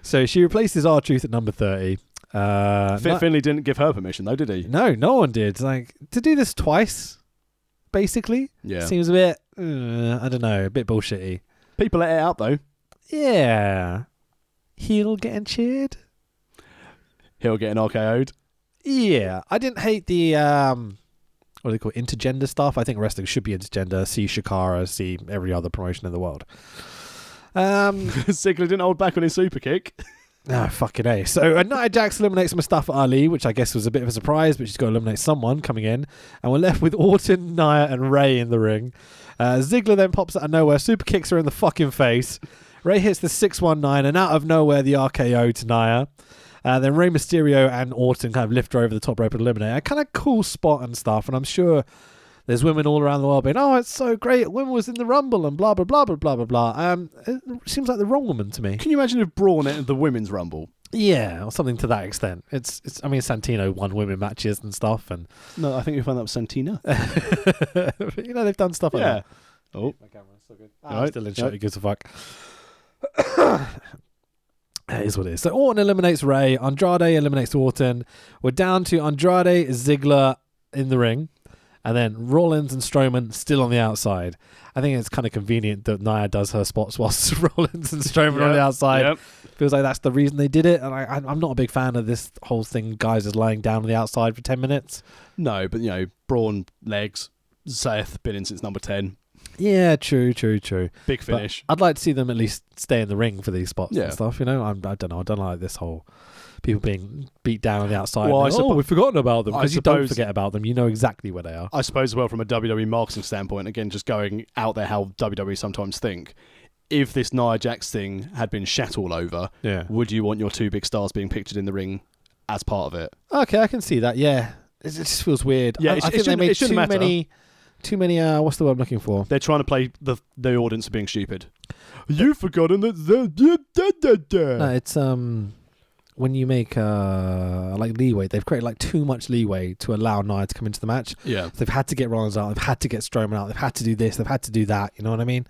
So she replaces R-Truth at number 30. Finlay didn't give her permission though, did he? No one did. Like, to do this twice, basically, seems a bit, I don't know, a bit bullshitty. People let it out though. Yeah. Heel getting cheered. Heel getting RKO'd. Yeah. I didn't hate the, what do they call it, intergender stuff. I think wrestling should be intergender. See Shakara, see every other promotion in the world. Ziggler didn't hold back on his super kick. Ah, fucking A. So Nia Jax eliminates Mustafa Ali, which I guess was a bit of a surprise, but she's got to eliminate someone coming in. And we're left with Orton, Nia, and Ray in the ring. Ziggler then pops out of nowhere, super kicks her in the fucking face. Ray hits the 619, and out of nowhere, the RKO to Nia. Then Rey Mysterio and Orton kind of lift her over the top rope and eliminate. A kind of cool spot and stuff, and I'm sure there's women all around the world being, oh, it's so great, women was in the Rumble and blah, blah, blah, blah, blah, blah, blah. It seems like the wrong woman to me. Can you imagine if Braun entered the women's Rumble? Yeah, or something to that extent. It's. I mean, Santino won women matches and stuff, and No, I think we found that was Santina. you know, they've done stuff like that. Oh, My camera's so good. Right. Still in shot, who gives a fuck. It is what it is. So Orton eliminates Ray. Andrade eliminates Orton. We're down to Andrade, Ziggler in the ring. And then Rollins and Strowman still on the outside. I think it's kind of convenient that Nia does her spots whilst Rollins and Strowman are on the outside. Yep. Feels like that's the reason they did it. And I'm not a big fan of this whole thing, guys is lying down on the outside for 10 minutes. No, but, Braun, legs, Seth, been in since number 10. Yeah, true. Big finish. But I'd like to see them at least stay in the ring for these spots Yeah. and stuff, I don't know. I don't like this whole people being beat down on the outside. Well, and we've forgotten about them. I Because you don't suppose- forget about them. You know exactly where they are. I suppose, well, from a WWE marketing standpoint, again, just going out there how WWE sometimes think, if this Nia Jax thing had been shat all over, Yeah. would you want your two big stars being pictured in the ring as part of it? Okay, I can see that. Yeah, it just feels weird. Yeah, I think they made too matter. many. What's the word I'm looking for? They're trying to play the audience are being stupid. You've forgotten that. No, it's when you make like leeway, they've created like too much leeway to allow Nia to come into the match. Yeah. So they've had to get Rollins out, they've had to get Strowman out, they've had to do this, they've had to do that. You know what I mean?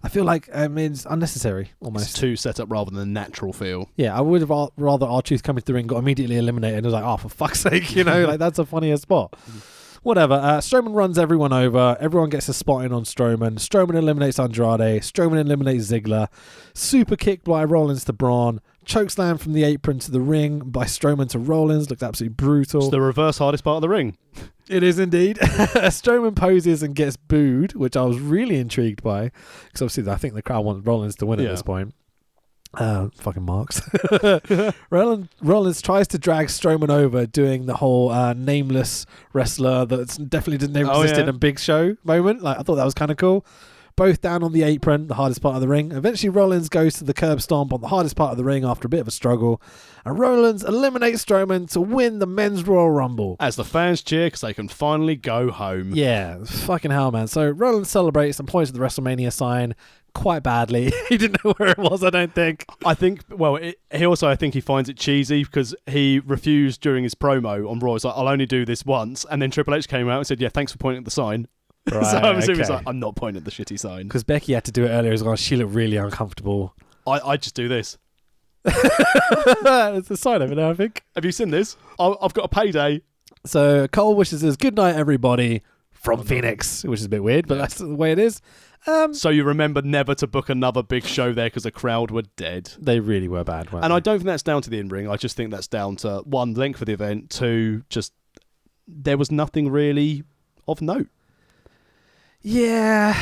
I feel like it's unnecessary almost. It's too set up rather than natural feel. Yeah, I would have rather R-Truth come into the ring, got immediately eliminated, and was like, oh, for fuck's sake, like that's a funnier spot. Whatever. Strowman runs everyone over. Everyone gets a spot in on Strowman. Strowman eliminates Andrade. Strowman eliminates Ziggler. Super kicked by Rollins to Braun. Chokeslam from the apron to the ring by Strowman to Rollins. Looked absolutely brutal. It's the reverse hardest part of the ring. It is indeed. Strowman poses and gets booed, which I was really intrigued by. Because obviously I think the crowd wants Rollins to win at this point. Fucking marks. Rollins tries to drag Strowman over, doing the whole nameless wrestler that's definitely didn't know existed in Big Show moment. Like, I thought that was kind of cool. Both down on the apron, the hardest part of the ring. Eventually Rollins goes to the curb stomp on the hardest part of the ring after a bit of a struggle, and Rollins eliminates Strowman to win the Men's Royal Rumble. As the fans cheer because they can finally go home. Yeah, fucking hell, man. So Rollins celebrates and points at the WrestleMania sign quite badly. He didn't know where it was, I don't think. I think, well, I think he finds it cheesy because he refused during his promo on Raw. He's like, I'll only do this once. And then Triple H came out and said, yeah, thanks for pointing at the sign. Right, so I'm assuming he's okay. like, I'm not pointing at the shitty sign. Because Becky had to do it earlier as well. She looked really uncomfortable. I just do this. It's the sign over there, I think. Have you seen this? I've got a payday. So Cole wishes us good night, everybody, from Phoenix, which is a bit weird, but that's the way it is. So you remember never to book another big show there because the crowd were dead. They really were bad, weren't And they? I don't think that's down to the in-ring. I just think that's down to, one, length of the event, two, just there was nothing really of note. Yeah,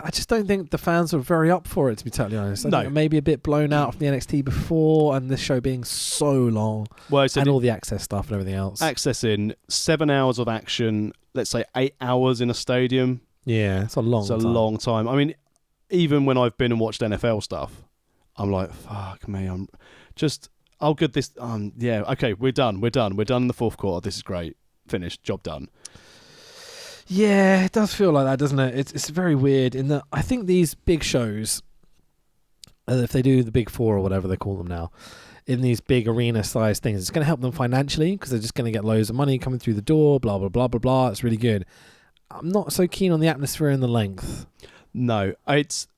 I just don't think the fans were very up for it, to be totally honest. I think it may be a bit blown out from the NXT before, and this show being so long, well, and all the access stuff and everything else. Accessing 7 hours of action, let's say 8 hours in a stadium. Yeah, it's a long time. It's a long time. I mean, even when I've been and watched NFL stuff, I'm like, fuck me, I'll get this. Yeah, okay, we're done in the fourth quarter. This is great. Finished, job done. Yeah, it does feel like that, doesn't it? It's very weird in that I think these big shows, if they do the big four or whatever they call them now, in these big arena-sized things, it's going to help them financially because they're just going to get loads of money coming through the door, blah, blah, blah, blah, blah. It's really good. I'm not so keen on the atmosphere and the length. No, it's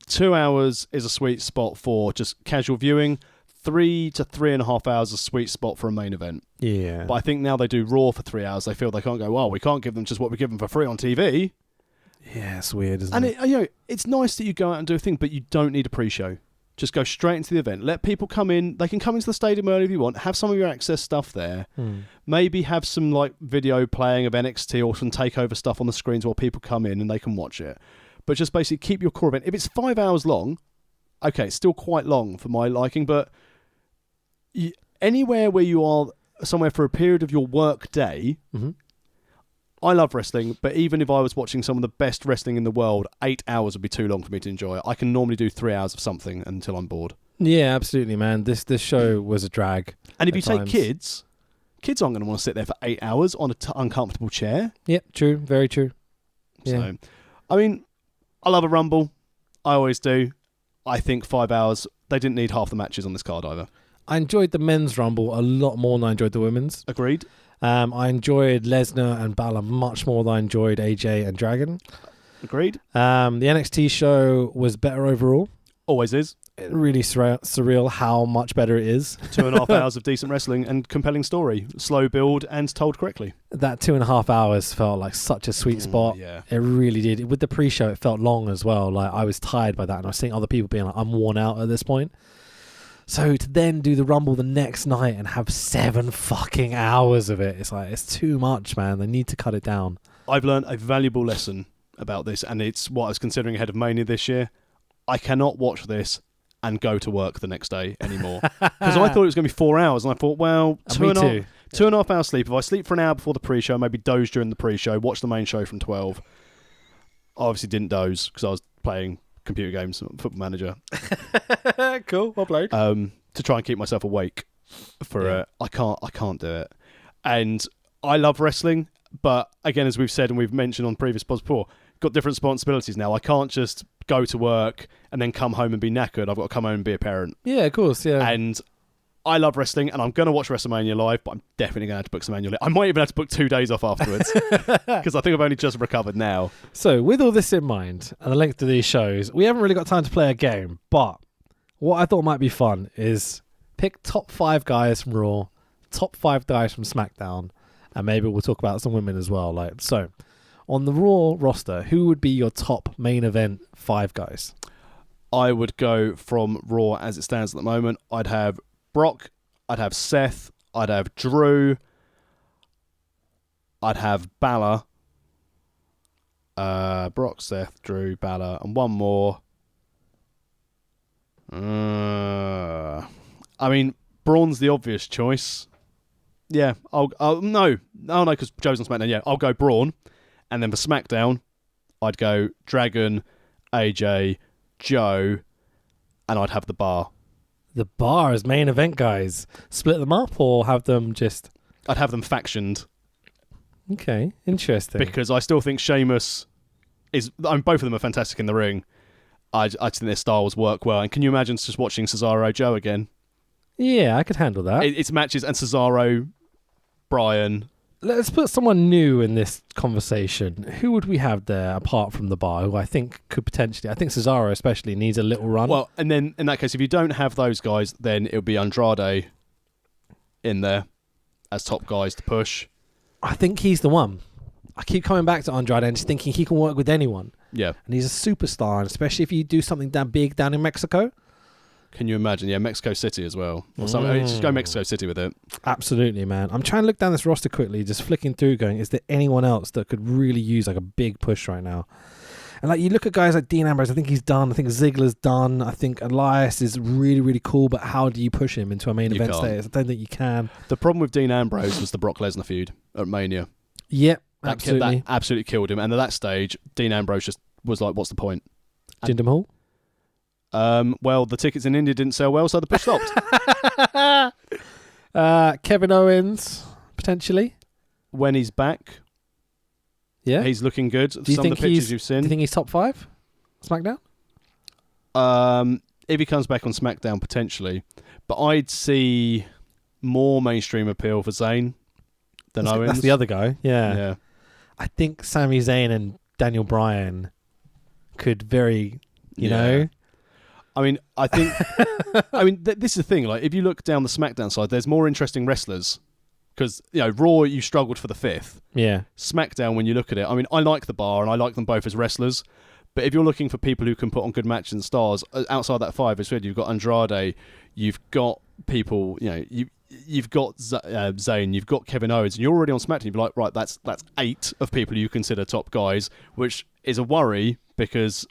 2 hours is a sweet spot for just casual viewing. 3 to 3.5 hours is a sweet spot for a main event. Yeah. But I think now they do Raw for 3 hours. They feel they can't go, well, we can't give them just what we give them for free on TV. Yeah, it's weird, isn't it? And it's nice that you go out and do a thing, but you don't need a pre-show. Just go straight into the event. Let people come in. They can come into the stadium early if you want. Have some of your access stuff there. Maybe have some like video playing of NXT or some takeover stuff on the screens while people come in and they can watch it. But just basically keep your core event. If it's 5 hours long, okay, it's still quite long for my liking, but Anywhere where you are somewhere for a period of your work day, I love wrestling, but even if I was watching some of the best wrestling in the world, 8 hours would be too long for me to enjoy it. I can normally do 3 hours of something until I'm bored. Yeah, absolutely, man. This show was a drag. And if you take kids aren't going to want to sit there for 8 hours on an uncomfortable chair. Yep, true. Very true. Yeah. So, I mean, I love a Rumble. I always do. I think 5 hours, they didn't need half the matches on this card either. I enjoyed the men's Rumble a lot more than I enjoyed the women's. Agreed. I enjoyed Lesnar and Balor much more than I enjoyed AJ and Dragon. Agreed. The NXT show was better overall. Always is. Really surreal how much better it is. 2.5 hours of decent wrestling and compelling story. Slow build and told correctly. That 2.5 hours felt like such a sweet spot. Yeah. It really did. With the pre-show, it felt long as well. Like I was tired by that, and I was seeing other people being like, I'm worn out at this point. So to then do the Rumble the next night and have 7 fucking hours of it, it's like, it's too much, man. They need to cut it down. I've learned a valuable lesson about this, and it's what I was considering ahead of Mania this year. I cannot watch this and go to work the next day anymore. Because I thought it was going to be 4 hours, and I thought, well, two and a half hours sleep. If I sleep for an hour before the pre-show, maybe doze during the pre-show, watch the main show from 12. I obviously didn't doze because I was playing computer games, Football Manager. Cool, well played. To try and keep myself awake for I can't do it. And I love wrestling, but again, as we've said and we've mentioned on previous pods before, got different responsibilities now. I can't just go to work and then come home and be knackered. I've got to come home and be a parent. Yeah, of course, yeah. And I love wrestling, and I'm going to watch WrestleMania live, but I'm definitely going to have to book some annual leave. I might even have to book 2 days off afterwards, because I think I've only just recovered now. So, with all this in mind, and the length of these shows, we haven't really got time to play a game, but what I thought might be fun is pick top 5 guys from Raw, top 5 guys from SmackDown, and maybe we'll talk about some women as well. So, on the Raw roster, who would be your top main event 5 guys? I would go from Raw as it stands at the moment. I'd have Brock, I'd have Seth, I'd have Drew, I'd have Balor. Brock, Seth, Drew, Balor, and one more. I mean, Braun's the obvious choice. Yeah, no, because Joe's on SmackDown. Yeah, I'll go Braun, and then for SmackDown, I'd go Dragon, AJ, Joe, and I'd have the Bar. The Bar as main event guys. Split them up or have them just... I'd have them factioned. Okay, interesting. Because I still think Sheamus is... both of them are fantastic in the ring. I think their styles work well. And can you imagine just watching Cesaro Joe again? Yeah, I could handle that. It's matches and Cesaro, Bryan... Let's put someone new in this conversation. Who would we have there apart from the Bar, who I think could potentially... I think Cesaro especially needs a little run. Well, and then in that case, if you don't have those guys, then it would be Andrade in there as top guys to push. I think he's the one. I keep coming back to Andrade and just thinking he can work with anyone. Yeah. And he's a superstar, and especially if you do something that big down in Mexico. Can you imagine? Yeah, Mexico City as well. Or something. Just go Mexico City with it. Absolutely, man. I'm trying to look down this roster quickly, just flicking through going, is there anyone else that could really use like a big push right now? And like you look at guys like Dean Ambrose, I think he's done. I think Ziggler's done. I think Elias is really, really cool, but how do you push him into a main event status? I don't think you can. The problem with Dean Ambrose was the Brock Lesnar feud at Mania. Yep, absolutely. That absolutely killed him. And at that stage, Dean Ambrose just was like, what's the point? Jinder Mahal? Well, the tickets in India didn't sell well, so the push stopped. Kevin Owens, potentially. When he's back, yeah, he's looking good. Do you Some think of the pictures you've seen. Do you think he's top 5 SmackDown? If he comes back on SmackDown, potentially. But I'd see more mainstream appeal for Zayn than Owens. That's the other guy, yeah. I think Sami Zayn and Daniel Bryan could very, you know... I mean, I think... this is the thing. Like, if you look down the SmackDown side, there's more interesting wrestlers. Because, Raw, you struggled for the 5th. Yeah. SmackDown, when you look at it, I mean, I like the Bar, and I like them both as wrestlers. But if you're looking for people who can put on good matches and stars, outside that 5, as well, you've got Andrade, you've got people, you've got Zayn, you've got Kevin Owens, and you're already on SmackDown. You'd be like, right, that's 8 of people you consider top guys, which is a worry because...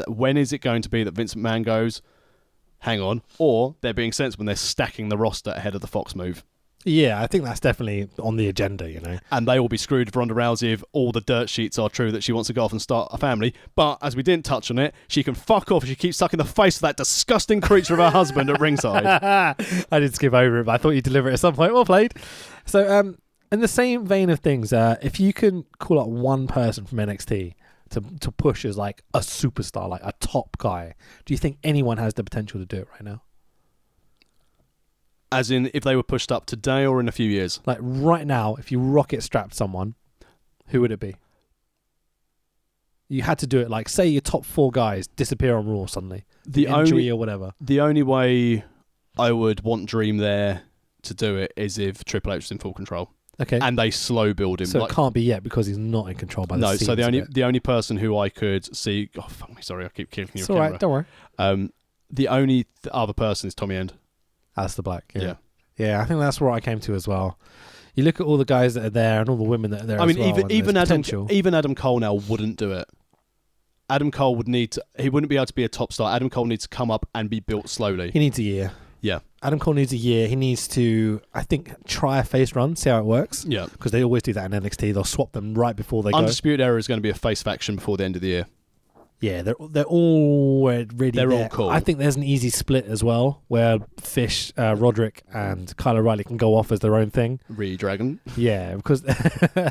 when is it going to be that Vince McMahon goes, hang on, or they're being sensible when they're stacking the roster ahead of the Fox move. Yeah, I think that's definitely on the agenda, you know. And they will be screwed for Ronda Rousey if all the dirt sheets are true that she wants to go off and start a family. But as we didn't touch on it, she can fuck off if she keeps sucking the face of that disgusting creature of her husband at ringside. I did skip over it, but I thought you'd deliver it at some point. Well played. So, in the same vein of things, if you can call up one person from NXT to push as like a superstar, like a top guy, do you think anyone has the potential to do it right now? As in, if they were pushed up today or in a few years? Like right now, if you rocket strapped someone, who would it be? You had to do it like, say your top 4 guys disappear on Raw suddenly. The injury or whatever. The only way I would want Dream there to do it is if Triple H was in full control. Okay. And they slow build him. So it can't be yet because he's not in control by the No, scenes so of it. the only person who I could see... Oh, fuck me, sorry, I keep killing your camera. It's all right, don't worry. The only other person is Tommy End. Aleister Black, yeah. Yeah, I think that's where I came to as well. You look at all the guys that are there and all the women that are there as well. Even Adam Cole now wouldn't do it. Adam Cole would need to... He wouldn't be able to be a top star. Adam Cole needs to come up and be built slowly. He needs a year. Yeah. Adam Cole needs a year. He needs to, I think, try a face run, see how it works. Yeah. Because they always do that in NXT. They'll swap them right before they go. Undisputed Era is going to be a face faction before the end of the year. Yeah, they're all really They're there. all cool. I think there's an easy split as well, where Fish, Roderick, and Kyle O'Reilly can go off as their own thing. Re-Dragon. Yeah, because... I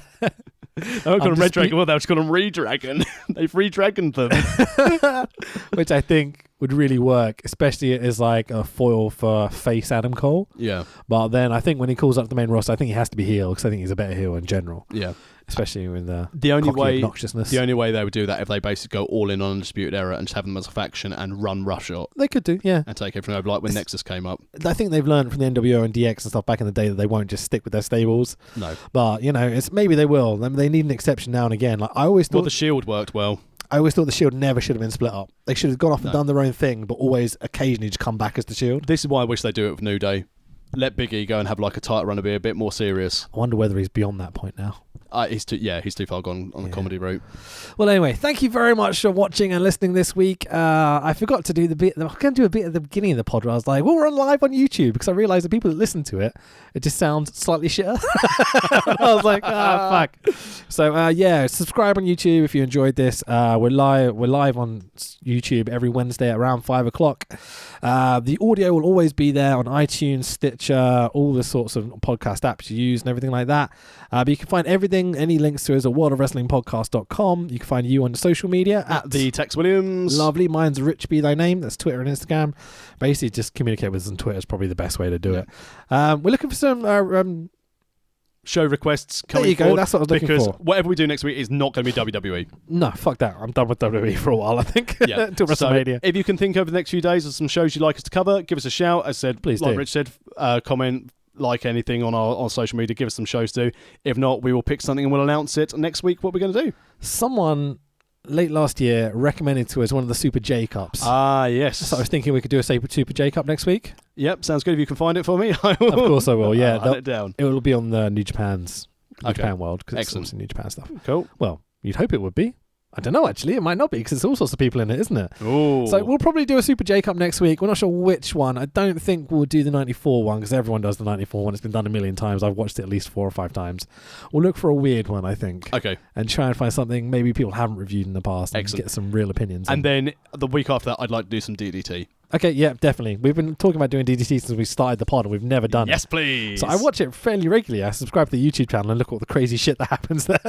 won't call them Red Dragon. Well, they'll just call them Re-Dragon. They've re-dragoned them. Which I think would really work, especially as like a foil for face Adam Cole. Yeah. But then I think when he calls up the main roster, I think he has to be heel, because I think he's a better heel in general. Yeah. Especially with the only way obnoxiousness. The only way they would do that if they basically go all in on Undisputed Era and just have them as a faction and run roughshod. They could do, yeah. And take everything over, like when Nexus came up. I think they've learned from the NWO and DX and stuff back in the day that they won't just stick with their stables. No. But, you know, it's maybe they will. They need an exception now and again. Like I always thought... Well, the Shield worked well. I always thought the Shield never should have been split up. They should have gone off and done their own thing, but always occasionally just come back as the Shield. This is why I wish they do it with New Day. Let Big E go and have like a title run and be a bit more serious. I wonder whether he's beyond that point now. He's too far gone on the comedy route. Well, anyway, thank you very much for watching and listening this week. I forgot to do the bit. I was going to do a bit at the beginning of the pod where I was like, well, we're on live on YouTube, because I realised the people that listen to it, it just sounds slightly shitter. I was like, fuck. So, subscribe on YouTube if you enjoyed this. We're live on YouTube every Wednesday at around 5 o'clock. The audio will always be there on iTunes, Stitcher, all the sorts of podcast apps you use and everything like that. But you can find everything, any links to us at worldofwrestlingpodcast.com. You can find you on social media at the Tex Williams. Lovely. Mine's Rich Be Thy Name. That's Twitter and Instagram. Basically, just communicate with us on Twitter is probably the best way to do it. We're looking for some show requests coming there you go. forward, that's what I was looking because for. Whatever we do next week is not going to be WWE. No, fuck that. I'm done with WWE for a while, I think. Yeah. Till WrestleMania. So if you can think over the next few days of some shows you'd like us to cover, give us a shout. As said, please like do. Rich said, comment, like anything on social media, give us some shows to do. If not, we will pick something and we'll announce it next week what we're going to do. Someone late last year recommended to us one of the Super J Cups. Ah, yes. So I was thinking we could do a Super J Cup next week. Yep, sounds good. If you can find it for me, I will. Of course I will, yeah. I'll hunt it down. It will be on the New Japan World, because it's obviously New Japan stuff. Cool. Well, you'd hope it would be. I don't know, actually. It might not be, because there's all sorts of people in it, isn't it? Ooh. So we'll probably do a Super J Cup next week. We're not sure which one. I don't think we'll do the 94 one, because everyone does the 94 one. It's been done a million times. I've watched it at least 4 or 5 times. We'll look for a weird one, I think. Okay. And try and find something maybe people haven't reviewed in the past. And get some real opinions. And then the week after that, I'd like to do some DDT. Okay, yeah, definitely. We've been talking about doing DDT since we started the pod, and we've never done it. Yes, please. So I watch it fairly regularly. I subscribe to the YouTube channel and look at all the crazy shit that happens there.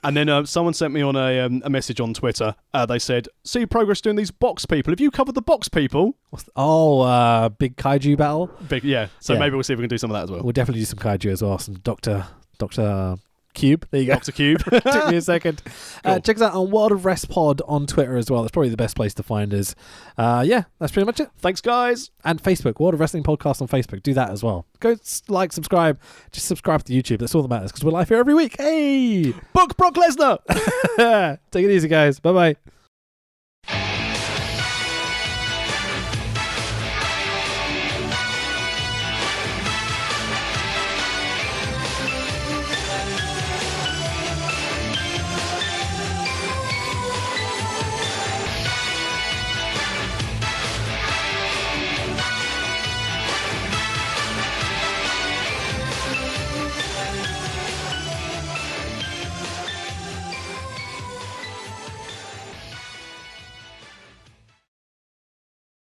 And then someone sent me on a message on Twitter. They said, see progress doing these box people. Have you covered the box people? Big kaiju battle? So maybe we'll see if we can do some of that as well. We'll definitely do some kaiju as well. Some Dr. Cube. There you go. Dr. Cube. Took me a second. Cool. Check us out on World of Rest Pod on Twitter as well. That's probably the best place to find us. That's pretty much it. Thanks, guys. And Facebook, World of Wrestling Podcast on Facebook. Do that as well. Go subscribe. Just subscribe to YouTube. That's all that matters, because we're live here every week. Hey! Book Brock Lesnar! Take it easy, guys. Bye-bye.